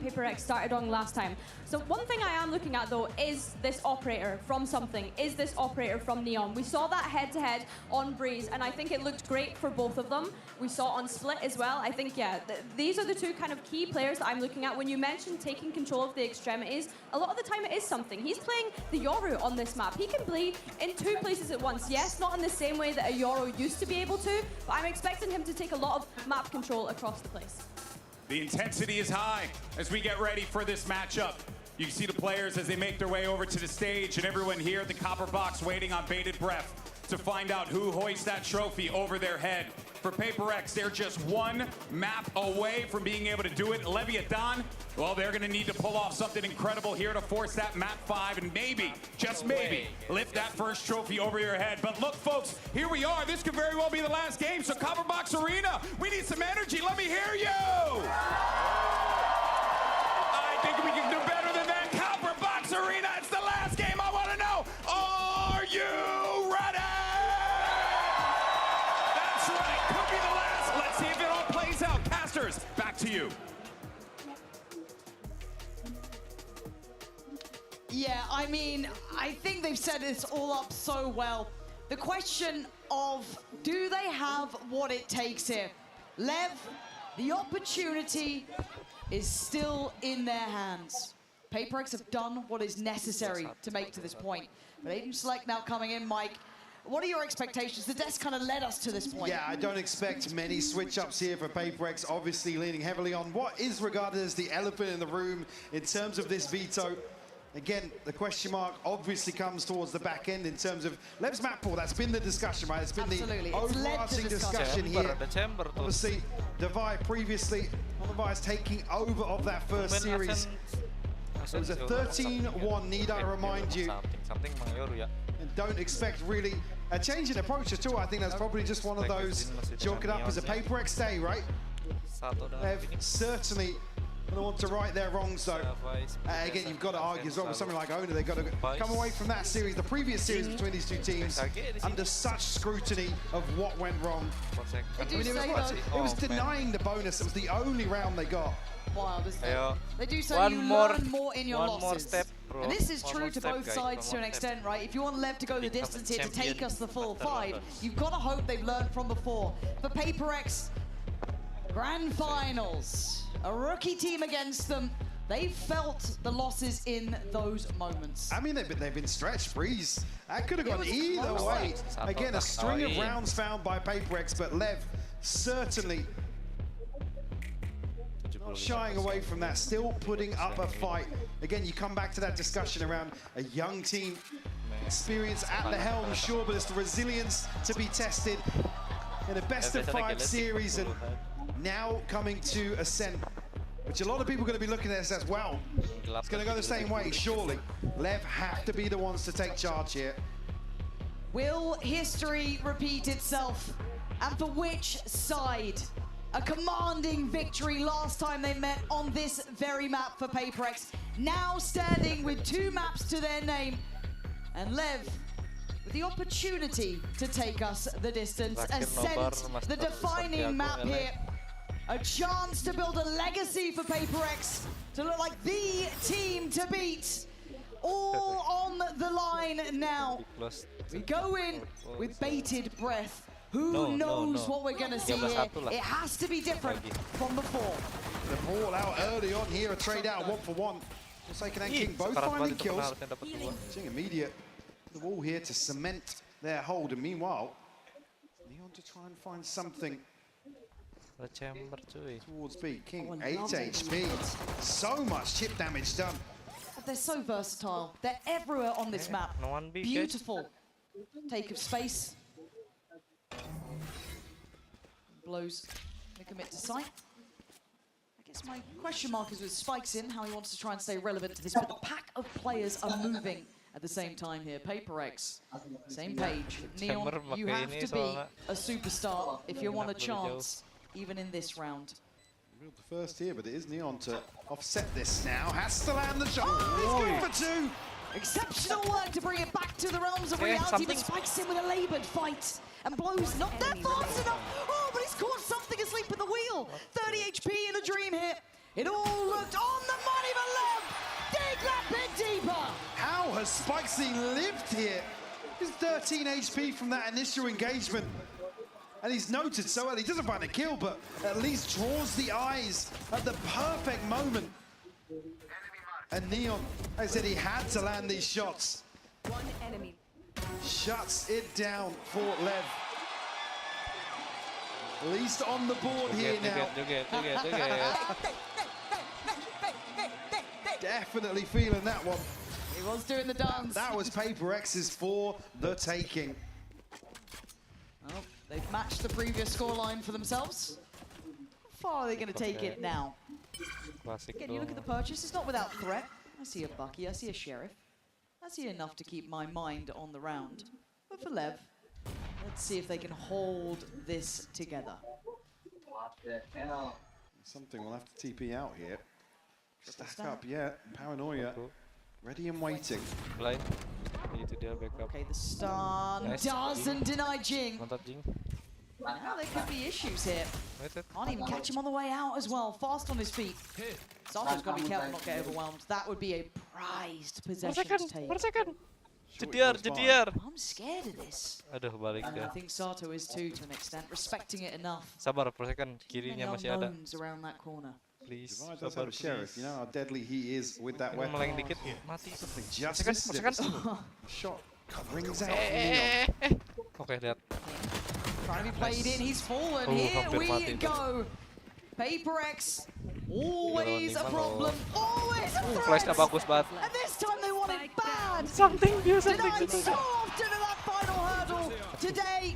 Paper X started on last time. So one thing I am looking at, though, is this operator from something. Is this operator from Neon? We saw that head-to-head on Breeze, and I think it looked great for both of them. We saw on Split as well. I think, yeah, these are the two kind of key players that I'm looking at. When you mentioned taking control of the extremities, a lot of the time it is something. He's playing the Yoru on this map. He can play in 2 places at once. Yes, not in the same way that a Yoru used to be able to, but I'm expecting him to take a lot of map control across the place. The intensity is high as we get ready for this matchup. You can see the players as they make their way over to the stage, and everyone here at the Copper Box waiting on bated breath to find out who hoists that trophy over their head. For Paper X, they're just 1 map away from being able to do it. Leviathan, well, they're going to need to pull off something incredible here to force that map 5 and maybe, just maybe, lift that first trophy over your head. But look, folks, here we are. This could very well be the last game. So Copper Box Arena, we need some energy. Let me hear you. I think we can do better than that. Copper Box Arena, it's the last game. I want to know, are you ready? That's right, could be the last. Let's see if it all plays out. Casters, back to you. Yeah, I mean, I think they've set this all up so well. The question of, do they have what it takes here? Lev, the opportunity is still in their hands. Paper X have done what is necessary to make to this point. But Aiden Select now coming in, Mike. What are your expectations? The desk kind of led us to this point. Yeah, I don't expect many switch-ups here for Paper X, obviously leaning heavily on what is regarded as the elephant in the room in terms of this veto. Again, the question mark obviously comes towards the back end in terms of Lev's map pool. That's been the discussion, right? It's been the overarching discussion here. Obviously, Divide previously, Divide taking over of that first series. It was a 13-1, need I remind you. And don't expect really a change in approach at all. I think that's probably just one of those chalk it up as a Paper X day, right? They've certainly going to want to right their wrongs, though. Again, you've got to argue as well with something like Owner. They've got to come away from that series, the previous series between these two teams, under such scrutiny of what went wrong. I mean, it was denying the bonus. It was the only round they got. Wild, isn't it? They do say you learn more in your losses. And this is true to both sides to an extent, right? If you want Lev to go the distance here to take us the full 5, you've got to hope they've learned from before. For Paper X, Grand Finals, a rookie team against them. They felt the losses in those moments. I mean, they've been stretched. Breeze. That could have gone either way. Again, a string of rounds found by PaperX, but Lev certainly not shying away from that, still putting up a fight. Again, you come back to that discussion around a young team, experience at the helm, sure, but it's the resilience to be tested in a best-of-5 series, and now coming to Ascent, which a lot of people are going to be looking at this as well. It's going to go the same way, surely. Lev have to be the ones to take charge here. Will history repeat itself? And for which side? A commanding victory last time they met on this very map for PaperX. Now standing with 2 maps to their name. And Lev with the opportunity to take us the distance. Ascent, the defining map here. A chance to build a legacy for PaperX, to look like the team to beat. All on the line now. We go in with bated breath. Who knows what we're going to see here? It has to be different from before. The ball out early on here, a trade out 1-for-1. Forsaken and King both finding kills. Seeing immediate the wall here to cement their hold, and meanwhile, Neon to try and find something towards B. King, 8 HP. So much chip damage done. They're so versatile. They're everywhere on this map. Beautiful. Take of space. Blows the commit to sight. I guess my question mark is with Spikes in, how he wants to try and stay relevant to this, but the pack of players are moving at the same time here. PaperX, same page. Neon, you have to be a superstar if you want a chance, even in this round. Reeled the first here, but it is Neon to offset this now. Has to land the shot. Oh, he's going for 2. Exceptional work to bring it back to the realms of reality, but Spikes in with a laboured fight and blows not that fast enough. Oh, but he's caught something asleep at the wheel. 30 HP in a dream here. It all looked on the money for Lev. Dig that bit deeper. How has Spikesy lived here? He's 13 HP from that initial engagement. And he's noted so well. He doesn't find a kill, but at least draws the eyes at the perfect moment. And Neon, I said he had to land these shots. One enemy. Shuts it down for Lev. At least on the board here now. Definitely feeling that one. He was doing the dance. That was PaperX's for the taking. Well, they've matched the previous scoreline for themselves. How far are they going to take it now? Again, you look at the purchase, it's not without threat. I see a Bucky, I see a Sheriff. I see enough to keep my mind on the round. But for Lev, let's see if they can hold this together. Something we'll have to TP out here. Stack up, yeah. Paranoia. Ready and waiting. Okay, the stun doesn't deny Jing. Now there could be issues here. Can't even catch him on the way out as well. Fast on his feet. Sarto's got to be careful not to get overwhelmed. That would be a prized possession to take. 1 second. Jediar. I'm scared of this. Aduh, balik And dia. I think Sato is too, to an extent, respecting it enough. Sabar, 1 second. Kirinya masih ada. Unknowns around that corner. Please. Divide does have a Sheriff. You know how deadly he is with that weapon. Meleng dikit, mati. Something just shot rings out from Neon. Oke, lihat. Trying to be played in, he's fallen. Here we go. PaperX, always a problem, always a threat. Flashnya bagus banget. And this time they want it bad. Something new, Denied so often at that final hurdle. Today,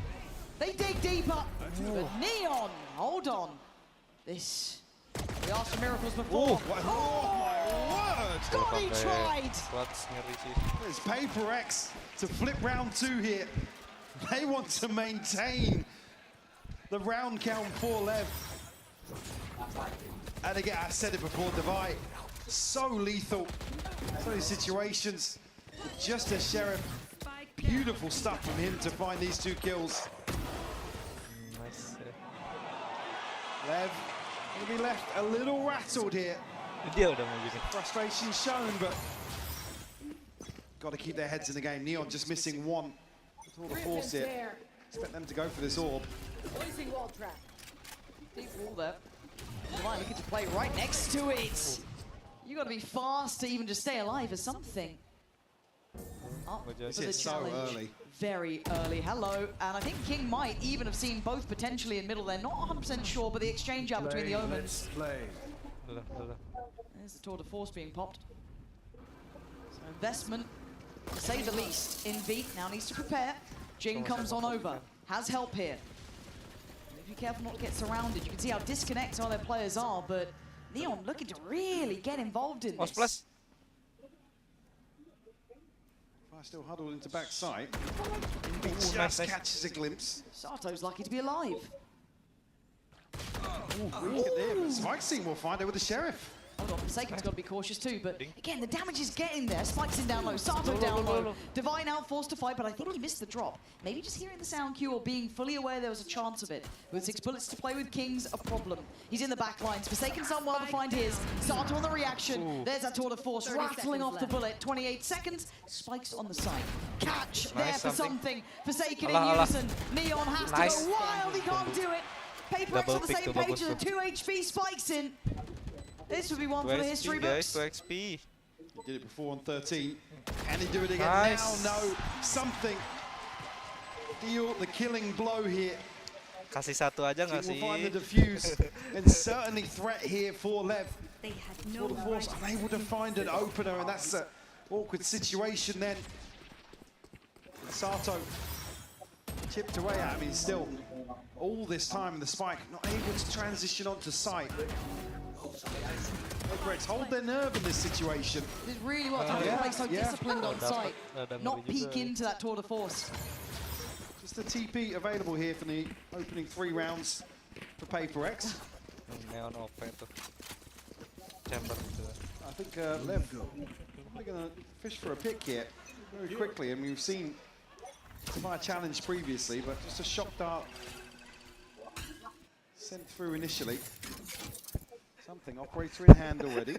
they dig deeper. But Neon, hold on. This, we asked for miracles before. Oh my word! God, he tried. There's PaperX to flip round 2 here. They want to maintain the round count for Lev. And again, I said it before, Divide, so lethal. So many situations. Just a Sheriff. Beautiful stuff from him to find these 2 kills. Nice. Lev will be left a little rattled here. Dia udah mau bikin. Frustration shown, but got to keep their heads in the game. Neon just missing 1. All the force here. Expect them to go for this orb. Placing wall trap. Deep wall there. Divine looking to play right next to it. You You got to be fast to even just stay alive or something. Up for the challenge. Early. Very early. Hello. And I think King might even have seen both potentially in middle. They're not 100% sure, but the exchange out between the Omens. There's the tour de force being popped. So investment, to say the least, in V. Now needs to prepare. Jing comes on over. Has help here. Be careful not to get surrounded. You can see how disconnected all their players are, but Neon looking to really get involved in this. Still huddled into backside. He just catches a glimpse. Sato's lucky to be alive. Spike Scene will find it with the Sheriff. Hold on, Forsaken's got to be cautious too, but again, the damage is getting there. Spike's in down low, Sato down low. Divine out, forced to fight, but I think he missed the drop. Maybe just hearing the sound cue or being fully aware there was a chance of it. With 6 bullets to play with King's a problem. He's in the back lines. Forsaken's done well to find his. Sato on the reaction. There's that tour de force, rattling off the bullet. 28 seconds. Spike's on the side. Catch there for something. Forsaken in unison. Neon has to go wild. He can't do it. Paper X on the same page as a 2 HP. Spike's in. This would be one for the history books. 2 XP. He did it before on 13. Can he do it again now? No. Something. Deal the killing blow here. Kasih satu aja nggak sih? Will find the defuse. And certainly threat here for Lev. They had no Tour de force unable to find an opener, and that's an awkward situation then. And Sato chipped away at him. He's still all this time the Spike not able to transition onto site. Hold their nerve in this situation. Did really well to play so disciplined on site. Not peek into that tour de force. Just the TP available here for the opening 3 rounds for Paper X. I think Lev probably going to fish for a pick here very quickly. I mean, we've seen Terima challenge previously, but just a shock dart sent through initially. Something, operator in hand already.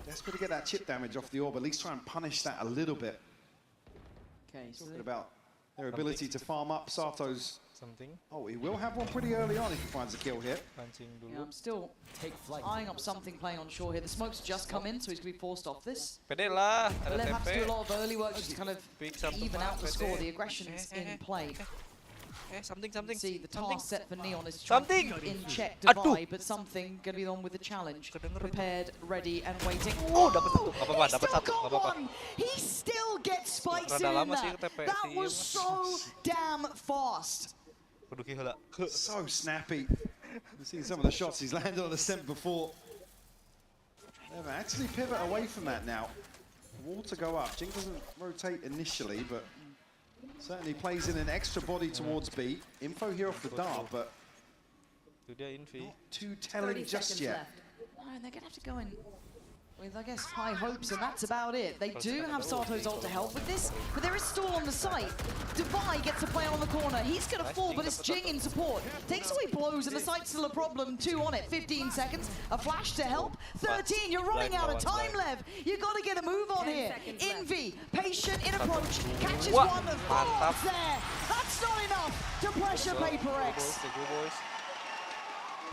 Desperate to get that chip damage off the orb, at least try and punish that a little bit. Okay, so talking about their ability to farm up Sato's. Oh, he will have one pretty early on if he finds a kill here. Yeah, I'm still eyeing up something playing on shore here. The smoke's just come in, so he's going to be forced off this. Pede lah, ada Lev have to do a TP. lot of early work just to kind of even out the score. The aggression's in play. Something. See, the task set for Neon is to try and keep in check Divide, but something going to be on with the challenge. Prepared, ready, and waiting. Oh, dapat satu. He still got one! He still gets spikes in that. That was so damn fast. So snappy. We've seen some of the shots he's landed on the stem before. They've actually pivot away from that now. The wall to go up. Jing doesn't rotate initially, but certainly plays in an extra body towards B. Info here off the dart, but not too telling just yet. No, they're going to have to go in with, I guess, high hopes, and that's about it. They do have Sato's ult to help with this, but there is stall on the site. Divide gets a play on the corner. He's going to fall, but it's Jing in support. Takes away blows, and the site's still a problem. 2 on it, 15 seconds. A flash to help. 13, you're running out of time, Lev. You've got to get a move on here. Envy, patient in approach, catches one, falls there. That's not enough to pressure Paper X.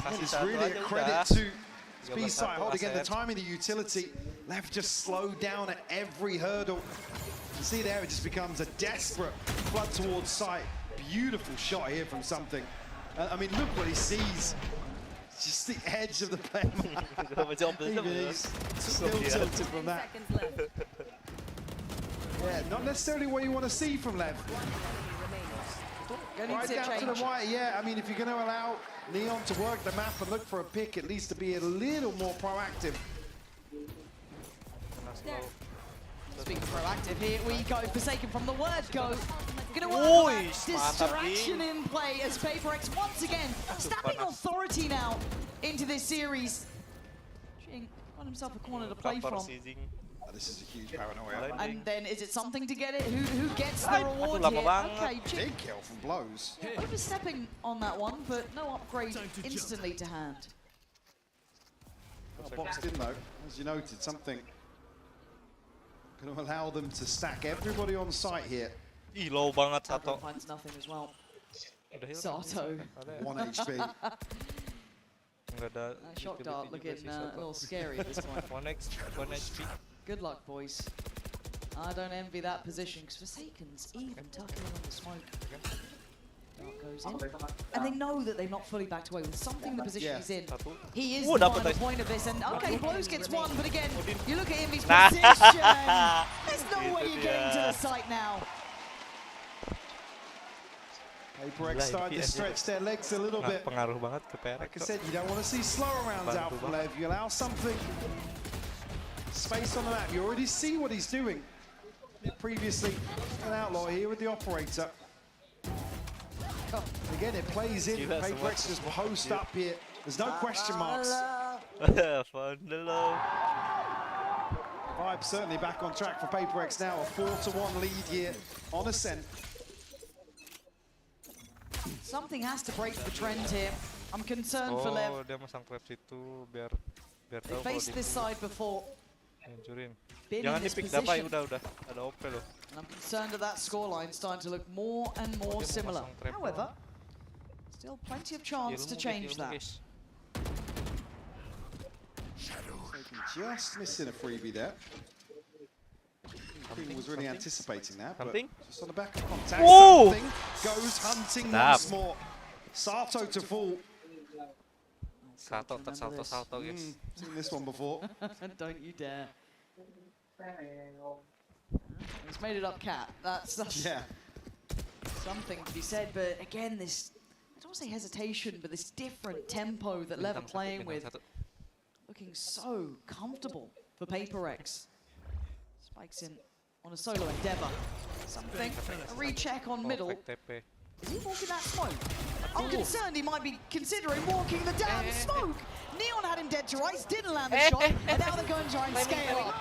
And it's really a credit to B-side holding again the timing, the utility. Lev just slowed down at every hurdle. You see there, it just becomes a desperate flood towards sight. Beautiful shot here from something. I mean, look what he sees. Just the edge of the player. Even he's still tilted from that. Yeah, not necessarily what you want to see from Lev. Right down to the wire, yeah. I mean, if you're going to allow Neon to work the map and look for a pick, it needs to be a little more proactive. Speaking of proactive, here we go. Forsaken from the word go. Gonna work on that distraction in play as Paper X once again snapping authority now into this series. Jing got himself a corner to play from. This is a huge paranoia. And then is it something to get it? Who gets the reward here? Okay, big kill from blows. Overstepping on that one, but no upgrade instantly to hand. Boxed in though, as you noted, something going to allow them to stack everybody on site here. Ih, low banget Sato. Finds nothing as well. Sato. 1 HP. Shock dart looking a little scary at this point. 1 HP. Good luck, boys. I don't envy that position because Forsaken's even tucking in on the smoke. Dart goes in. And they know that they've not fully backed away with something in the position he's in. He is the final point of this. And okay, Blows gets one, but again, you look at him, he's position. There's no way you're getting to the site now. HyperX starting to stretch their legs a little bit. Pengaruh banget ke PRX. Like I said, you don't want to see slower rounds out from Lev. You allow something, space on the map. You already see what he's doing. Previously, an outlaw here with the operator. Again, it plays in. HyperX just post up here. There's no question marks. Vibe certainly back on track for HyperX now. A 4-1 lead here on Ascent. Something has to break the trend here. I'm concerned for Lev. Dia masang trap situ biar They faced this side before. Hancurin. Been Jangan in this di-pick, dapat position. udah. Ada OP loh. And I'm concerned that that scoreline is starting to look more and more similar. However, still plenty of chance to change that. Just missing a freebie there. He was really anticipating that, but just on the back of contact, something goes hunting once more. Sato to fall. Salto, guys. Seen this one before. Don't you dare. He's made it up, Cat. That's yeah. Something to be said, but again, this, I don't want to say hesitation, but this different tempo that Lev are playing with, looking so comfortable for HyperX. Spikes in on a solo endeavor. Something, a recheck on middle. Is he walking that smoke? I'm concerned he might be considering walking the damn smoke. Neon had him dead to rights, didn't land the shot, and now they're going to try and scale up.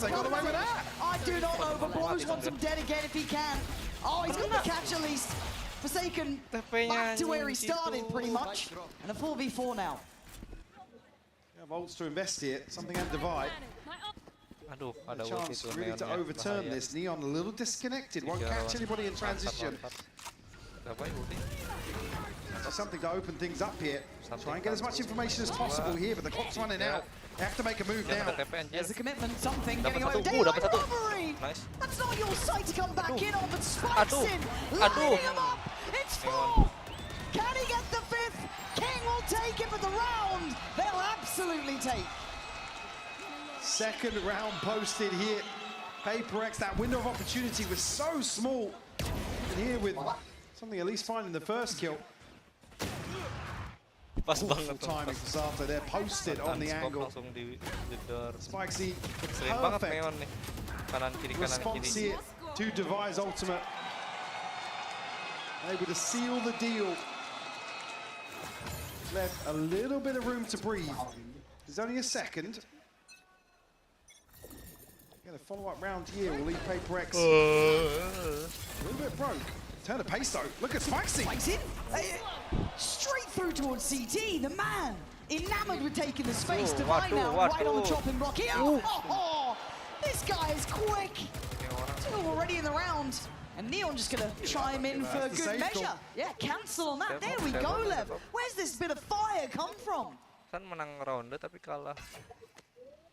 They got away with that. I do not know, but Blows wants him dead again if he can. Oh, he's got the catch at least. Forsaken back to where he started pretty much. And a 4v4 now. Yeah, Volts to invest here, something at Divide. Aduh, a chance really to overturn this. Neon a little disconnected, won't catch anybody in transition. So something to open things up here. Try and get as much information as possible here, but the clock's running out. They have to make a move now. There's a commitment, something getting away with daylight robbery. That's not your site to come back in on, but Spikes in, lighting him up. It's 4. Can he get the 5th? King will take it for the round. They'll absolutely take. Second round posted here. HyperX, that window of opportunity was so small. And here with something at least finding the first kill. Pas awful banget timing for Sato. They're posted on the angle. Spikesy, perfect response here to Devi's ultimate. Able to seal the deal. Left a little bit of room to breathe. There's only a second. Get a follow-up round here will leave HyperX a little bit broke. Turn the pace though. Look at Spikesy. Spikes in. Straight through towards CT. The man enamored with taking the space. Divine now right on the chopping block here. Oh, this guy is quick. 2 already in the round. And Neon just gonna chime in for good measure. Yeah, cancel on that. There we go, Lev. Where's this bit of fire come from? Kan menang ronde tapi kalah.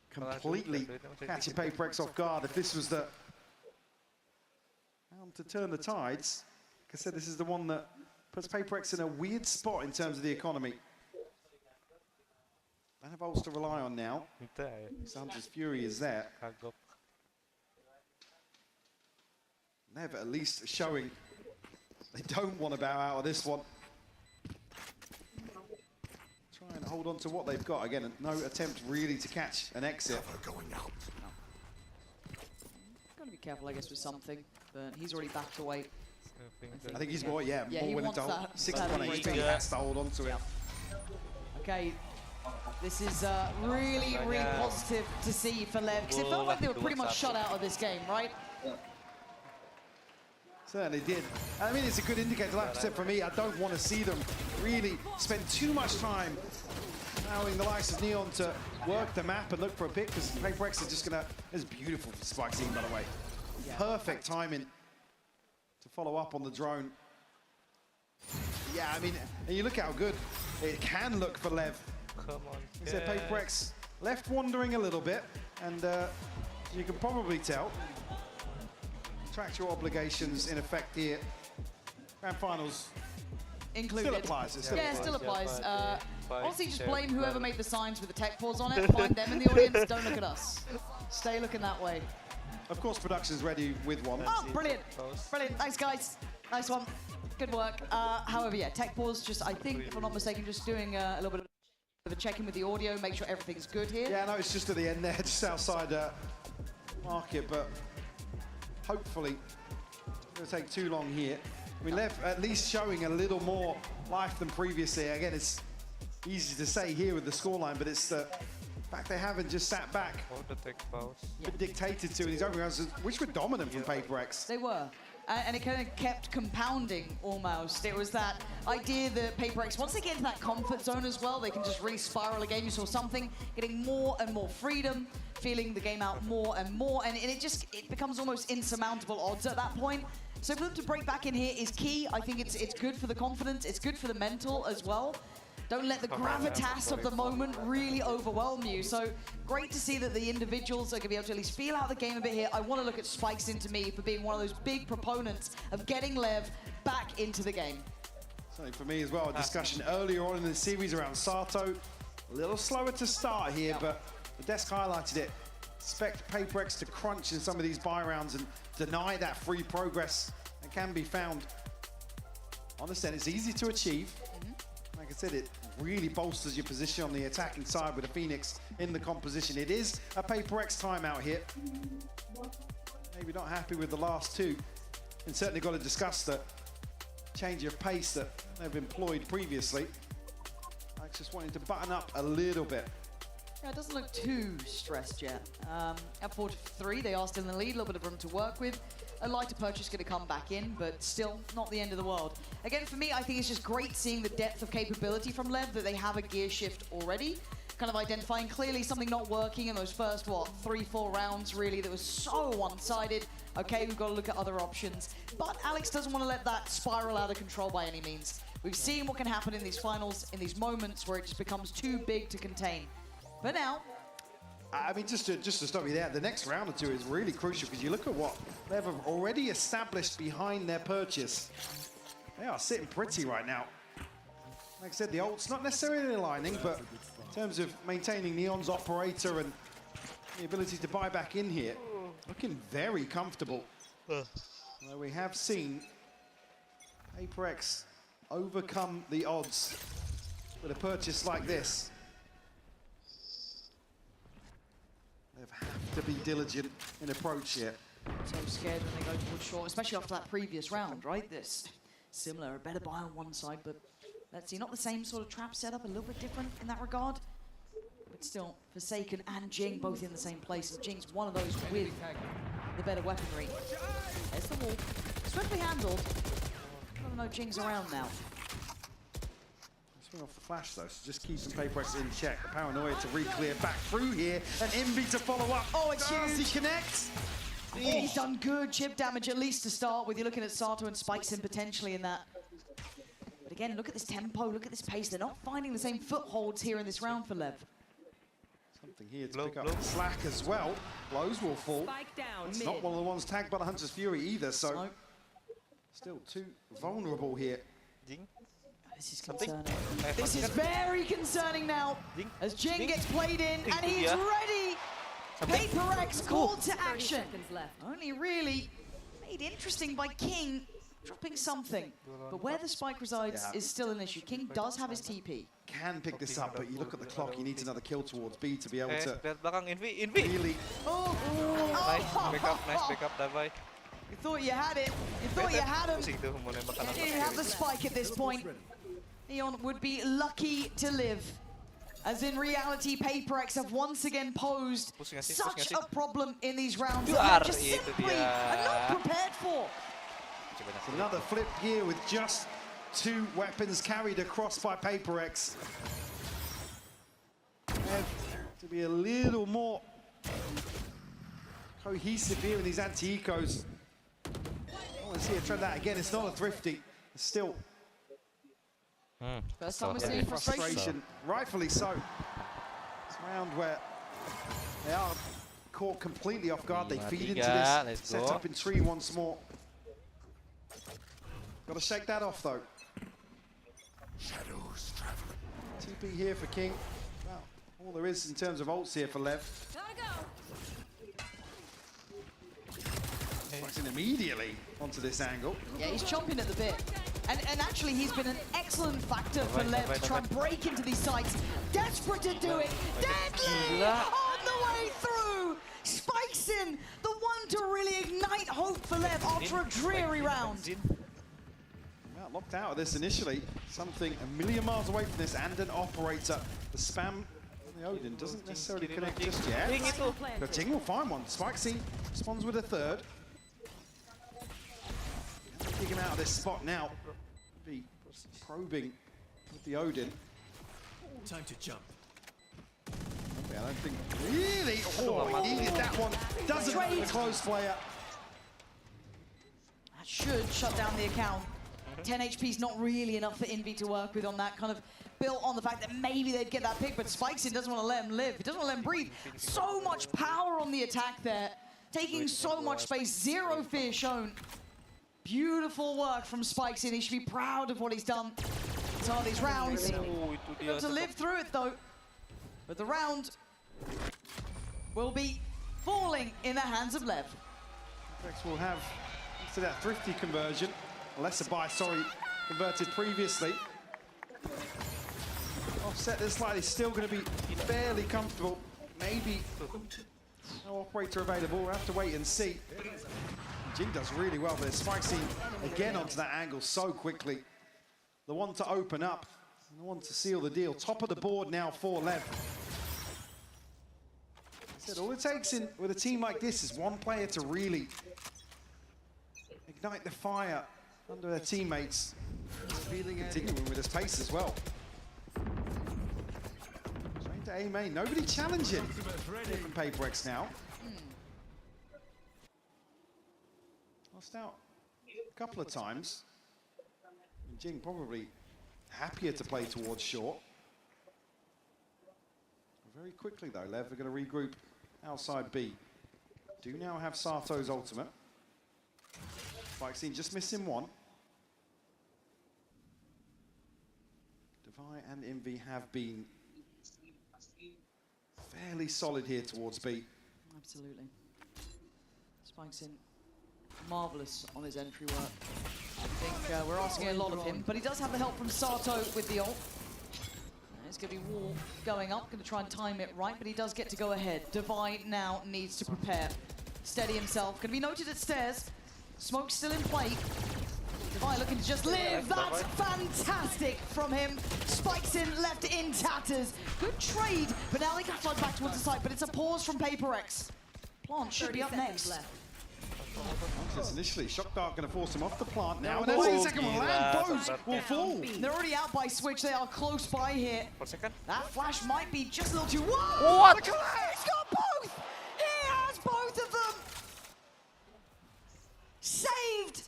Completely catching HyperX off guard. If this was the round to turn the tides, like I said, this is the one that puts HyperX in a weird spot in terms of the economy. They have ults to rely on now. Sandra's Fury is there. Never at least showing they don't want to bow out of this one. Try and hold on to what they've got. Again, no attempt really to catch an exit. Gotta be careful, I guess, with something, but he's already backed away. I think he's more, more willing to hold. 61 HP, he has to hold on to it. Okay, this is really, really positive to see for Lev, because it felt like they were pretty much shut out of this game, right? Certainly did. I mean, it's a good indicator. Like I said, for me, I don't want to see them really spend too much time allowing the likes of Neon to work the map and look for a pick, because HyperX is just going to... It's beautiful for Spike Scene, by the way. Yeah. Perfect timing to follow up on the drone. Yeah, I mean, and you look how good it can look for Lev. Come on. He said PaperX left wandering a little bit, and you can probably tell contractual obligations in effect here. Grand finals included. Still applies. Still applies. Honestly, just blame whoever made the signs with the tech pause on it. Find them in the audience. Don't look at us. Stay looking that way. Of course, production's ready with one. Oh, brilliant. Brilliant. Thanks, guys. Nice one. Good work. However, yeah, tech pause, just, I think, if I'm not mistaken, just doing a little bit of a check-in with the audio, make sure everything's good here. Yeah, no, it's just at the end there, just outside market, but hopefully it won't take too long here. We left at least showing a little more life than previously. Again, it's easy to say here with the scoreline, but it's the fact they haven't just sat back, but dictated to in these opening rounds, which were dominant from PaperX. They were. And it kind of kept compounding almost. It was that idea that PaperX, once they get into that comfort zone as well, they can just really spiral a game. You saw something getting more and more freedom, feeling the game out more and more, and it becomes almost insurmountable odds at that point. So for them to break back in here is key. I think it's good for the confidence, it's good for the mental as well. Don't let the gravitas of the moment really overwhelm you. So great to see that the individuals are going to be able to at least feel out the game a bit here. I want to look at Spikes into me for being one of those big proponents of getting Lev back into the game. Something for me as well, a discussion earlier on in the series around Sato. A little slower to start here, but the desk highlighted it. Expect PaperX to crunch in some of these buy rounds and deny that free progress that can be found. On this end, it's easy to achieve. Like I said, it really bolsters your position on the attacking side with a Phoenix in the composition. It is a PaperX timeout here. Maybe not happy with the last two. And certainly got to discuss the change of pace that they've employed previously. Alex just wanting to button up a little bit. Yeah, it doesn't look too stressed yet. At 4-3, they are still in the lead, a little bit of room to work with. A lighter purchase going to come back in, but still not the end of the world. Again, for me, I think it's just great seeing the depth of capability from Lev, that they have a gear shift already. Kind of identifying clearly something not working in those first, 3-4 rounds, really, that was so one-sided. Okay, we've got to look at other options. But Alex doesn't want to let that spiral out of control by any means. We've seen what can happen in these finals, in these moments where it just becomes too big to contain. But now, I mean, just to stop you there, the next round or two is really crucial because you look at what they've already established behind their purchase. They are sitting pretty right now. Like I said, the ult's not necessarily aligning, but in terms of maintaining Neon's operator and the ability to buy back in here, looking very comfortable. Well, we have seen PaperX overcome the odds with a purchase like this. They have to be diligent in approach here. So scared when they go towards short, especially after that previous round, right? This similar, a better buy on one side, but let's see, not the same sort of trap setup, a little bit different in that regard. But still, Forsaken and Jing both in the same place, and Jing's one of those with the better weaponry. There's the wall, swiftly handled. I don't know, Jing's around now. Swing off the flash though, so just keeping PaperX in check. The paranoia to re-clear back through here, and Envy to follow up. Oh, it's huge. He connects. He's done good chip damage, at least to start with. You're looking at Sato and Spikes in potentially in that. But again, look at this tempo, look at this pace. They're not finding the same footholds here in this round for Lev. Something here to pick up slack as well. Blows will fall. Spike down. It's not one of the ones tagged by the Hunter's Fury either, so still too vulnerable here. This is concerning. This is very concerning now, as Jing gets played in, and he's ready. PaperX called to action. Only really made interesting by King dropping something. But where the spike resides is still an issue. King does have his TP. Can pick this up, but you look at the clock, you need another kill towards B to be able to belakang Envy. really... Nice backup, Davai. You thought you had it. You thought you had him. You didn't even have the spike at this point. Neon would be lucky to live. As in reality, PaperX have once again posed such a problem in these rounds that they're just simply are not prepared for. Another flip gear with just 2 weapons carried across by PaperX. Have to be a little more cohesive here in these anti-ecos. I want to see her try that again. It's not a thrifty. It's still First time we're seeing frustration. Rightfully so. It's a round where they are caught completely off guard. They feed into this set up in 3 once more. Got to shake that off though. Shadows traveling. 2B here for King. Well, all there is in terms of ults here for Lev. Flexing immediately onto this angle. Yeah, he's chomping at the bit. And actually, he's been an excellent factor for Lev to try and break into these sites. Desperate to do it. Deadly! On the way through! Spikes in, the one to really ignite hope for Lev after a dreary round. Well, locked out of this initially. Something a million miles away from this and an operator. The spam the Odin doesn't necessarily connect just yet. But Ting will find one. Spikesy responds with a third. Dig him out of this spot now. Be probing with the Odin. Time to jump. I don't think really. Oh, he needed that one. Doesn't have the close player. That should shut down the account. 10 HP is not really enough for Envy to work with on that, kind of built on the fact that maybe they'd get that pick, but Spikesin doesn't want to let him live. He doesn't want to let him breathe. So much power on the attack there, taking so much space, zero fear shown. Beautiful work from Spikesin. He should be proud of what he's done. Some of these rounds. He got to live through it though. But the round will be falling in the hands of Lev. Rex will have, after that thrifty conversion, lesser buy, converted previously. Offset this slightly, still going to be fairly comfortable. Maybe no operator available. We'll have to wait and see. Jing does really well there. Spikesy again onto that angle so quickly. The one to open up, and the one to seal the deal. Top of the board now for Lev. Said all it takes with a team like this is one player to really ignite the fire under their teammates. Continuing with his pace as well. Straight to A main. Nobody challenging from PaperX now. Lost out a couple of times. And Jing probably happier to play towards short. Very quickly though, Lev are going to regroup outside B. Do now have Sato's ultimate. Spikesy just missing one. Devi and Envy have been fairly solid here towards B. Absolutely. Spikesin, marvellous on his entry work. I think we're asking a lot of him, but he does have the help from Sato with the ult. There's going to be wall going up, going to try and time it right, but he does get to go ahead. Devi now needs to prepare. Steady himself, going to be noted at stairs. Smoke's still in play. Devi looking to just live. That's fantastic from him. Spikes in, left in tatters. Good trade, but now they got to flood back towards the site, but it's a pause from PaperX. Plant should be up next. Initially, Shock Dart going to force him off the plant now, and as the second one land, both will fall. They're already out by Switch, they are close by here. 1 second. That flash might be just a little too... Whoa! What? He's got both! He has both of them! Saved!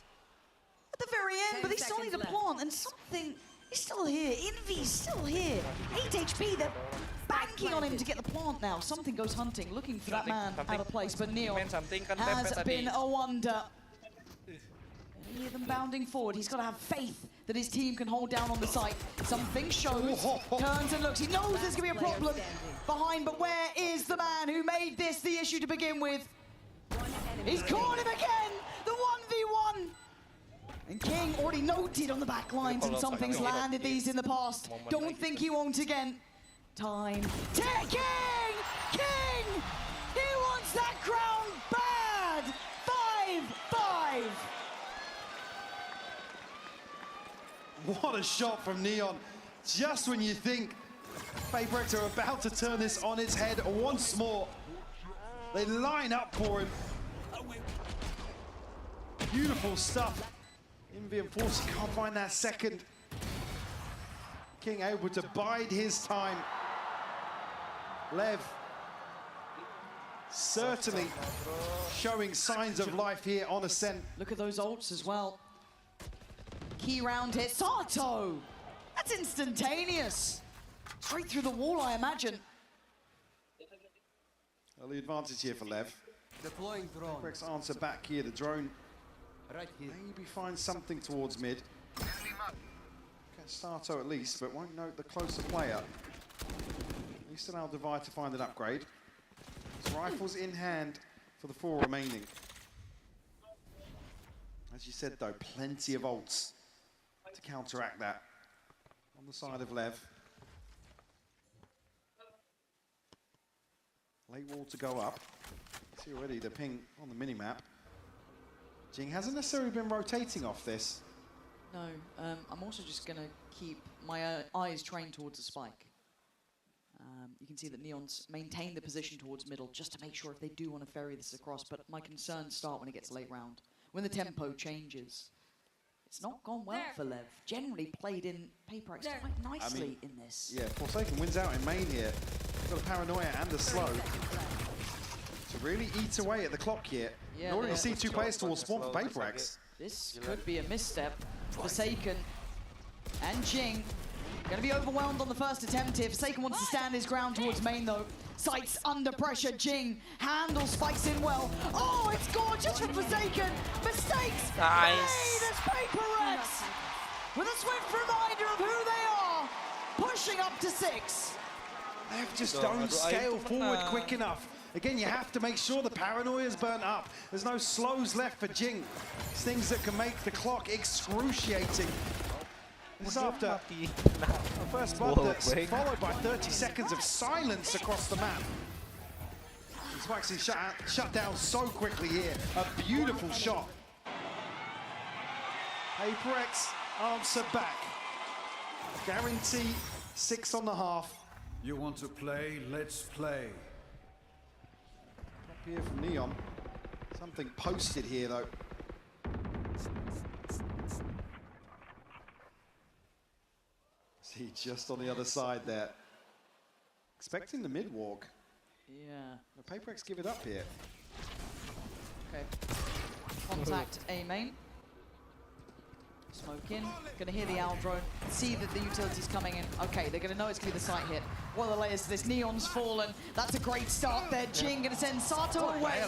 At the very end, but they still need a plant, and something... He's still here, Envy's still here. 8 HP, they're banking on him to get the plant now. Something goes hunting, looking for that man out of place, but Neon has been a wonder. You hear them bounding forward. He's got to have faith that his team can hold down on the site. Something shows, turns and looks. He knows there's going to be a problem behind, but where is the man who made this the issue to begin with? He's caught him again, the 1v1. And King already noted on the back lines, and something's landed these in the past. Don't think he won't again. Time ticking! King! He wants that crown bad! 5-5! What a shot from Neon. Just when you think PaperX are about to turn this on its head once more, they line up for him. Beautiful stuff. Envy unfortunately can't find that second. King able to bide his time. Lev certainly showing signs of life here on Ascent. Look at those ults as well. Key round hit. Sato! That's instantaneous. Straight through the wall, I imagine. Early advantage here for Lev. Deploying drone. Quick answer back here. The drone right here. Maybe find something towards mid. Get Starto at least, but won't note the closer player. At least allow Divide to find an upgrade. His rifles in hand for the 4 remaining. As you said though, plenty of ults to counteract that. On the side of Lev. Late wall to go up. See already the ping on the mini-map. Jing hasn't necessarily been rotating off this. No, I'm also just going to keep my eyes trained towards the spike. You can see that Neon's maintain the position towards middle just to make sure if they do want to ferry this across, but my concerns start when it gets late round. When the tempo changes. It's not gone well for Lev. Generally played in Paper X quite nicely in this. Yeah, Forsaken wins out in main here. Got a paranoia and a slow. To really eat away at the clock here. Yeah, You already see 2 players towards spawn for Paper X. This could be a misstep. Forsaken and Jing going to be overwhelmed on the first attempt here. Forsaken wants to stand his ground towards main though. Sights under pressure. Jing handles, spikes in well. Oh, it's gorgeous from Forsaken. Mistakes made as Paper X with a swift reminder of who they are. Pushing up to 6. They just don't scale forward quick enough. Again, you have to make sure the paranoia's burnt up. There's no slows left for Jing. It's things that can make the clock excruciating. This is after a first blood that's followed by 30 seconds of silence across the map. He's actually shut down so quickly here. A beautiful shot. Paper X answer back. Guarantee 6 on the half. You want to play? Let's play. Up here from Neon. Something posted here though. See, just on the other side there. Expecting the mid walk. Yeah. The Paper X give it up here. Okay. Contact A main. Smoke in. Gonna hear the owl drone. See that the utility's coming in. Okay, they're gonna know it's gonna be the site hit. What are the layers to this? Neon's fallen. That's a great start there. Jing gonna send Sato away.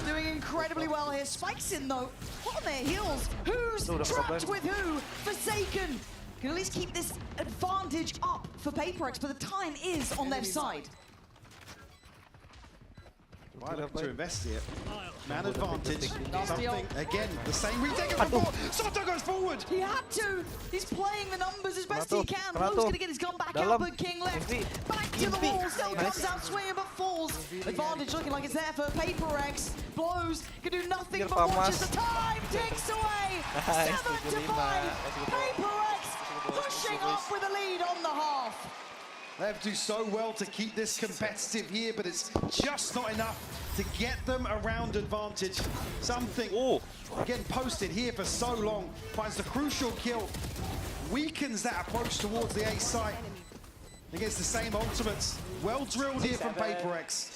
Doing incredibly well here. Spikes in though. What on their heels? Who's trapped with who? Forsaken. Can at least keep this advantage up for Paper X, but the time is on their side. Why looking to invest here? Man advantage. Something, again, the same retake of before. Sato goes forward. He had to. He's playing the numbers as best he can. Blue's going to get his gun back out, but King left. Back to the wall. Still comes out swinging, but falls. Advantage looking like it's there for Paper X. Blows can do nothing but watches the time. Ticks away. 7 to 5. Paper X pushing up with a lead on the half. They have to do so well to keep this competitive here, but it's just not enough to get them around advantage. Something, again, posted here for so long, finds the crucial kill, weakens that approach towards the A site. Against the same ultimates. Well drilled here from Paper X.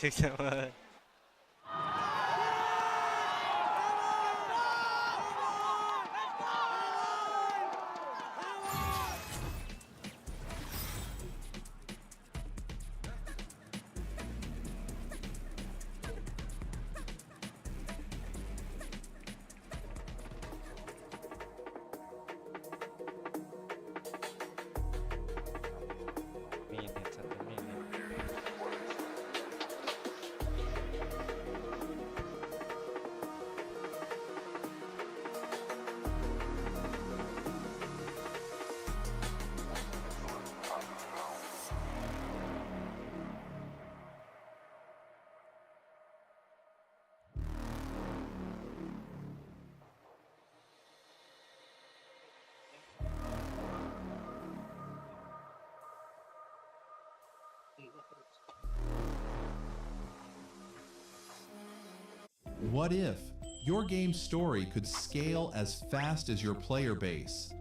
What if your game's story could scale as fast as your player base?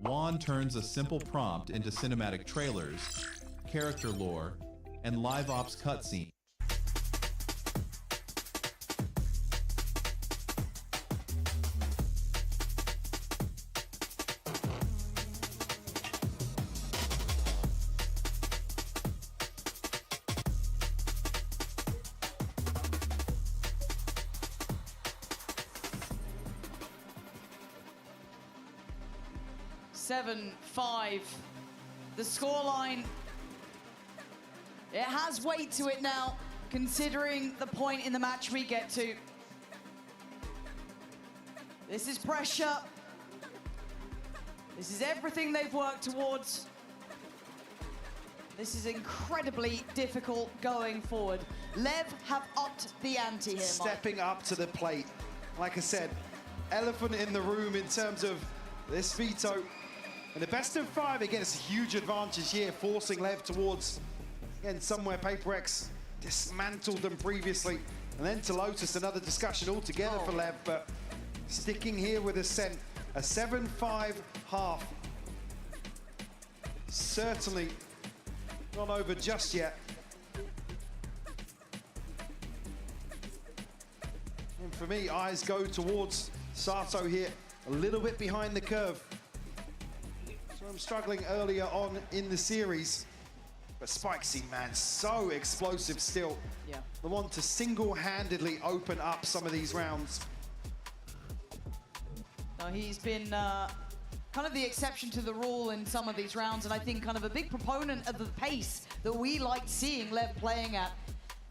Juan turns a simple prompt into cinematic trailers, character lore, and live ops cutscenes. 7-5. The scoreline, it has weight to it now, considering the point in the match we get to. This is pressure. This is everything they've worked towards. This is incredibly difficult going forward. Lev have upped the ante here, Mike. Stepping up to the plate. Like I said, elephant in the room in terms of this veto. And the best of 5, again, it's a huge advantage here, forcing Lev towards, again, somewhere PaperX dismantled them previously. And then to Lotus, another discussion altogether for Lev, but sticking here with Ascent, a 7-5 half. Certainly not over just yet. And for me, eyes go towards Sato here, a little bit behind the curve. So I'm struggling earlier on in the series. But Spikesy, man, so explosive still. Yeah. The one to single-handedly open up some of these rounds. Now he's been kind of the exception to the rule in some of these rounds, and I think kind of a big proponent of the pace that we liked seeing Lev playing at.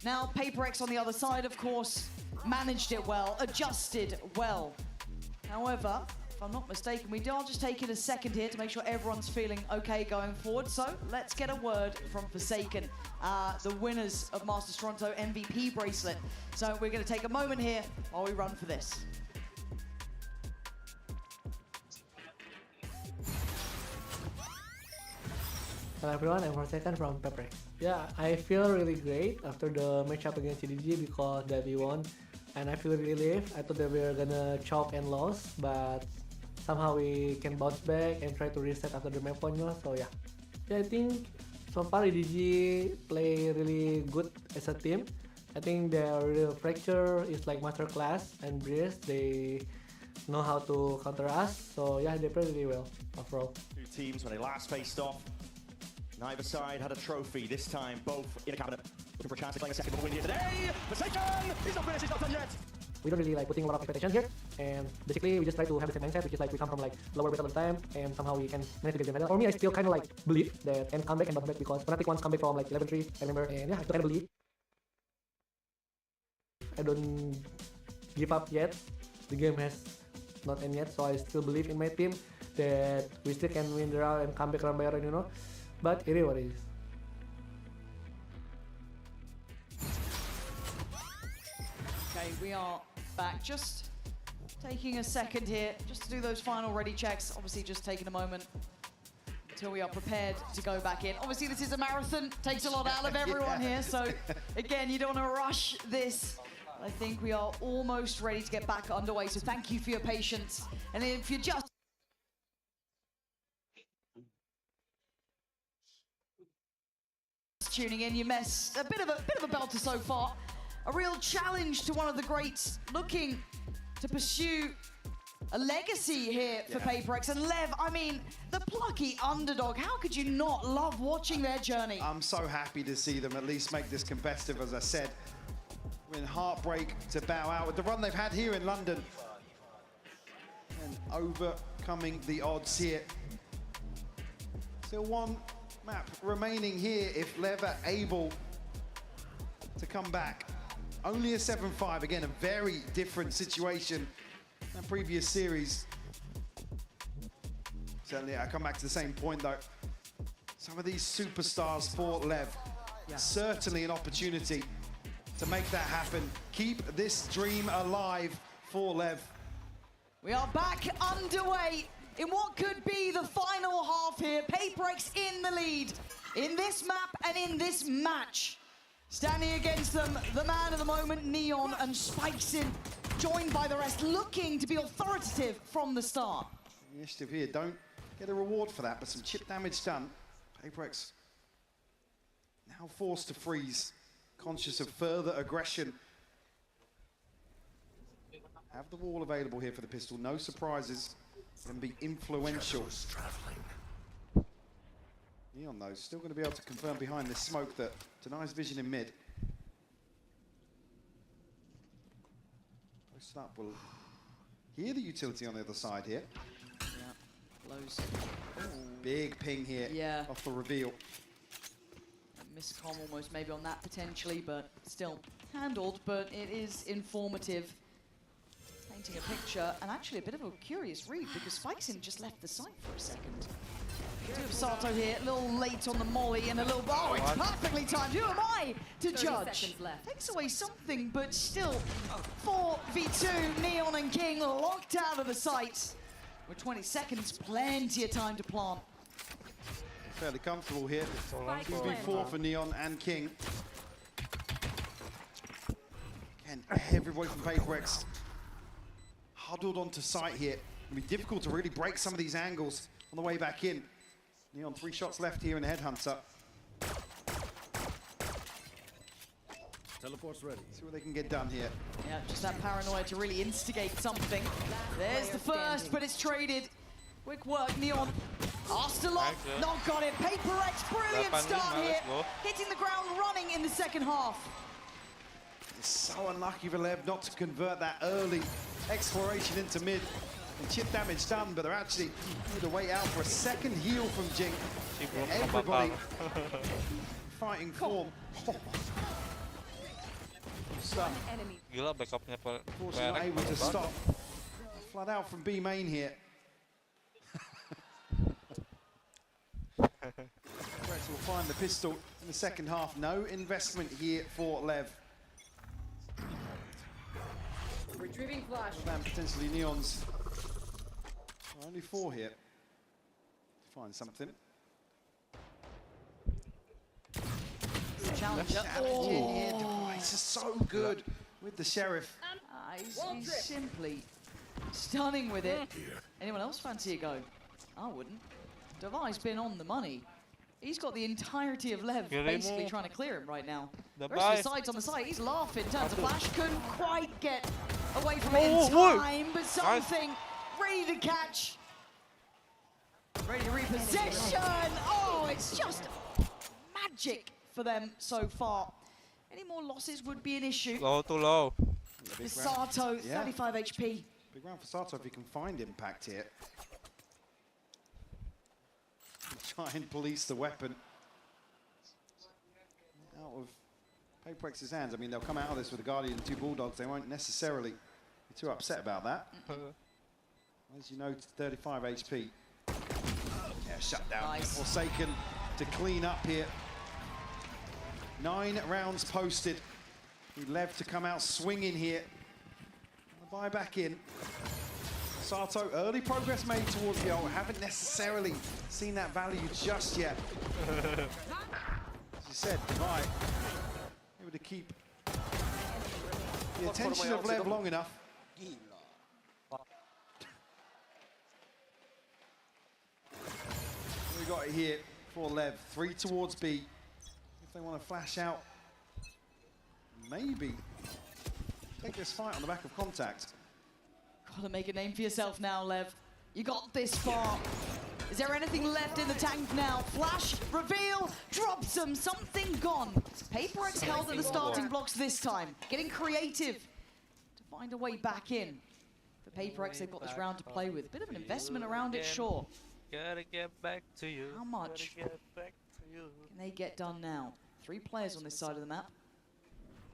Now PaperX on the other side, of course, managed it well, adjusted well. However, if I'm not mistaken, we are just taking a second here to make sure everyone's feeling okay going forward. So let's get a word from Forsaken, the winners of Masters Toronto MVP bracelet. So we're going to take a moment here while we run for this. Hello everyone, I'm Forsaken from PaperX. Yeah, I feel really great after the matchup against CDG because that we won. And I feel relieved. I thought that we were gonna choke and lose, but somehow we can bounce back and try to reset after the map point. So yeah. I think so far EDG play really good as a team. I think their real fracture is like masterclass, and Breeze, they know how to counter us. So yeah, they play really well overall. Two teams when they last faced off. Neither side had a trophy. This time, both in a cabinet. Looking for a chance to claim a second win here today. Forsaken! He's not finished, he's not done yet. We don't really like putting a lot of expectations here, and basically we just try to have the same mindset, which is like we come from like lower weight all the time, and somehow we can manage to get the medal. For me, I still kind of like believe that can come back and bounce back because Fnatic once come back from like 11-3, I remember, and yeah, I still kind of believe. I don't give up yet. The game has not ended yet, so I still believe in my team that we still can win the round and come back round by round, you know. But it is what it is. Okay, we are back. Just taking a second here, just to do those final ready checks. Obviously, just taking a moment until we are prepared to go back in. Obviously, this is a marathon. Takes a lot out of everyone here. So, again, you don't want to rush this. I think we are almost ready to get back underway. So, thank you for your patience. And if you're just tuning in, you missed a bit of a belter so far. A real challenge to one of the greats, looking to pursue a legacy here for PaperX. And Lev, I mean, the plucky underdog. How could you not love watching their journey? I'm so happy to see them at least make this competitive, as I said. We're in heartbreak to bow out with the run they've had here in London. And overcoming the odds here. Still one map remaining here if Lev are able to come back. Only a 7-5, again, a very different situation than previous series. Certainly, I come back to the same point though. Some of these superstars for Lev, certainly an opportunity to make that happen. Keep this dream alive for Lev. We are back underway in what could be the final half here. PaperX in the lead in this map and in this match. Standing against them, the man of the moment, Neon, and Spikesin, joined by the rest, looking to be authoritative from the start. Initiative here, don't get a reward for that, but some chip damage done. PaperX now forced to freeze, conscious of further aggression. Have the wall available here for the pistol, no surprises, can be influential. Neon, though, still going to be able to confirm behind this smoke that denies vision in mid. Post up will hear the utility on the other side here. Blows. Big ping here. Yeah. Off the reveal. A miscomm almost maybe on that potentially, but still handled. But it is informative. Painting a picture, and actually a bit of a curious read because Spikesin just left the site for a second. We do have Sato here, a little late on the molly and a little... Oh, it's perfectly timed. Who am I to judge? Takes away something, but still 4v2, Neon and King locked out of the site. With 20 seconds, plenty of time to plant. Fairly comfortable here. 2v4 for Neon and King. Again, everybody from PaperX huddled onto site here. It'll be difficult to really break some of these angles on the way back in. Neon, 3 shots left here in the Headhunter. Teleport's ready. See what they can get done here. Yeah, just that paranoia to really instigate something. There's the first, but it's traded. Quick work, Neon. Asked a lot, not got it. PaperX, brilliant start here. Hitting the ground running in the second half. It's so unlucky for Lev not to convert that early exploration into mid. And chip damage done, but they're actually need to wait out for a second heal from Jing. Everybody fighting form. Gila backupnya Unfortunately not able to stop. Flood out from B main here. Rex will find the pistol in the second half. No investment here for Lev. Retrieving flash. And potentially Neon's. Only 4 here. Find something. Challenger. Oh, Device is so good with the Sheriff. He's simply stunning with it. Anyone else fancy a go? I wouldn't. Device been on the money. He's got the entirety of Lev basically trying to clear him right now. The rest of the sides on the side, he's laughing. Turns to flash, couldn't quite get away from it in time, but something ready to catch. Ready to reposition. Oh, it's just magic for them so far. Any more losses would be an issue. Low to low. Sato, 35 HP. Big round for Sato if he can find impact here. Try and police the weapon. Out of PaperX's hands. I mean, they'll come out of this with a Guardian and 2 Bulldogs. They won't necessarily be too upset about that. As you know, 35 HP. Yeah, shut down. Nice. Forsaken to clean up here. 9 rounds posted. Lev to come out swinging here. Buy back in. Sato, early progress made towards the ult. Haven't necessarily seen that value just yet. As you said, Divide able to keep the attention of Lev long enough. We got it here for Lev. 3 towards B. If they want to flash out, maybe take this fight on the back of contact. Gotta make a name for yourself now, Lev. You got this far. Is there anything left in the tank now? Flash, reveal, drops them, something gone. PaperX held at the starting blocks this time, getting creative to find a way back in. For PaperX, they've got this round to play with. Bit of an investment around it, sure. Gotta get back to you. How much can they get done now? 3 players on this side of the map.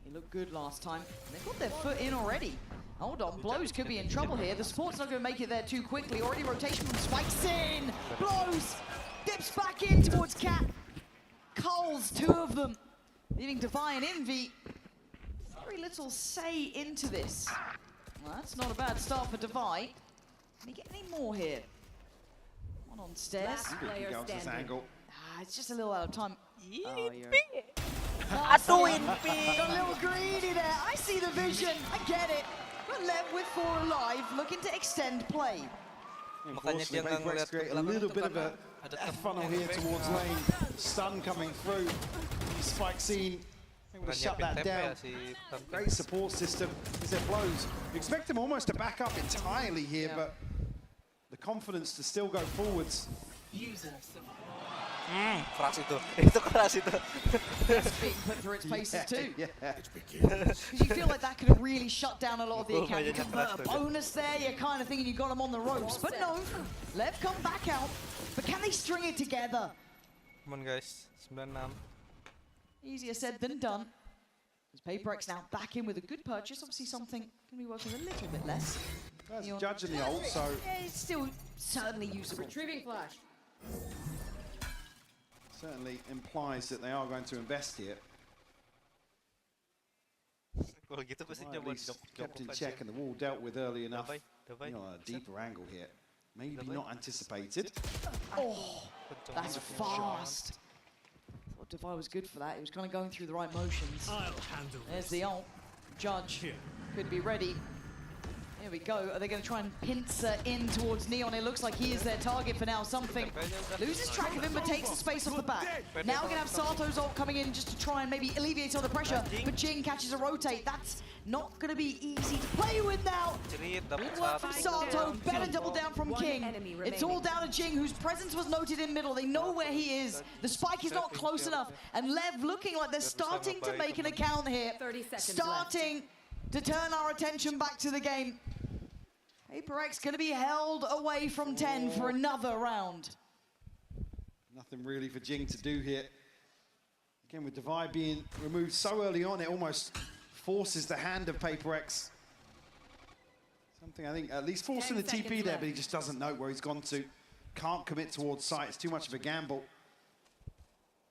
He looked good last time. They've got their foot in already. Hold on, Blows could be in trouble here. The support's not going to make it there too quickly. Already rotation from Spikes in. Blows dips back in towards Cat. Culls 2 of them, leaving Defy and Envy. Very little say into this. Well, that's not a bad start for Defy. Can he get any more here? One on stairs. It's just a little out of time. Oh, got a little greedy there. I see the vision. I get it. But Lev with 4 alive, looking to extend play. Unfortunately, PaperX create a little bit of a funnel here towards lane. Stun coming through. Spike scene. Able to shut that down. Great support system as it blows. You expect him almost to back up entirely here, but the confidence to still go forwards. Keras itu keras itu. That's being put through its paces too. Because you feel like that could have really shut down a lot of the account. You convert a bonus there, you're kind of thinking you got them on the ropes. But no, Lev come back out. But can they string it together? Come on guys, 96. Easier said than done. As PaperX now back in with a good purchase. Obviously something can be working a little bit less. That's judging the ult, so... Yeah, it's still certainly usable. Retrieving flash. Certainly implies that they are going to invest here. Kalau gitu pasti At least kept in check and the wall dealt with early enough. You know, a deeper angle here. Maybe not anticipated. Oh, that's fast. Thought Defy was good for that. He was kind of going through the right motions. There's the ult. Judge could be ready. Here we go. Are they going to try and pincer in towards Neon? It looks like he is their target for now. Something loses track of him, but takes the space off the back. Now we're going to have Sato's ult coming in just to try and maybe alleviate some of the pressure. But Jing catches a rotate. That's not going to be easy to play with now. Good work from Sato. Better double down from King. It's all down to Jing, whose presence was noted in middle. They know where he is. The spike is not close enough. And Lev looking like they're starting to make an account here. 30 seconds starting to turn our attention back to the game. HyperX going to be held away from 10 for another round. Nothing really for Jing to do here. Again, with Divide being removed so early on, it almost forces the hand of PaperX. Something I think at least forcing the TP there, but he just doesn't know where he's gone to. Can't commit towards sight. It's too much of a gamble.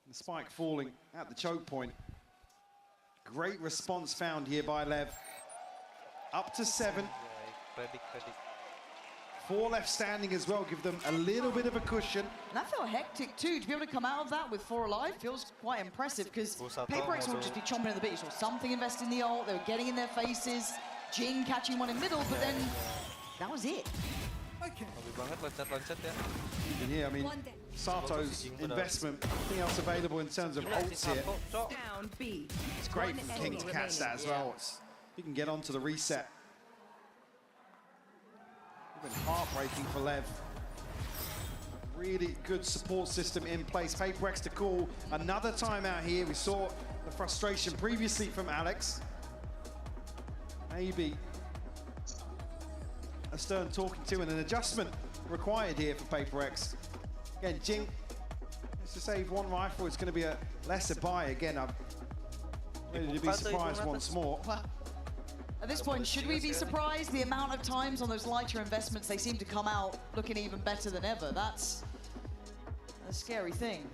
And the spike falling at the choke point. Great response found here by Lev. Up to 7. 4 left standing as well, give them a little bit of a cushion. And that felt hectic too. To be able to come out of that with 4 alive feels quite impressive, because PaperX will just be chomping at the bit. You saw something invest in the ult, they were getting in their faces. Jing catching one in middle, but then that was it. And here, I mean, Sato's investment, nothing else available in terms of ults here. Down B. It's great from King to catch that as well. He can get onto the reset. Even heartbreaking for Lev. Really good support system in place. PaperX to call another timeout here. We saw the frustration previously from Alex. Maybe a stern talking to and an adjustment required here for PaperX. Again, Jing has to save 1 rifle. It's going to be a lesser buy. Again, I'm ready to be surprised once more. At this point, should we be surprised? The amount of times on those lighter investments, they seem to come out looking even better than ever. That's a scary thing.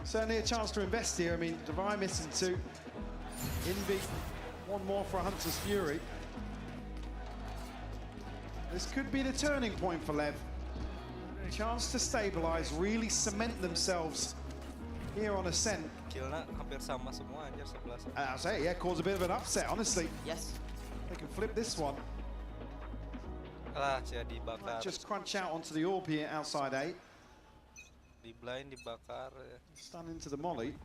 Certainly a chance to invest here. I mean, Divine missing 2. Envy, 1 more for a Hunter's Fury. This could be the turning point for Lev. A chance to stabilize, really cement themselves here on Ascent. I'll say, yeah, cause a bit of an upset, honestly. Yes. They can flip this one. Just crunch out onto the orb here outside A. Stun into the molly.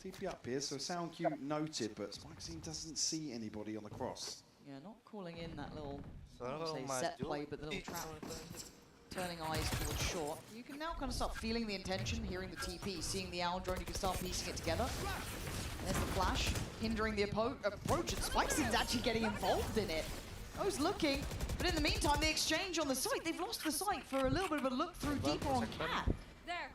TP up here, so sound cue noted, but Spikescene doesn't see anybody on the cross. Yeah, not calling in that little, say, set play, but the little trap. Turning eyes towards short. You can now kind of start feeling the intention, hearing the TP, seeing the owl drone, you can start piecing it together. There's the flash, hindering the approach, and Spikescene's actually getting involved in it. I was looking, but in the meantime, the exchange on the site, they've lost the site for a little bit of a look through deeper on Cat.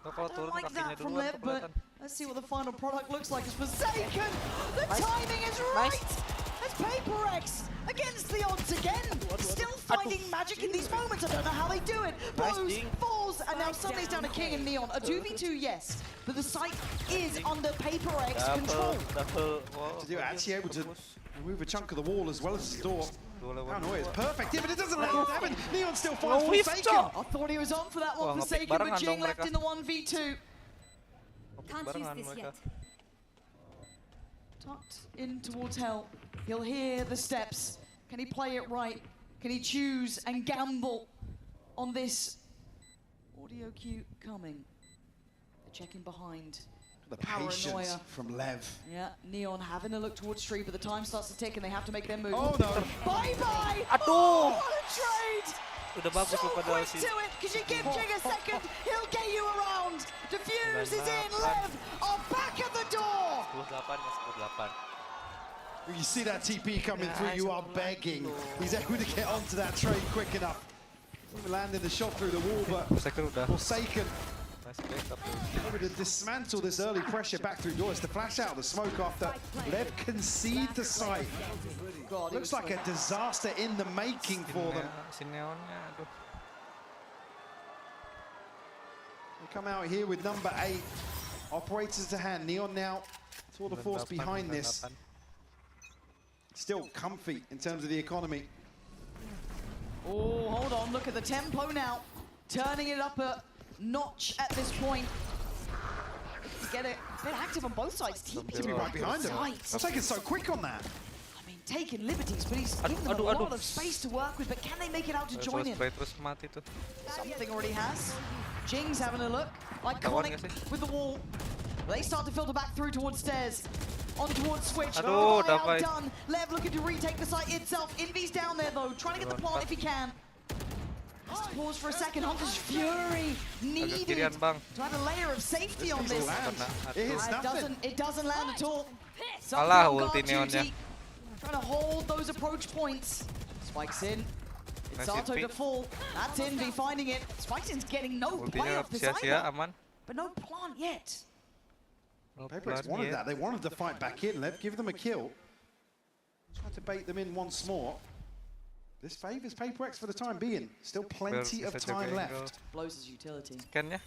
I don't like that from Lev, but let's see what the final product looks like. It's Forsaken! The timing is right! That's PaperX against the odds again! Still finding magic in these moments. I don't know how they do it. Blows, falls, and now suddenly it's down to King and Neon. A 2v2, yes, but the site is under PaperX control. To do it, actually able to remove a chunk of the wall as well as the door. Paranoia is perfect here, but it doesn't let it happen. Neon still finds Forsaken. I thought he was on for that one, Forsaken, but Jing left in the 1v2. Can't use this yet. Tucked in towards hell. He'll hear the steps. Can he play it right? Can he choose and gamble on this audio cue coming? They're checking behind. The patience from Lev. Yeah, Neon having a look towards Tree, but the time starts to tick and they have to make their move. Oh no! Bye-bye! Aduh! What a trade! Udah bagus so loh padahal quick sih. to it, because you give Jing a second, he'll get you around. Diffuse is in, Lev are back at the door. 10-8. You see that TP coming through, you are begging. He's able to get onto that trade quick enough. Even landing the shot through the wall, but Forsaken able to dismantle this early pressure back through doors to flash out the smoke after Lev concede the site. Looks like a disaster in the making for them. They come out here with number 8. Operators to hand. Neon now tour de force behind this. Still comfy in terms of the economy. Oh, hold on, look at the tempo now. Turning it up a notch at this point. Get it a bit active on both sides. TP right behind him. I'll take it so quick on that. I mean, taking liberties, but he's giving them a lot of space to work with, but can they make it out to join him? Something already has. Jing's having a look. Iconic with the wall. They start to filter back through towards stairs. On towards switch. Outdone. Lev looking to retake the site itself. Envy's down there though, trying to get the plant if he can. Just pause for a second. Hunter's Fury needed to have a layer of safety on this. It doesn't land at all. Alah, ulti Neonnya. Trying to hold those approach points. Spikes in. It's Sato to fall. That's Envy finding it. Spikes getting no play off this either. But no plant yet. Paperx wanted that. They wanted to fight back in. Lev give them a kill. Try to bait them in once more. This favors Paperx for the time being. Still plenty of time left. Blows his utility. Scan-nya.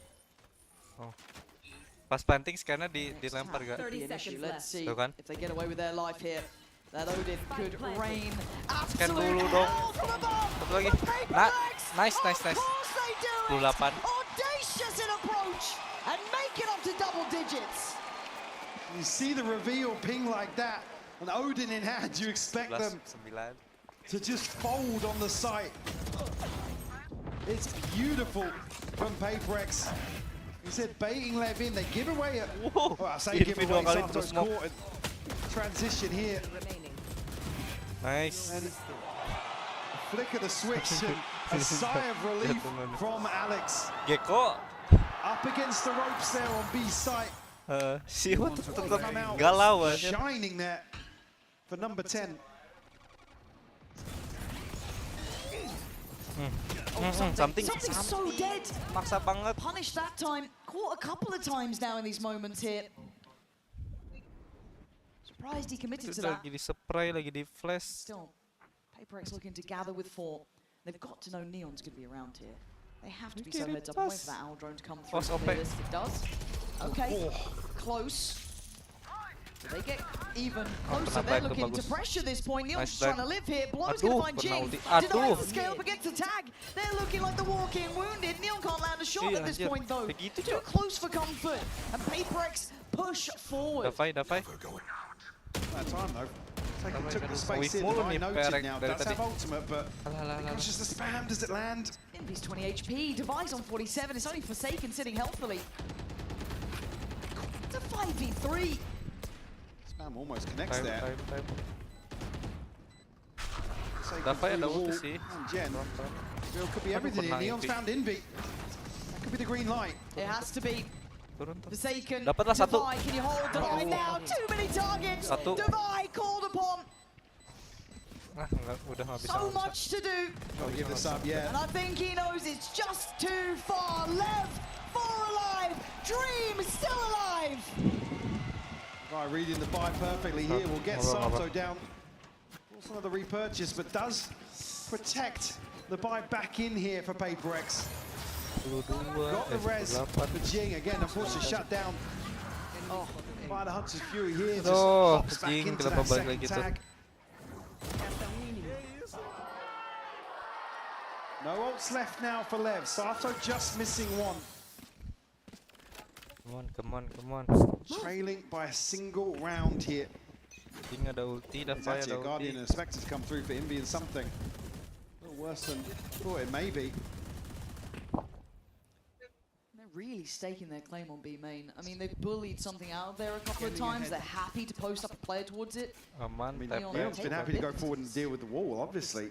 Oh. Pas planting scan-nya dilempar gak? 30 seconds left. See Tuh kan? if they get away with their life here. That Odin could rain Scan dulu absolute dong. hell from above. Satu lagi. Nice. Of course they do it. 28. Audacious in approach and make it up to double digits. You see the reveal ping like that, and Odin in hand, you expect them to just fold on the site. It's beautiful from Paperx. He said baiting Lev in, they give away it. Well, I say give away, Sato's caught in transition here. Nice. And a flick of the switch and a sigh of relief from Alex. Gecko. Up against the ropes there on B site. Siwa tetap galau aja. Shining there for number 10. Something so dead. Maksa banget. Punished that time. Caught a couple of times now in these moments here. Surprised he committed to that. Lagi di spray, lagi di flash. Still, Paperx looking to gather with 4. They've got to know Neon's going to be around here. They have to be so heads up and wait for that owl drone to come through. It does. Okay, close. Do they get even closer? They're looking to pressure this point. Neon's trying to live here. Blow's going to find Jing. Denies the scale but gets the tag. They're looking like the walking wounded. Neon can't land a shot at this point though. Too close for comfort. And Paperx push forward. Dafai. That time though. Took the space in. I noted now. Does have ultimate, but because just the spam, does it land? Envy's 20 HP. Device on 47. It's only Forsaken sitting healthily. It's a 5v3. Spam almost connects there. Dafai ada ulti sih. Jen. Could be everything here. Neon's found Envy. That could be the green light. It has to be. Forsaken. Dapatlah satu. Devi, can you hold Devi now? Too many targets. Devi called upon. Udah nggak bisa. So much to do. Don't give this up yet. And I think he knows it's just too far. Lev, 4 alive. Dream still alive. Guy reading the buy perfectly here. Will get Sato down. Also another repurchase, but does protect the buy back in here for Paperx. Got the res for Jing again. Unfortunately, shut down by the Hunter's Fury here. Just pops back into that second tag. No ults left now for Lev. Sato just missing 1. Come on. Trailing by a single round here. Jing ada ulti, Dafai ada ulti. Guardian and Spectre's come through for Envy and something. A little worse than thought it may be. really staking their claim on B main. I mean, they've bullied something out of there a couple of times. They're happy to post up a player towards it. Neon's been happy to go forward and deal with the wall, obviously.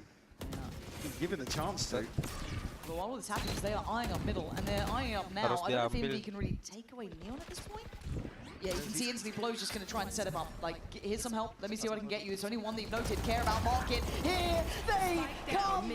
Been given the chance to. But while all this happens, they are eyeing up middle, and they're eyeing up now. I don't know if Envy can really take away Neon at this point. Yeah, you can see instantly Blow's just going to try and set him up. Like, here's some help. Let me see what I can get you. It's only one that you've noted. Care about market. Here they come.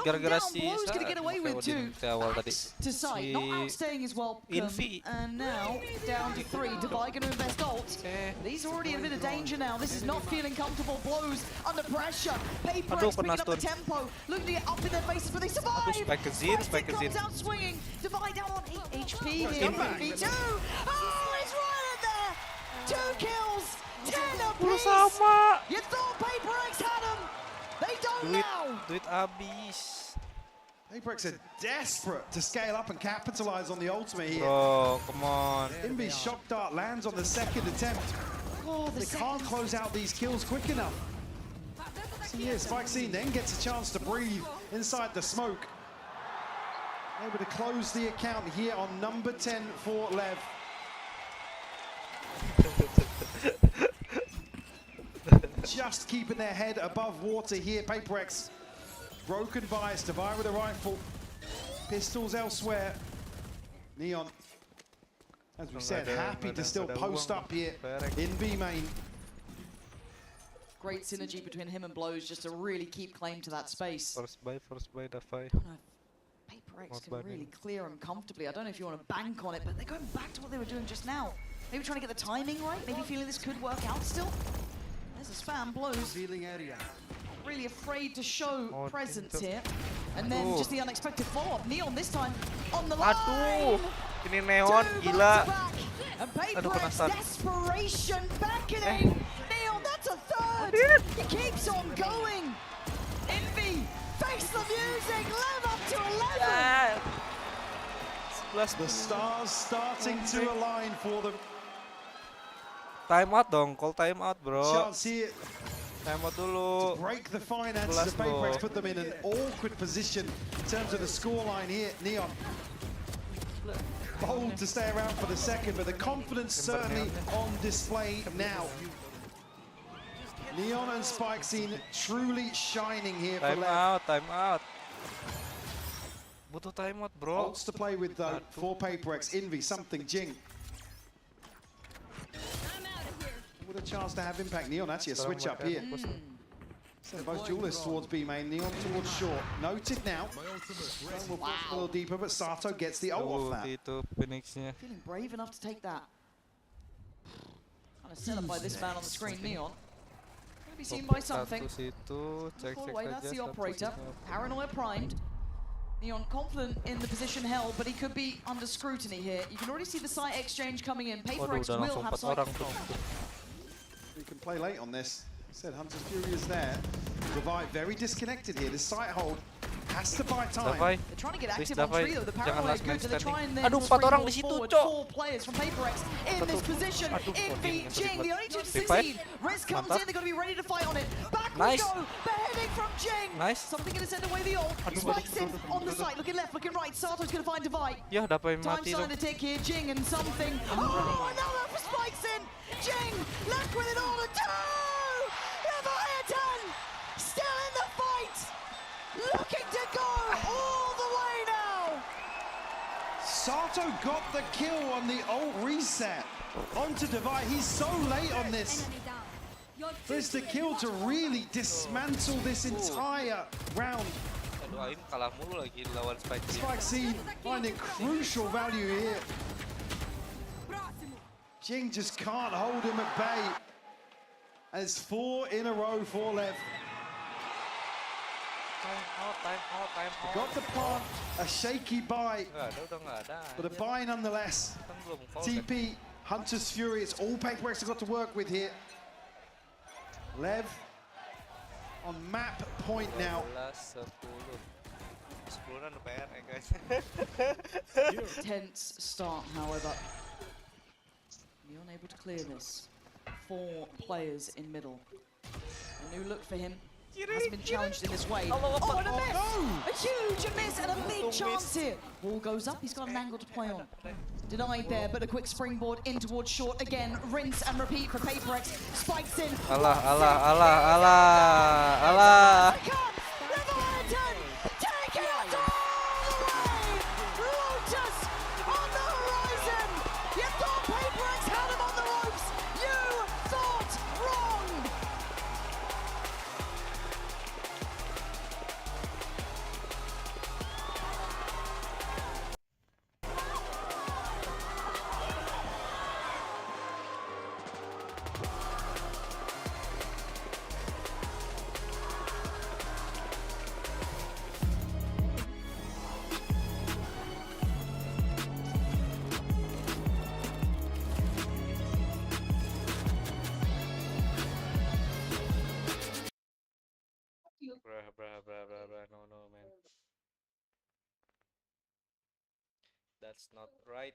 Gara-gara si Blow's going to get away with two. To sight. Not outstaying as well. And now down to 3. Devi going to invest ult. He's already in a bit of danger now. This is not feeling comfortable. Blow's under pressure. Paper X picking up the tempo. Looking to get up in their faces, but they survive. Spike comes out swinging. Devi down on 8 HP here. V2. Oh, he's right in there. 2 kills. 10 apiece. You thought Paper X had him. They don't now! Duit habis. Paper-X are desperate to scale up and capitalize on the ultimate here. Bro, come on. Envy's shock dart lands on the second attempt. They can't close out these kills quick enough. So yeah, Spikescene then gets a chance to breathe inside the smoke. Able to close the account here on number 10 for Lev. Just keeping their head above water here. Paper-X, broken bias, Devi with a rifle, pistols elsewhere. Neon, as we said, happy to still post up here in B main. Great synergy between him and Blows just to really keep claim to that space. First buy, Devi. Paper-X can really clear him comfortably. I don't know if you want to bank on it, but they're going back to what they were doing just now. Maybe trying to get the timing right, maybe feeling this could work out still. There's a spam. Blows. Really afraid to show presence here. And then just the unexpected follow-up. Neon this time on the line. Aduh, ini Neon gila. And Paper-X desperation beckoning. Neon, that's a third. He keeps on going. Envy, face the music. Lev up to 11. The stars starting to align for them. Time out dong, call time out, bro. Chance here time out dulu. to break the finances of Paper-X, put them in an awkward position in terms of the scoreline here. Neon bold to stay around for the second, but the confidence certainly on display now. Neon and Spikescene truly shining here for Lev. Time out. Butuh time out, bro. Ults to play with though for Paper-X. Envy, something, Jing. With a chance to have impact. Neon actually a switch up here. So both duelists towards B main, Neon towards short. Noted now. We'll push a little deeper, but Sato gets the ult off that. Feeling brave enough to take that. Kind of set up by this man on the screen, Neon. Going to be seen by something. Away, that's the operator. Paranoia primed. Neon confident in the position held, but he could be under scrutiny here. You can already see the site exchange coming in. Paper-X will have site control. You can play late on this. Said Hunter's Fury is there. Devi very disconnected here. The site hold has to buy time. They're trying to get active on trio. The paranoia is good, so they're trying then to orang di springboard situ, forward. 4 players from Paper-X in this position. Envy, Jing, the only 2 to succeed. Riz comes in, they've got to be ready to fight on it. Back we go, beheading from Jing. Something going to send away the ult. Spikes in on the site, looking left, looking right. Sato's going to find Devi. Ya, dapat Time mati starting to tick here, Jing and something. Oh, another for Spikes in. Jing, left with it all to 2. Leviathan, still in the fight. Looking to go all the way now. Sato got the kill on the ult reset. Onto Devi. He's so late on this. There's the kill to really dismantle this entire round. Spikescene finding crucial value here. Jing just can't hold him at bay. And it's 4 in a row for Lev. Time out. Got the plant, a shaky buy, but a buy nonetheless. TP, Hunter's Fury, it's all Paper-X have got to work with here. Lev on map point now. Tense start, however. You're unable to clear this. 4 players in middle. A new look for him. Has been challenged in this way. Oh, and a miss! A huge miss and a big chance here. Ball goes up, he's got an angle to play on. Denied there, but a quick springboard in towards short again. Rinse and repeat for PaperX. Spikes in. Allah. Leviathan, take it all the way. Lotus on the horizon. You thought PaperX had him on the ropes. You thought wrong. Bruh. No, man. That's not right.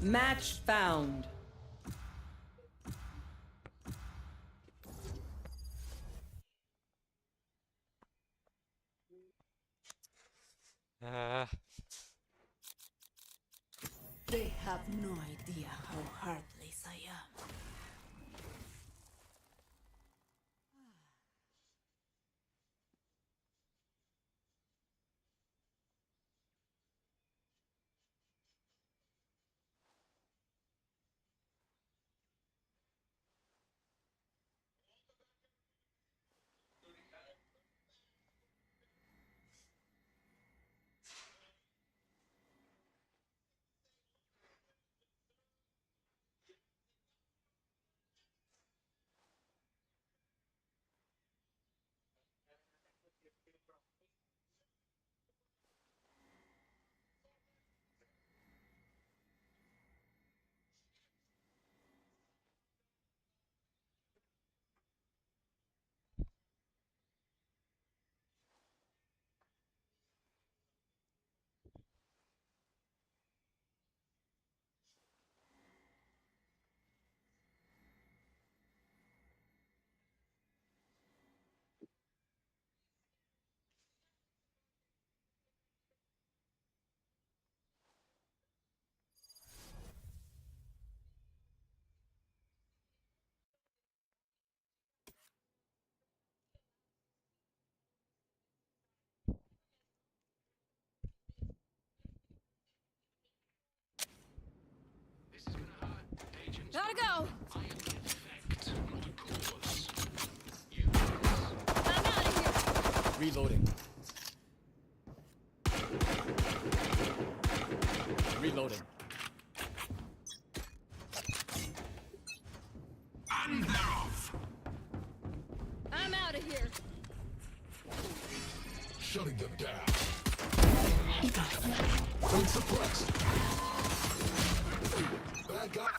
Match found. They have no idea how heartless I am. Gotta go. Reloading. Reloading. And they're off. I'm out of here. Shutting them down. Point suppressed. Bad guy.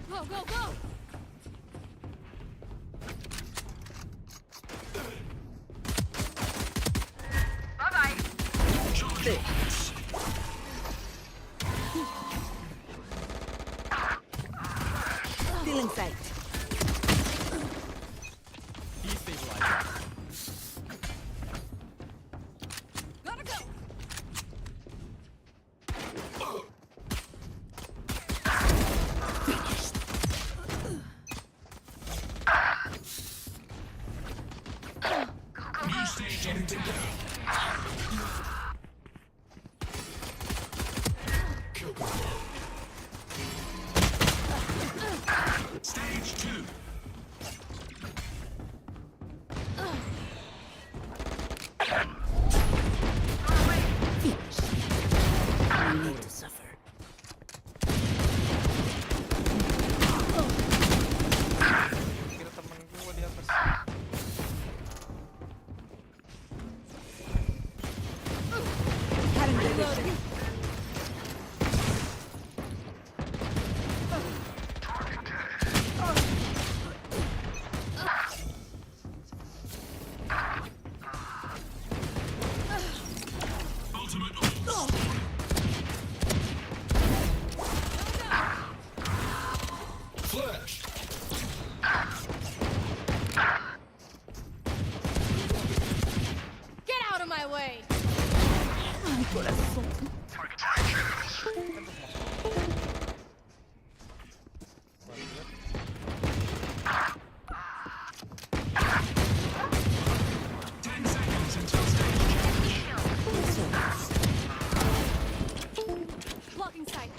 Go, go, go! Bye-bye. Still in sight. Gotta go! New stage shutting them down. Kill confirmed. Stage 2. You need to suffer. Kira temen gua di atas. Ultimate almost. Flash. Get out of my way! Blocking sight.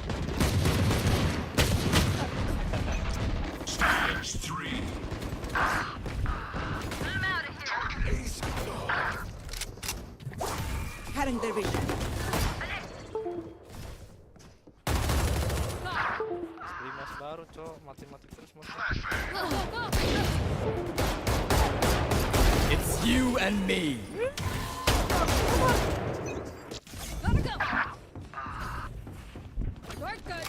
Stage 3. I'm out of here. Ace dog. Cutting their vision. Rimas baru, cok. Mati-mati terus musuh. Go, go, go! It's you and me. Gotta go! You're good.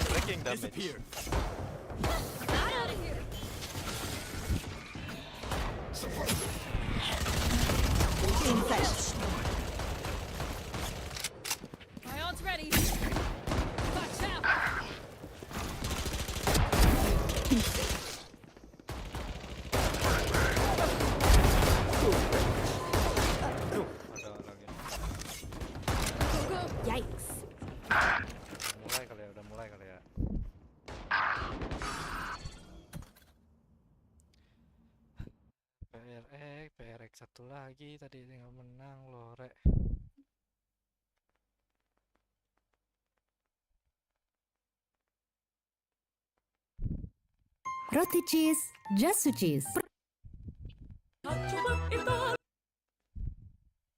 Breaking damage. Disappear. Not out of here. Inside. My ult's ready. Watch out! Ada lagi. Go, go! Yikes. Udah mulai kali ya. PRX satu lagi tadi tinggal menang loh, Rek. Roti cheese, Jasu cheese.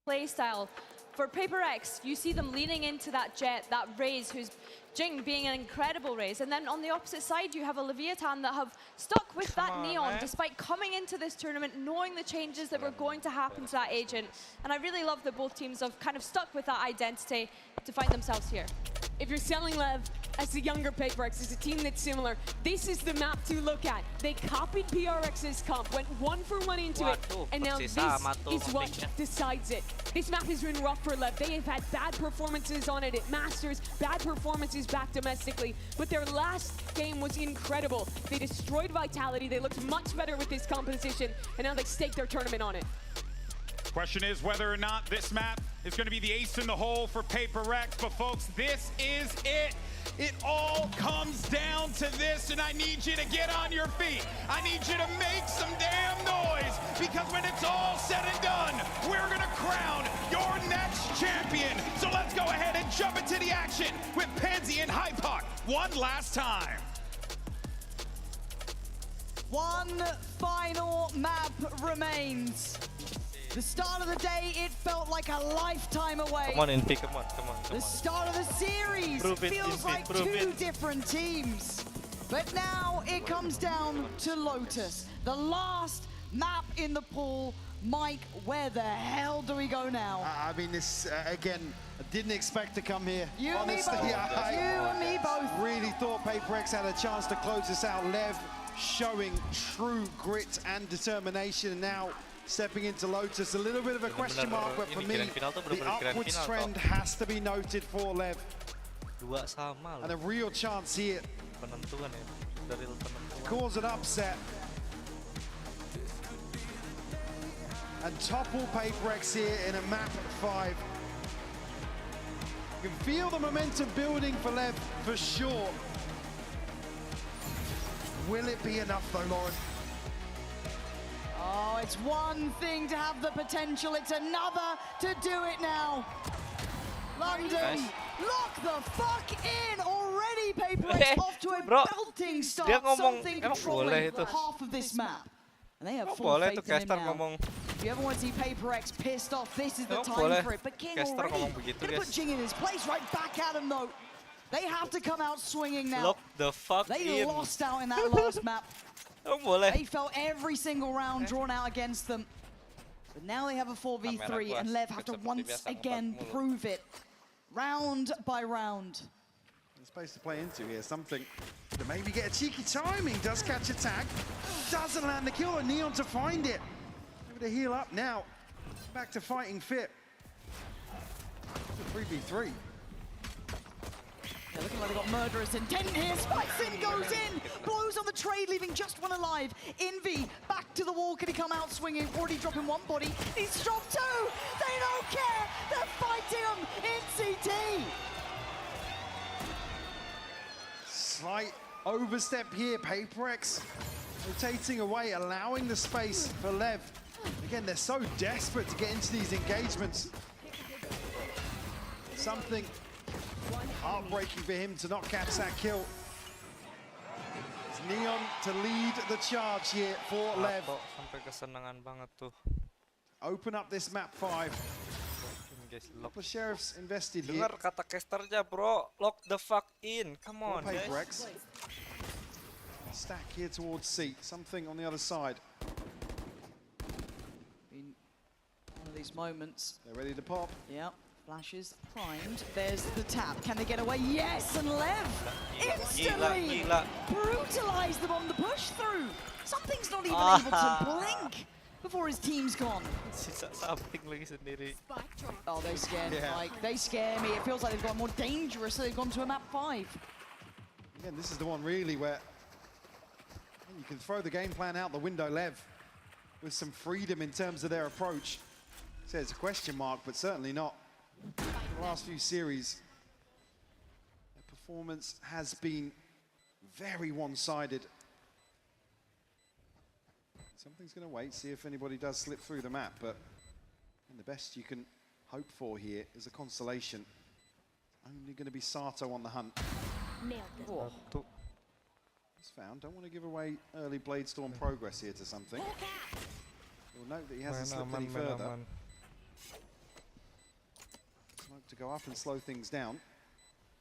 Play style. For Paper X, you see them leaning into that jet, that Raze, who's Jing being an incredible Raze. And then on the opposite side, you have a Leviathan that have stuck with that Neon, despite coming into this tournament, knowing the changes that were going to happen to that agent. And I really love that both teams have kind of stuck with that identity to find themselves here. If you're selling Lev as a younger PaperX, as a team that's similar, this is the map to look at. They copied PRX's comp, went 1-for-1 into it, and now this is what decides it. This map has been rough for Lev. They have had bad performances on it at Masters, bad performances back domestically, but their last game was incredible. They destroyed Vitality, they looked much better with this composition, and now they stake their tournament on it. Question is whether or not this map is going to be the ace in the hole for PaperX, but folks, this is it. It all comes down to this, and I need you to get on your feet. I need you to make some damn noise, because when it's all said and done, we're going to crown your next champion. So let's go ahead and jump into the action with Pansy and Hypoc one last time. One final map remains. The start of the day, it felt like a lifetime away. Come on, Envy, come on. The start of the series feels like two different teams. But now it comes down to Lotus, the last map in the pool. Mike, where the hell do we go now? I mean, this, again, I didn't expect to come here. You and me Honestly, both. You and me both. Really thought Paper X had a chance to close this out. Lev showing true grit and determination. And now stepping into Lotus, a little bit of a question mark, but for me, the upwards trend has to be noted for Lev. And a real chance here. Cause an upset. And topple Paper X here in a map 5. You can feel the momentum building for Lev for sure. Will it be enough though, Lauren? Oh, it's one thing to have the potential, it's another to do it now. London, Nice. lock the fuck in already. Paper X off to a Bro, belting start. dia ngomong, Something emang boleh controlling itu? half of this map. And they have Emang full boleh faith tuh in him caster now. ngomong? If you ever want to see Paper X pissed off, this is the Emang time boleh for it. But King caster already ngomong begitu, gonna put guys? Jing in his place, right back at him though. They have to come out swinging now. Lock the fuck They in. lost out in that last map. Emang boleh? They felt every single round drawn out against them. But now they have a 4v3 and Lev have to once again prove it. Round by round. Space to play into here, something to maybe get a cheeky timing. Does catch a tag, doesn't land the kill, and Neon to find it. Able to heal up now. Back to fighting fit. 3v3. Yeah, looking like they've got murderous intent here. Spikes in, goes in, blows on the trade, leaving just one alive. Envy back to the wall. Can he come out swinging? Already dropping one body. He's dropped two. They don't care. They're fighting him in CT. Slight overstep here. Paper X rotating away, allowing the space for Lev. Again, they're so desperate to get into these engagements. Something heartbreaking for him to not catch that kill. It's Neon to lead the charge here for Lev. Sampai kesenangan banget tuh. Open up this map 5. Couple of sheriffs invested here. Dengar kata casternya, bro. Lock the fuck in. Come on, Paper guys. X. Stack here towards C. Something on the other side. In one of these moments. They're ready to pop. Yep. Flashes primed. There's the tap. Can they get away? Yes, and Lev instantly brutalized them on the push through. Something's not even able to blink before his team's gone. Sisa samping lagi sendiri. Oh, they scare me, Yeah. Mike. They scare me. It feels like they've gone more dangerous, so they've gone to a map 5. Again, this is the one really where you can throw the game plan out the window, Lev, with some freedom in terms of their approach. So it's a question mark, but certainly not. The last few series, their performance has been very one-sided. Something's going to wait, see if anybody does slip through the map, but the best you can hope for here is a consolation. Only going to be Sato on the hunt. He's found. Don't want to give away early Bladestorm progress here to something. You'll note that he hasn't slipped any further. Smoke to go up and slow things down.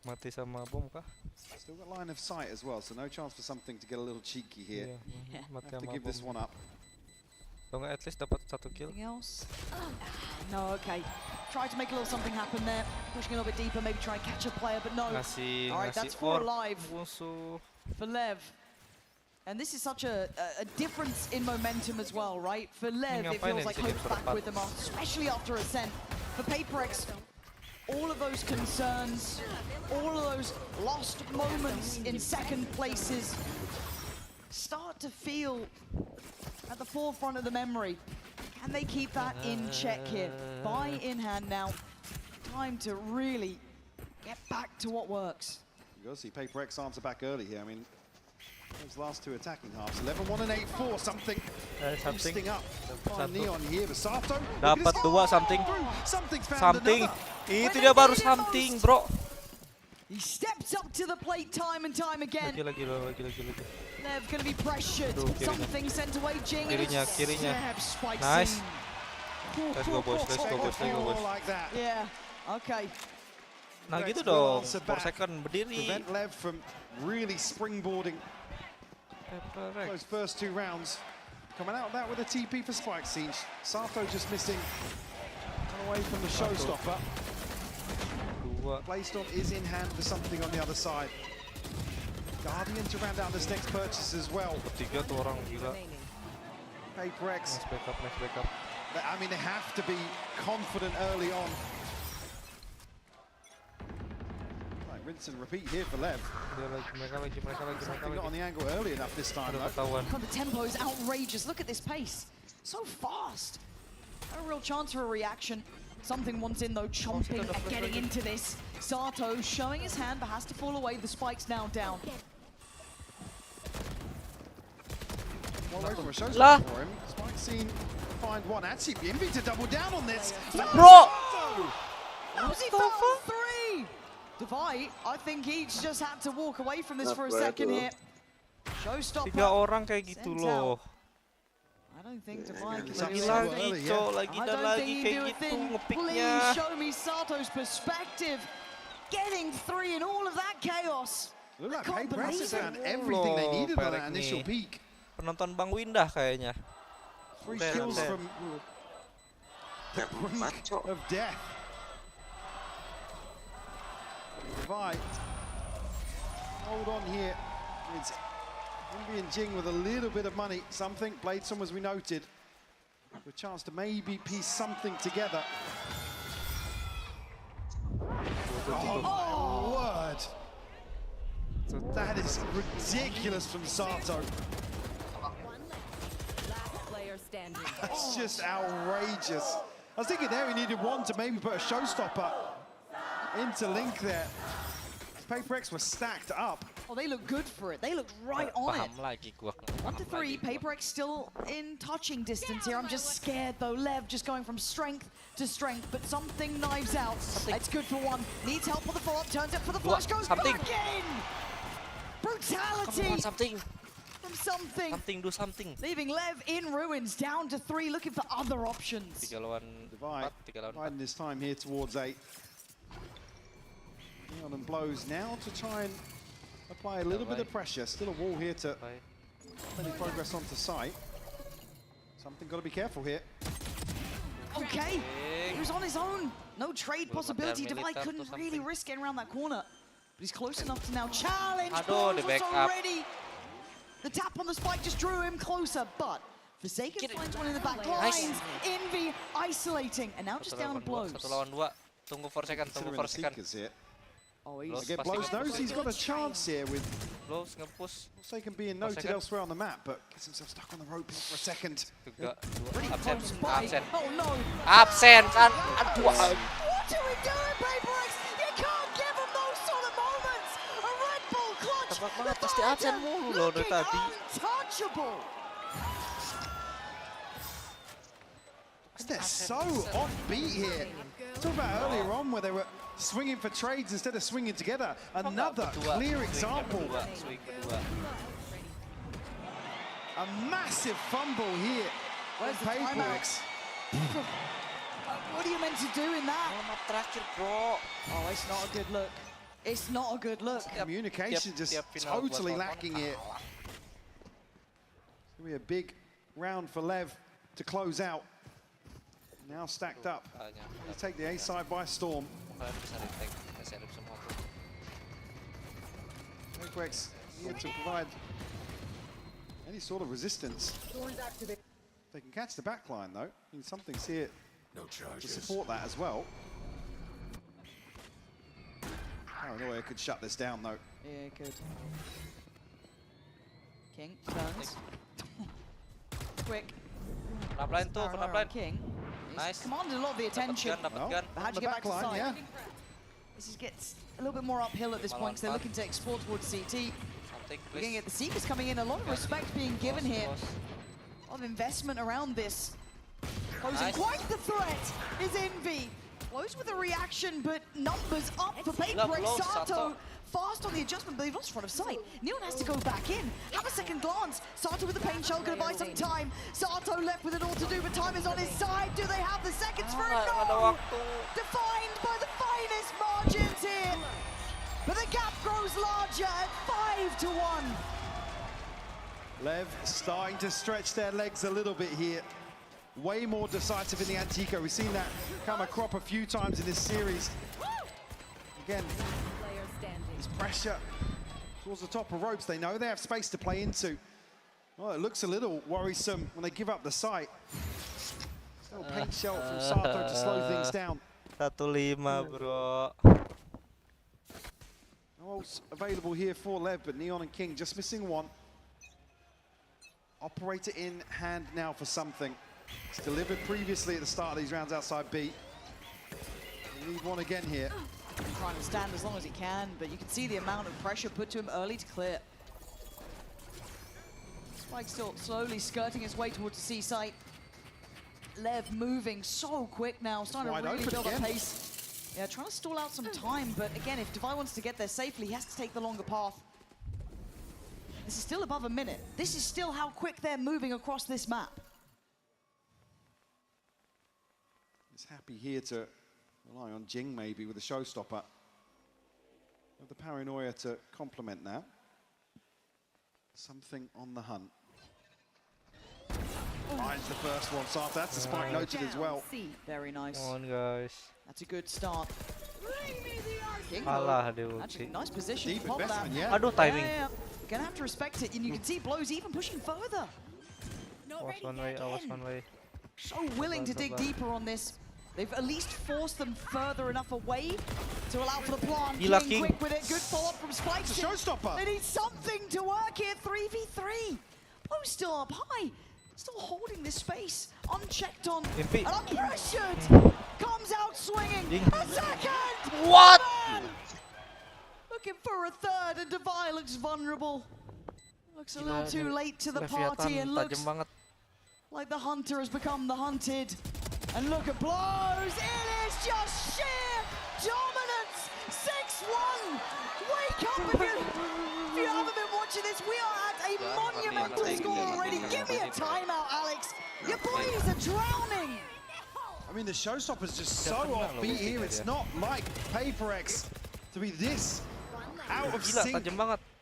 Mati sama bom kah? Still got line of sight as well, so no chance for something to get a little cheeky here. Yeah. Mati Have to sama give this bom. one up. Kalau nggak at least dapat 1 kill. Anything else? No, okay. Try to make a little something happen there. Pushing a little bit deeper, maybe try and catch a player, but no. Ngasih, All right, ngasih that's 4 orb alive musuh. for Lev. And this is such a difference in momentum as well, right? For Lev, it feels like hope's back with them, especially after Ascent. For Paper X, all of those concerns, all of those lost moments in second places start to feel at the forefront of the memory. Can they keep that in check here? Buy in hand now. Time to really get back to what works. You got to see Paper X answer back early here. I mean, those last two attacking halves, 11-1 and 8-4, something boosting up. Find Neon here, but Sato. Dapat 2 something. Something's found Something. another. Itu dia baru something, bro. He steps up to the plate time and time again. Lagi. Lev gonna be pressured. Something sent away. Jing. Kirinya. Spike Nice. scene. Let's go boys. Like that. Yeah. Okay. Nah gitu dong. 4 second berdiri. Prevent Lev from really springboarding those first 2 rounds. Coming out of that with a TP for Spike Siege. Sato just missing away from the showstopper. Playstorm is in hand for something on the other side. Guardian to round out this next purchase as well. Tiga tuh orang gila. PaperX. Nice backup. I mean, they have to be confident early on. Right, rinse and repeat here for Lev. Mereka lagi. Not on the angle early enough this time, though. God, the tempo is outrageous. Look at this pace. So fast. No real chance for a reaction. Something wants in, though, chomping and getting into this. Sato showing his hand, but has to fall away. The spike's now down. One away from a showstopper for him. Spike scene find one. Actually, Envy to double down on this. Bro! How's he found 3? Divide, I think he's just had to walk away from this for a second here. Showstopper. 3 orang kayak gitu loh. I don't think Divide can Lagi dan lagi kayak gitu ngepicknya. Please show me Sato's perspective. Getting 3 in all of that chaos. Look like PaperX has found everything they needed on that initial peak. Penonton Bang Windah kayaknya. 3 kills from the brink of death. Divide. Hold on here. It's Envy and Jing with a little bit of money. Something. Bladestorm, as we noted, with a chance to maybe piece something together. Oh my word! That is ridiculous from Sato. That's just outrageous. I was thinking there he needed one to maybe put a showstopper into Link there. PaperX were stacked up. Oh, they look good for it. They looked right on it. 1 to 3, PaperX still in touching distance here. I'm just scared though. Lev just going from strength to strength, but something knives out. It's good for 1. Needs help for the follow-up. Turns it for the flash. Goes back in. Brutality. Come on, something. From something. Do something. Leaving Lev in ruins, down to 3, looking for other options. 3 lawan 4. Dividing this time here towards 8. Neon and blows now to try and apply a little bit of pressure. Still a wall here to any progress onto site. Something got to be careful here. Okay, he was on his own. No trade possibility. Divide couldn't really risk getting around that corner. But he's close enough to now challenge. Already. The tap on the spike just drew him closer, but Forsaken finds one in the back lines. Envy isolating, and now just down to blows. 1 lawan 2. Tunggu Forsaken. Oh, again, Blows knows he's got a chance here with Blows nge-push. Forsaken being noted elsewhere on the map, but gets himself stuck on the rope for a second. Absen. Oh no! Absen kan. Aduh. What are we doing, PaperX? You can't give him those sort of moments. A Red Bull clutch. Tebak banget pasti absen mulu loh dari tadi. Untouchable. They're so offbeat here. Talk about earlier on where they were swinging for trades instead of swinging together. Another clear example. A massive fumble here. Where's the PaperX? What are you meant to do in that? Oh, it's not a good look. It's not a good look. Communication just totally lacking here. It's going to be a big round for Lev to close out. Now stacked up. They take the A side by storm. PaperX here to provide any sort of resistance. They can catch the back line though. I mean, something's here to support that as well. Paranoia could shut this down though. Yeah, good. King turns. Quick. King. Nice. Commanded a lot of the attention. But how'd you get back to side? Yeah. This gets a little bit more uphill at this point because they're looking to explore towards CT. We're going to get the Seekers coming in. A lot of respect being given here. A lot of investment around this. Posing quite the threat is Envy. Blows with a reaction, but numbers up for Paper X. Sato fast on the adjustment, but they've lost front of sight. Neon has to go back in. Have a second glance. Sato with the pain shell, gonna buy some time. Sato left with it all to do, but time is on his side. Do they have the seconds for it? No! Defined by the finest margins here. But the gap grows larger at 5-1. Lev starting to stretch their legs a little bit here. Way more decisive in the Antico. We've seen that come a crop a few times in this series. Again, this pressure towards the top of ropes. They know they have space to play into. Well, it looks a little worrisome when they give up the sight. Still paint shell from Sato to slow things down. 1-5, bro. No ults available here for Lev, but Neon and King just missing one. Operator in hand now for something. It's delivered previously at the start of these rounds outside B. We need one again here. Trying to stand as long as he can, but you can see the amount of pressure put to him early to clear. Spike still slowly skirting his way towards the C site. Lev moving so quick now, starting to really build up pace. Yeah, trying to stall out some time, but again, if Devi wants to get there safely, he has to take the longer path. This is still above a minute. This is still how quick they're moving across this map. He's happy here to rely on Jing maybe with a showstopper. With the paranoia to complement that. Something on the hunt. Finds the first one, Sato. That's a spike noted as well. Very nice. Come on, guys. That's a good start. Kalah dia Actually, ulti. nice position. Deep Pop investment, that. yeah. Aduh, timing. Yeah. Gonna have to respect it, and you can see Blows even pushing further. Awas one way, awas one way. So willing to dig deeper on this. They've at least forced them further enough away to allow for the plant. Gila, King King. quick with it. Good follow-up from Spike. It's a showstopper. They need something to work here. 3v3. Blows still up high. Still holding this space. Unchecked on. Impi. And unpressured. Comes out swinging. A second. What? Man. Looking for a third, and Devi looks vulnerable. Looks a little too late to the party and looks banget. like the hunter has become the hunted. And look at Blows. It is just sheer dominance. 6-1. Wake up if you haven't been watching this. We are at a monumental score already. Give me a timeout, Alex. Your boys are drowning. I mean, the showstopper's just so offbeat here. It's not like Paper X to be this out of sync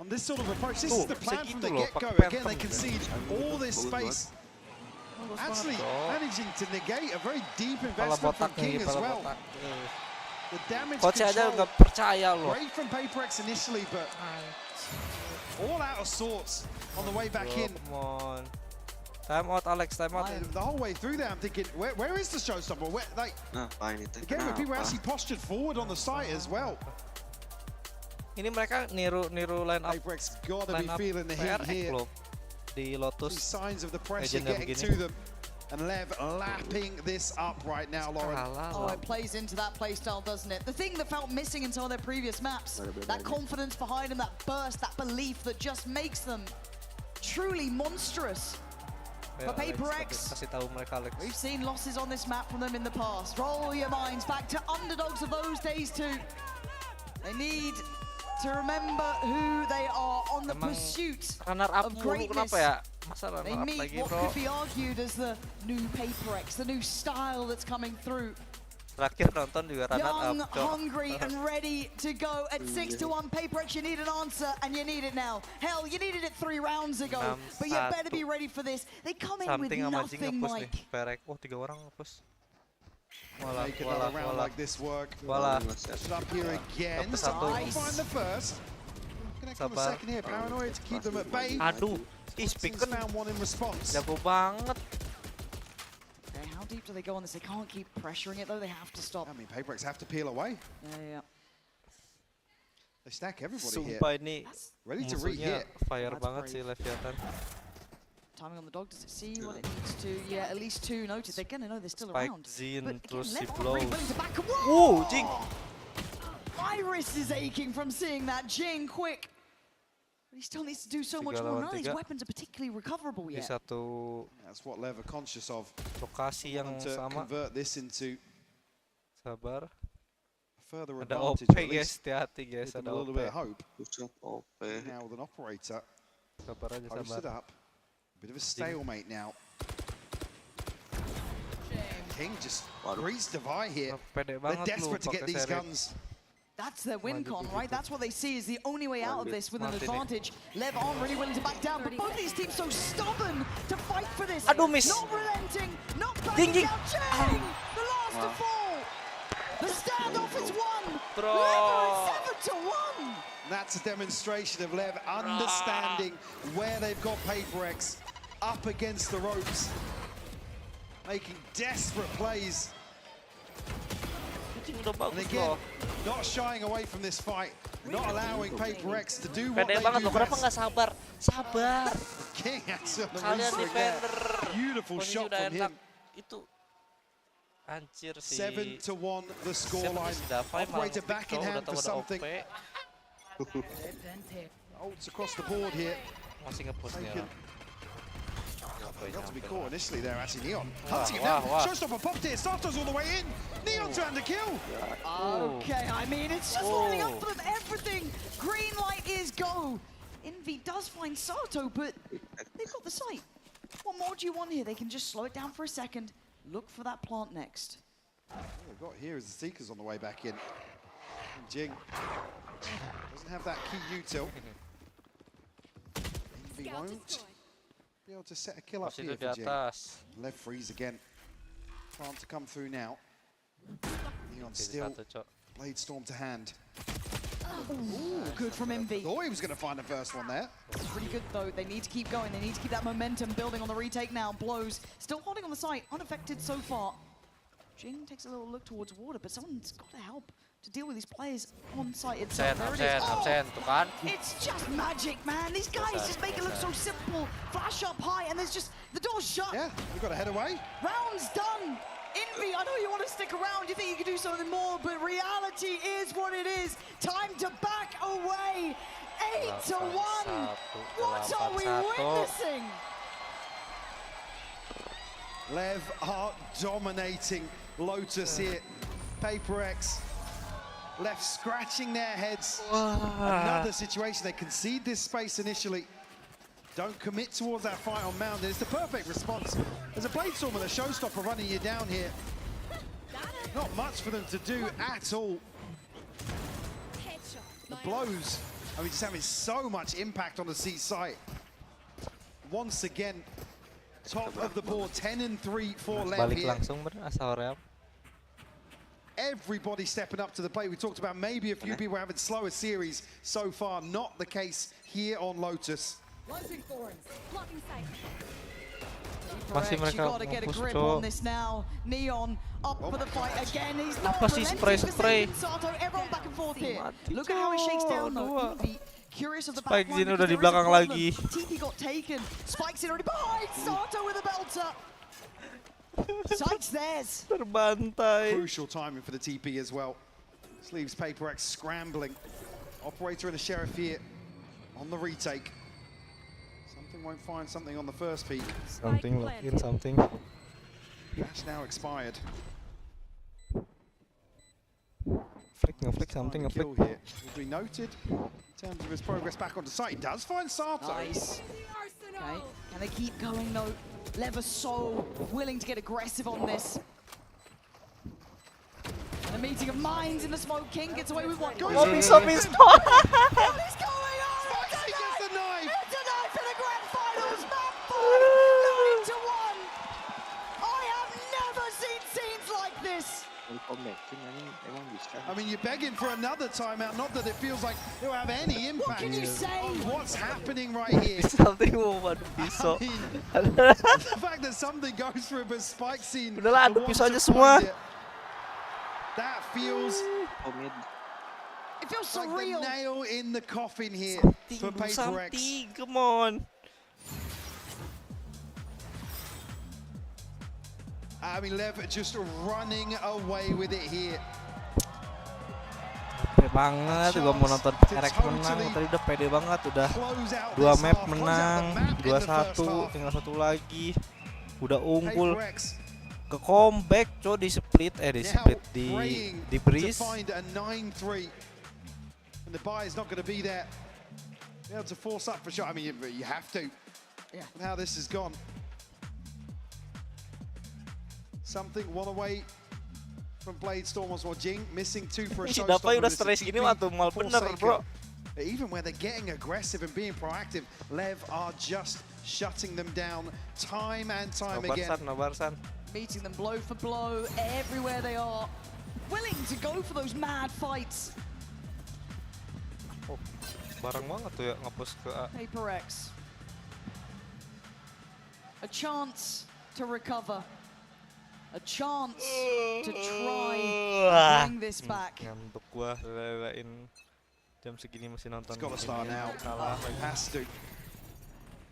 on this sort of approach. This is the plan from the get-go. Again, they concede all this space. Actually managing to negate a very deep investment from King as well. The damage control, great from Paper X initially, but all out of sorts on the way back in. Come on. Time out, Alex. Time out. The whole way through there, I'm thinking, where is the showstopper? Where, like, again, where people actually postured forward on the site as well. Ini mereka niru line up. Paper X gotta be feeling the heat here. Di Lotus. See signs of the pressure getting to them. And Lev lapping this up right now, Lauren. Oh, it plays into that playstyle, doesn't it? The thing that felt missing in some of their previous maps, that confidence behind them, that burst, that belief that just makes them truly monstrous. For Paper X, kasih tahu mereka, Alex. we've seen losses on this map from them in the past. Roll your minds back to underdogs of those days too. They need to remember who they are on the pursuit of greatness. They meet what could be argued as the new Paper X, the new style that's coming through. Terakhir nonton juga runner Young, up. hungry, and ready to go at 6-1. Paper X, you need an answer, and you need it now. Hell, you needed it 3 rounds ago, but you better be ready for this. They come in with nothing like. Oh, 3 orang nge-push. Make another round like this work. Voila. Push it up here again. Nice. Find the first. Connect on the second here. Paranoia to keep them at bay. Aduh, Spiken found one in response. jago banget. Okay, how deep do they go on this? They can't keep pressuring it though. They have to stop. I mean, Paper X have to peel away. Yeah. They stack everybody here. Sumpah ini Ready to musuhnya re-hit. fire banget sih Leviathan. Timing on the dog, does it see what it needs to? Yeah, at least 2 noted. They're gonna know they're still Spike around. Zin, But terus again, si Lev aren't really Blows. willing to back up. Whoa, Jing! Iris is aching from seeing that. Jing, quick. But he still needs to do so much more. None of these weapons are particularly recoverable Di yet. satu That's what Lev are conscious of. lokasi yang To sama. convert this into Sabar. Further Ada advantage, OP at guys, least hati-hati guys, give them ada a little OP. bit of hope. Now with an operator. Sabar aja, Posted sabar. up. Bit of a stalemate now. King just greased the eye here. Pede They're banget lu desperate to get pakai these seret. guns. That's their win con, right? That's what they see is the only way out of this with an advantage. Lev aren't really willing to back down, but both of these teams so stubborn to fight for this. Aduh, miss. Not relenting, not backing down. Chang, the last to fall. The standoff is won. Lev 7-1. That's a demonstration of Lev understanding where they've got Paper X up against the ropes, making desperate plays. And again, not shying away from this fight, not allowing Paper X to do what Pede they banget do loh, kenapa best. nggak sabar? Sabar. King actually on the Kalian restart there. defender. Beautiful Posisi shot udah from enak. him. Itu anjir sih. 7-1 the scoreline. Operator back in hand for something. Ults across the board here. Masih nge-push nih orang. Got to be caught initially there, actually. Neon Wah, hunting him wah, down. wah. Showstopper popped it. Sarto's all the way in. Neon trying to kill. Okay, I mean, it's just lining up for them. Everything. Green light is go. Envy does find Sato, but they've got the sight. What more do you want here? They can just slow it down for a second. Look for that plant next. What we've got here is the Seekers on the way back in. And Jing doesn't have that key util. Envy won't be able to set a kill up Masih here itu di for Jing. atas. Left freeze again. Plant to come through now. Neon Jadi still satu, Cok. Blade Storm to hand. Ooh, good from Envy. Thought he was going to find the first one there. It's pretty good though. They need to keep going. They need to keep that momentum building on the retake now. Blows still holding on the site, unaffected so far. Jing takes a little look towards water, but someone's got to help to deal with these players on site itself. Absen, tuh kan. It's just magic, man. These guys just make it look so simple. Flash up high, and there's just the door's shut. Yeah, we've got to head away. Round's done. Envy, I know you want to stick around. You think you can do something more, but reality is what it is. Time to back away. 8-1. What are we witnessing? Lev are dominating Lotus here. Paper X left scratching their heads. Another situation, they concede this space initially. Don't commit towards that fight on Mound, and it's the perfect response. There's a Blade Storm and a Showstopper running you down here. Not much for them to do at all. The blows, I mean, just having so much impact on the C site. Once again, top of the board, 10-3 for Lev Balik here. langsung asal real. Everybody stepping up to the plate. We talked about maybe a few people having slower series so far. Not the case here on Lotus. Masih You mereka gotta get a nge-push, grip Cok. on this now. Neon up for the fight again. He's not Apa sih relenting for spray? saving Sato. Everyone back and forth here. Look at how he shakes down though. Envy, curious of the Spike backline Jin because udah di there is a belakang problem. lagi. TP got taken. Spike's in already behind Sato with a belter. Site's theirs. Terbantai. Crucial timing for the TP as well. This leaves Paper X scrambling. Operator and a Sheriff here on the retake. Something won't find something on the first peak. Something login, something. Dash now expired. Flick, something, a flick. Kill here will be noted in terms of his progress back onto site. He does find Sato. Nice. Okay. Can they keep going though? Lev are so willing to get aggressive on this. And a meeting of minds in the smoke. King gets away with one. What is What is going on? Spicy gets the knife. It's a knife in the grand finals. Map 9-1. I have never seen scenes like this. I mean, you're begging for another timeout. Not that it feels like it'll have any impact What can you say? on what's happening right here. Something mau adu pisau. The fact that something goes through, but Spike scene. Udahlah, adu pisau aja semua. That feels. It feels like surreal. the nail in the coffin here for Paper X. Something, come on. I mean, Lev just running away with it here. Pede banget, gua mau nonton Erek menang, tadi udah pede banget, udah 2 map menang, 2-1, tinggal 1 lagi, udah unggul. Paper X ke comeback, di split di breeze. To find a 9-3, and the buy is not going to be there. Be able to force up for sure. I mean, you have to. Yeah. And how this has gone. Something one away from Blade Storm once more. Jing missing 2 for a showstopper. Udah stres gini mah tuh mal bener, bro. Even when they're getting aggressive and being proactive, Lev are just shutting them down time and time again. Meeting them blow for blow everywhere they are. Willing to go for those mad fights. Oh, bareng banget tuh ya nge-push ke A. Paper X. A chance to recover. A chance to try bring this back. Ngantuk gua, lelain jam segini masih nonton. It's got to start now. It has to.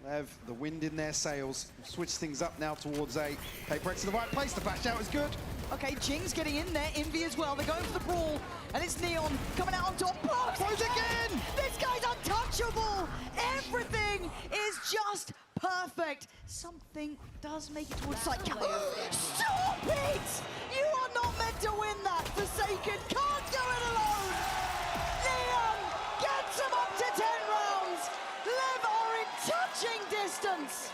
Lev, the wind in their sails. Switch things up now towards A. Paper X in the right place. The bash out is good. Okay, Jing's getting in there. Envy as well. They're going for the brawl. And it's Neon coming out on top. Throws again! This guy's untouchable! Everything is just perfect. Something does make it towards side. Stop it! You are not meant to win that. Forsaken can't do it alone. Neon gets him up to 10 rounds. Lev are in touching distance.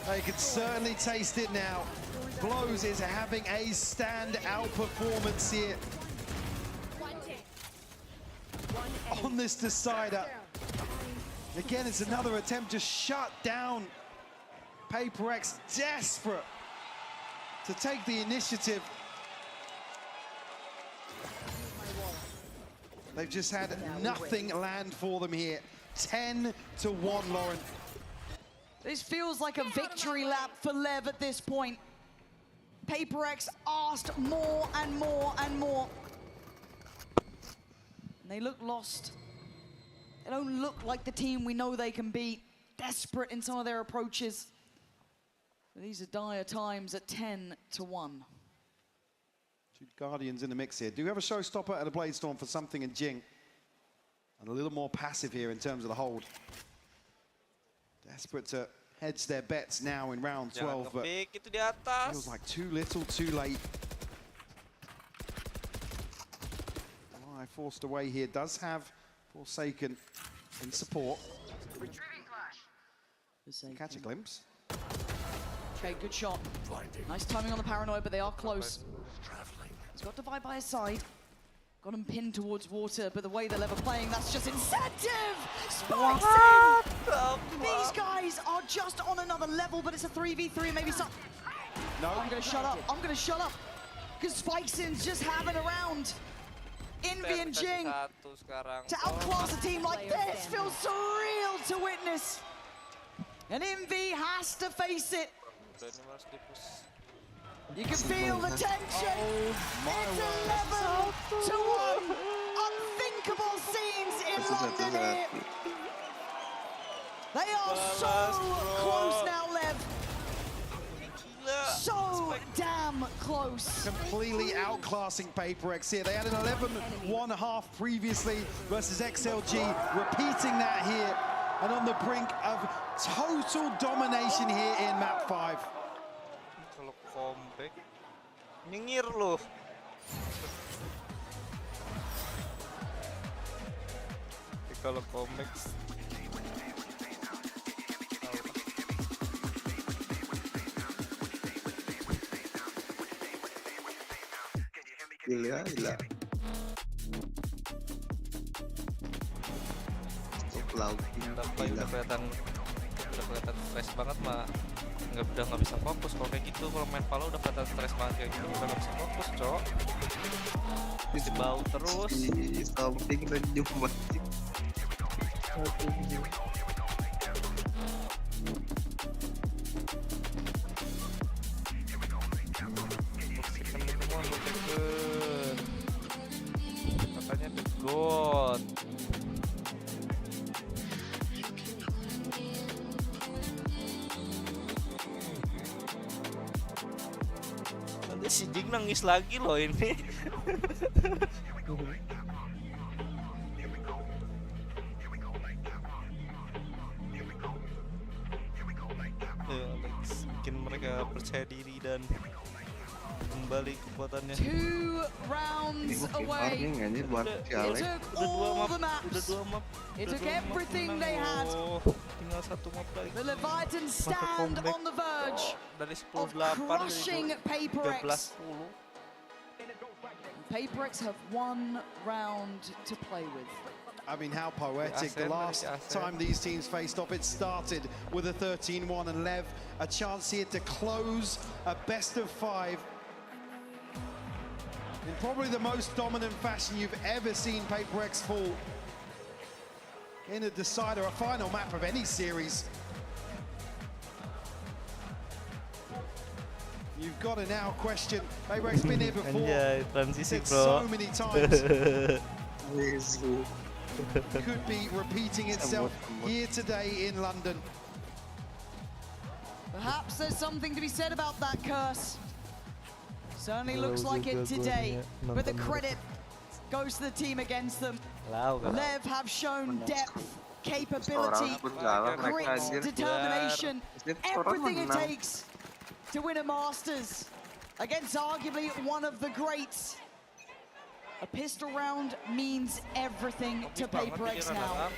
They can certainly taste it now. Blows is having a standout performance here on this decider. Again, it's another attempt to shut down Paper X, desperate to take the initiative. They've just had nothing land for them here. 10-1, Lauren. This feels like a victory lap for Lev at this point. Paper X asked more and more and more. And they look lost. They don't look like the team we know they can beat. Desperate in some of their approaches. These are dire times at 10-1. 2 Guardians in the mix here. Do you have a showstopper and a Blade Storm for something in Jing? And a little more passive here in terms of the hold. Desperate to hedge their bets now in round 12, but feels like too little, too late. Oh, forced away here. Does have Forsaken in support. Catch a glimpse. Okay, good shot. Nice timing on the paranoid, but they are close. He's got Divide by his side. Got him pinned towards water, but the way they're ever playing, that's just incentive! Spicy! These guys are just on another level, but it's a 3v3, maybe some... No. I'm gonna shut up. I'm gonna shut up. Because Spikesin's just having a round. Envy and Jing to outclass a team like this feels surreal to witness. And Envy has to face it. You can feel the tension. It's 11-1. Unthinkable scenes in London here. They are so close now, Lev. So damn close. Completely outclassing Paper X here. They had an 11-1 half previously versus XLG, repeating that here, and on the brink of total domination here in map 5. Kalau comeback, nyengir loh. Kalau comeback. Gila. Udah kelihatan stres banget mah. Udah nggak bisa fokus kalau kayak gitu. Kalau main Valo udah kelihatan stres banget kayak gitu, udah nggak bisa fokus, cok. Dibau terus. Samping dan jumpa. Katanya the god. Nanti si Jing nangis lagi loh ini. Bikin mereka percaya diri dan kembali kekuatannya. 2 rounds away. It took all the maps. It took everything they had. Tinggal 1 map lagi. The Leviathan stand on the verge of crushing PaperX. PaperX have 1 round to play with. I mean, how poetic. The last time these teams faced off, it started with a 13-1, and Lev, a chance here to close a best of 5 in probably the most dominant fashion you've ever seen PaperX fall in a decider, a final map of any series. You've got to now question. PaperX been here before. Transisi, so many times. Could be repeating itself here today in London. Perhaps there's something to be said about that curse. Certainly looks like it today, but the credit goes to the team against them. Lev have shown depth, capability, grit, determination, everything it takes to win a Masters against arguably one of the greats. A pistol round means everything to PaperX now.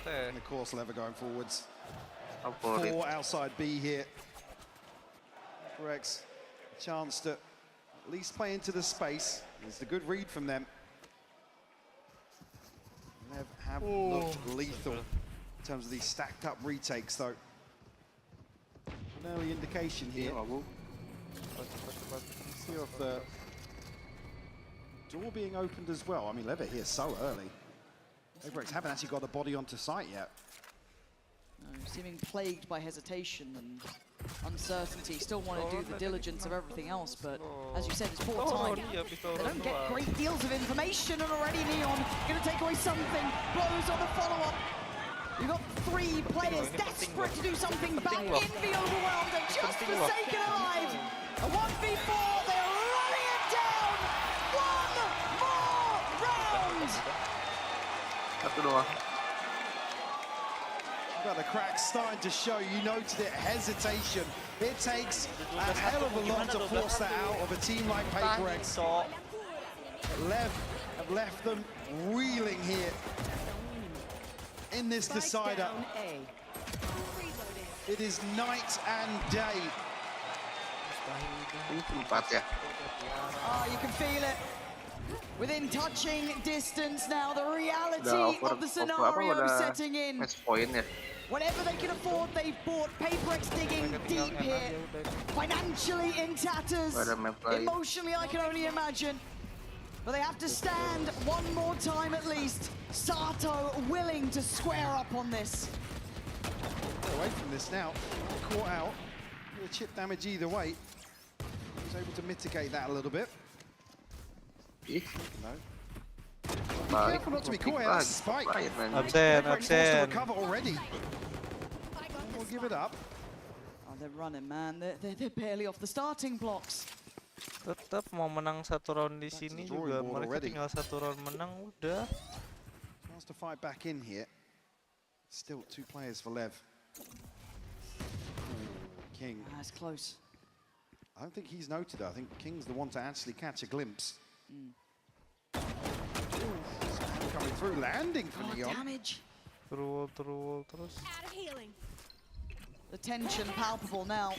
And of course, Lev are going forwards. 4 outside B here. PaperX, a chance to at least play into the space. It's a good read from them. Lev have looked lethal in terms of these stacked up retakes, though. An early indication here. See if the door being opened as well. I mean, Lev are here so early. PaperX haven't actually got the body onto site yet. Seeming plagued by hesitation and uncertainty, still want to do the diligence of everything else, but as you said, it's poor time. They don't get great deals of information, and already Neon going to take away something. Blows on the follow-up. You've got 3 players desperate to do something back in the overwhelmed and just forsaken alive. A 1v4, they're running it down. 1 more round. But the cracks starting to show. You noted it, hesitation. It takes a hell of a lot to force that out of a team like PaperX. Lev have left them reeling here in this decider. It is night and day. Oh, you can feel it. Within touching distance now, the reality of the scenario setting in. Whatever they can afford, they've bought. PaperX digging deep here. Financially in tatters. Emotionally, I can only imagine. But they have to stand 1 more time at least. Sato willing to square up on this. Away from this now. Caught out. The chip damage either way. He was able to mitigate that a little bit. No. Be careful not to be caught out. Spike. PaperX wants to recover already. We'll give it up. Oh, they're running, man. They're barely off the starting blocks. Tetap mau menang 1 round di sini juga, mereka tinggal 1 round menang udah. Wants to fight back in here. Still 2 players for Lev. King. That's close. I don't think he's noted it. I think King's the one to actually catch a glimpse. Coming through, landing for Neon. Damage. Through terus. The tension palpable now.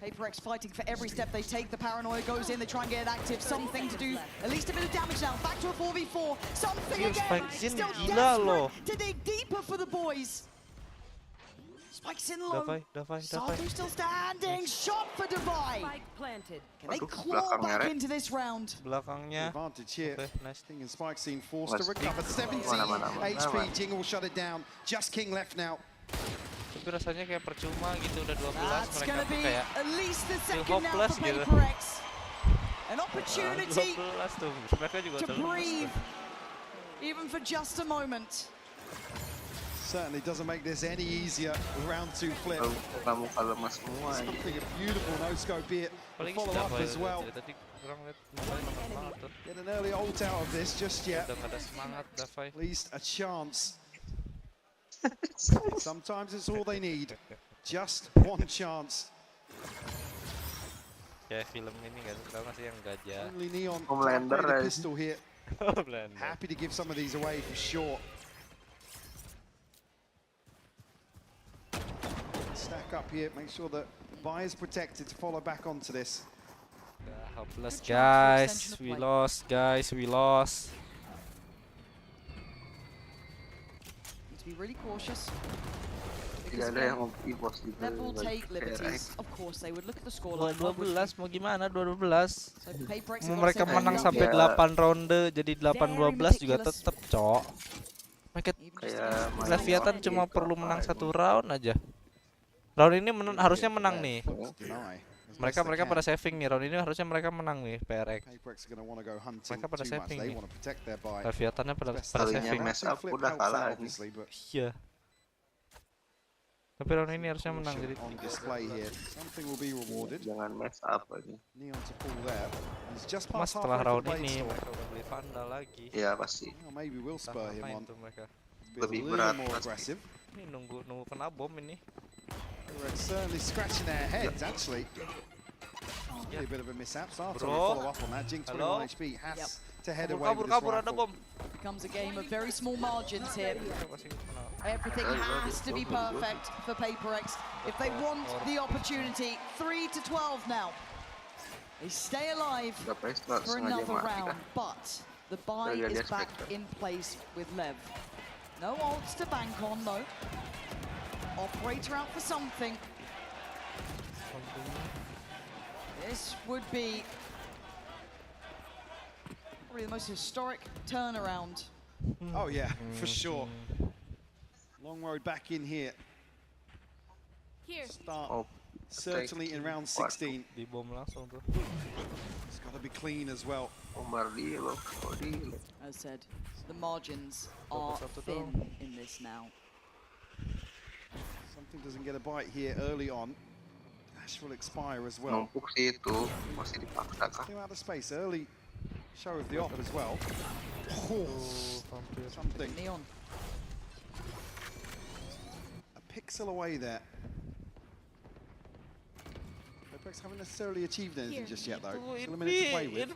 PaperX fighting for every step they take. The paranoia goes in, they try and get it active. Something to do, at least a bit of damage now. Back to a 4v4. Something again. Still desperate to dig deeper for the boys. Spikes in low. Sato still standing. Shot for Divide. Spike planted. Can they claw back into this round? Belakangnya. Advantage here. King and Spike seen forced to recover. 17 HP. Jing will shut it down. Just King left now. Tapi rasanya kayak percuma gitu, udah 12 That's mereka tuh kayak at least the second now hopeless for gitu. PaperX. An opportunity 12 tuh, mereka juga to breathe, even for just a moment. Certainly doesn't make this any easier. Round 2 flip. Something a beautiful no-scope here. Follow up as well. Get an early ult out of this just yet. At least a chance. Sometimes it's all they need. Just one chance. Kayak film ini kan, tau gak sih yang gajah? Only Neon Homelander, upgrade a right? pistol here. Homelander. Happy to give some of these away for sure. Stack up here, make sure that buy is protected to follow back onto this. Hopeless guys, we lost guys, we lost. Need to be really cautious. Tidak ada yang OP bos gitu. Lev will take liberties. Of course, they would look at the scoreline. 12 mau gimana 12? Mau mereka menang sampai 8 ronde jadi 8-12 juga tetep, Cok. Mereka Leviathan cuma perlu menang 1 round aja. Round ini harusnya menang nih. Mereka pada saving nih. Round ini harusnya mereka menang nih PRX. Mereka pada saving nih. Leviathannya pada saving. Udah kalah ini. Iya. Tapi round ini harusnya menang jadi jangan mess up aja. Mas setelah round ini mereka udah beli Vandal lagi. Iya pasti. Mereka lebih berat pasti. Ini nunggu kena bom ini. Certainly scratching their heads actually. A bit of a mishap. Sarto will follow up on that. Jing 21 HP has to head away with this rifle. Becomes a game of very small margins here. Everything has to be perfect for PaperX if they want the opportunity. 3-12 now. They stay alive for another round, but the buy is back in place with Lev. No ults to bank on though. Operator out for something. This would be probably the most historic turnaround. Oh yeah, for sure. Long road back in here. Start certainly in round 16. Di bom langsung tuh. It's got to be clean as well. As said, the margins are thin in this now. Something doesn't get a bite here early on. Dash will expire as well. Numpuk sih itu masih dipaksa kah? Came out of space early. Show of the op as well. Oh, something. Neon. A pixel away there. Lepex haven't necessarily achieved anything just yet though. Still a minute to play with.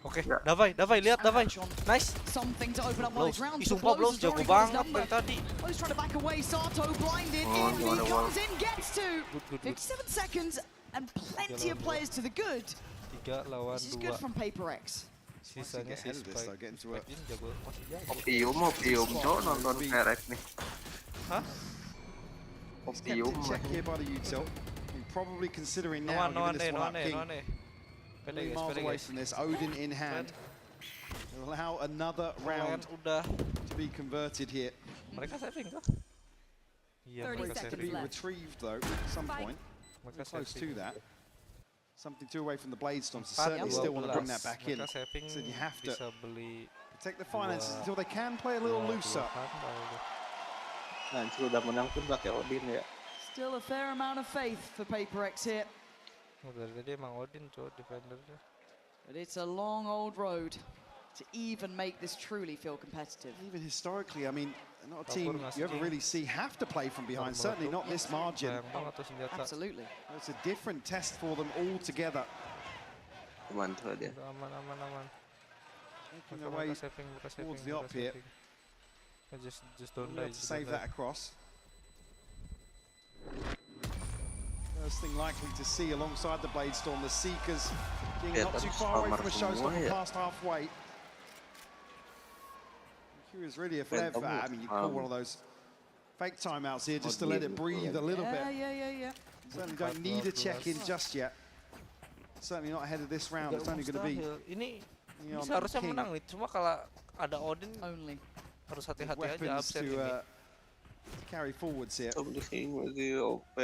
Oke, Davai, lihat Davai. Nice. Something to open up one of these rounds. Sumpah Blows jago banget dari tadi. Oh, he's trying to back away. Sato blinded. In he comes in, gets to 57 seconds and plenty of players to the good. 3 lawan 2. This is good from PaperX. Sisanya si Spike. Jago masih jago. Opium, Cok, nonton PRX nih. Hah? Opium. Check here by the util. Probably considering now giving this one up King. 3 miles away from this, Odin in hand. Will allow another round to be converted here. Mereka saving kah? Iya, mereka saving. To be retrieved though at some point. Close to that. Something too away from the Blade Storm, so certainly still want to bring that back in. So you have to protect the finances until they can play a little looser. Nah, sudah menang pun pakai Odin ya. Still a fair amount of faith for PaperX here. Dari tadi emang Odin tuh defendernya. But it's a long old road to even make this truly feel competitive. Even historically, I mean, not a team you ever really see have to play from behind. Certainly not this margin. Absolutely. It's a different test for them altogether. Aman tuh dia. Aman. Making their way towards the op here. Just don't die. To save that across. First thing likely to see alongside the Blade Storm, the Seekers being not too far away from a showstopper past halfway. I'm curious really if Lev, I mean, you call one of those fake timeouts here just to let it breathe a little bit. Yeah. Certainly don't need a check-in just yet. Certainly not ahead of this round. It's only going to be. Ini seharusnya menang nih, cuma kalau ada Odin harus hati-hati aja absen ini. Carry forwards here. Masih OP.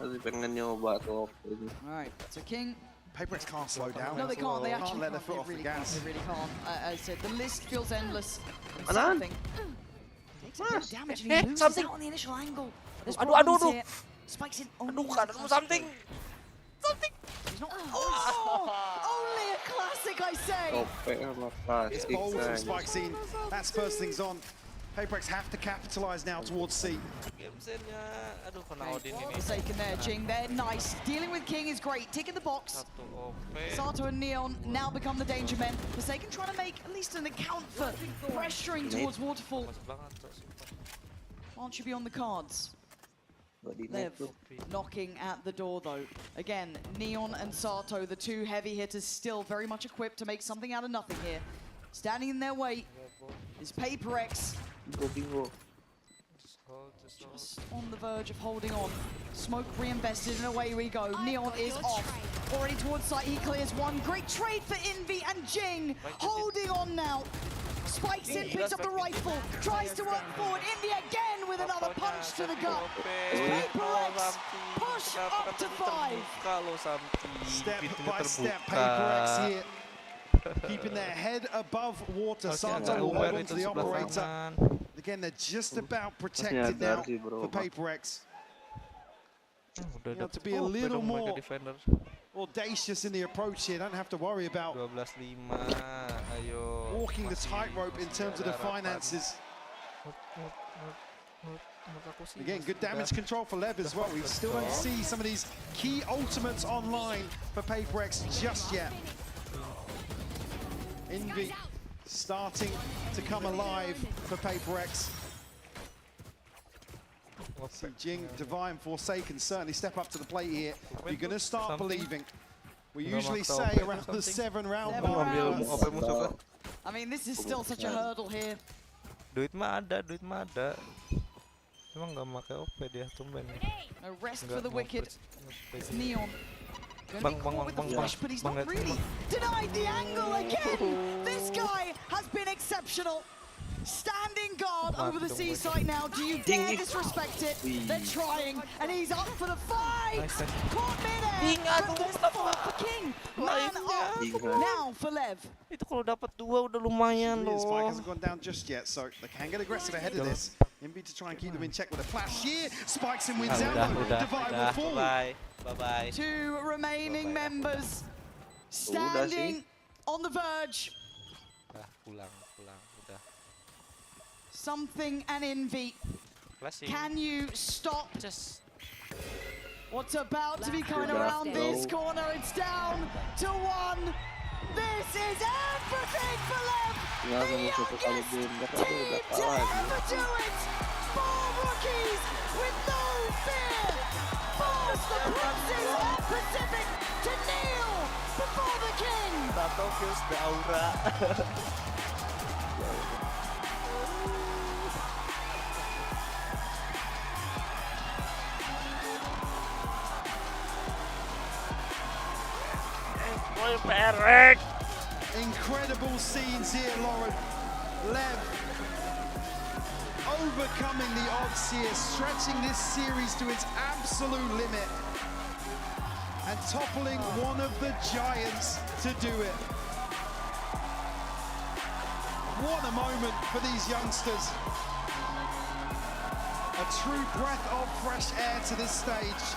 Masih pengen nyoba tuh OP ini. Alright, so King. PaperX can't slow down. No, they can't. They actually let their foot off the gas. They really can't. As I said, the list feels endless. Anan? Takes a bit of damage and he loses out on the initial angle. Aduh. Spikes in. Aduh, something. He's not. Oh, only a classic, I say. OP sama klasik. It's bold from Spike scene. That spurs things on. Paper X have to capitalize now towards C. Forsaken there, Jing. They're nice. Dealing with King is great. Tick in the box. Sato and Neon now become the danger men. Forsaken trying to make at least an account for pressuring towards Waterfall. Aren't you be on the cards? Lev knocking at the door though. Again, Neon and Sato, the two heavy hitters, still very much equipped to make something out of nothing here. Standing in their way is Paper X. Just on the verge of holding on. Smoke reinvested and away we go. Neon is off. Already towards site, he clears one. Great trade for Envy and Jing. Holding on now. Spikes in, picks up the rifle. Tries to work forward. Envy again with another punch to the gut. Paper X push up to 5. Step by step, Paper X here. Keeping their head above water. Sato will hold on to the operator. Again, they're just about protected now for Paper X. You have to be a little more audacious in the approach here. Don't have to worry about walking the tightrope in terms of the finances. Again, good damage control for Lev as well. We still don't see some of these key ultimates online for Paper X just yet. Envy starting to come alive for Paper X. See Jing, Divine, Forsaken certainly step up to the plate here. You're going to start believing. We usually say around the 7-round mark. I mean, this is still such a hurdle here. Duit mah ada. Emang nggak pakai OP dia, tumben. No rest for the wicked. It's Neon. But he's not really denied the angle again. This guy has been exceptional. Standing guard over the C site now. Do you dare disrespect it? They're trying, and he's up for the fight. Caught midair, but there's the fall for King. Man up now for Lev. Itu kalau dapat 2 udah lumayan loh. Spike hasn't gone down just yet, so they can get aggressive ahead of this. Envy to try and keep them in check with a flash here. Spikes and wins out. Divide will fall. Bye-bye. 2 remaining members standing on the verge. Pulang, udah. Something and Envy. Can you stop what's about to be coming around this corner? It's down to 1. This is everything for Lev. The youngest team to ever do it. 4 rookies with no fear. Force the Princes of Pacific to kneel before the king. Tato kills the aura. Incredible scenes here, Lauren. Lev overcoming the odds here, stretching this series to its absolute limit and toppling one of the giants to do it. What a moment for these youngsters. A true breath of fresh air to this stage.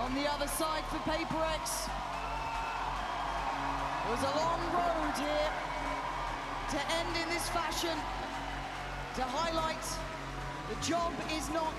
On the other side for Paper X. It was a long road here to end in this fashion, to highlight the job is not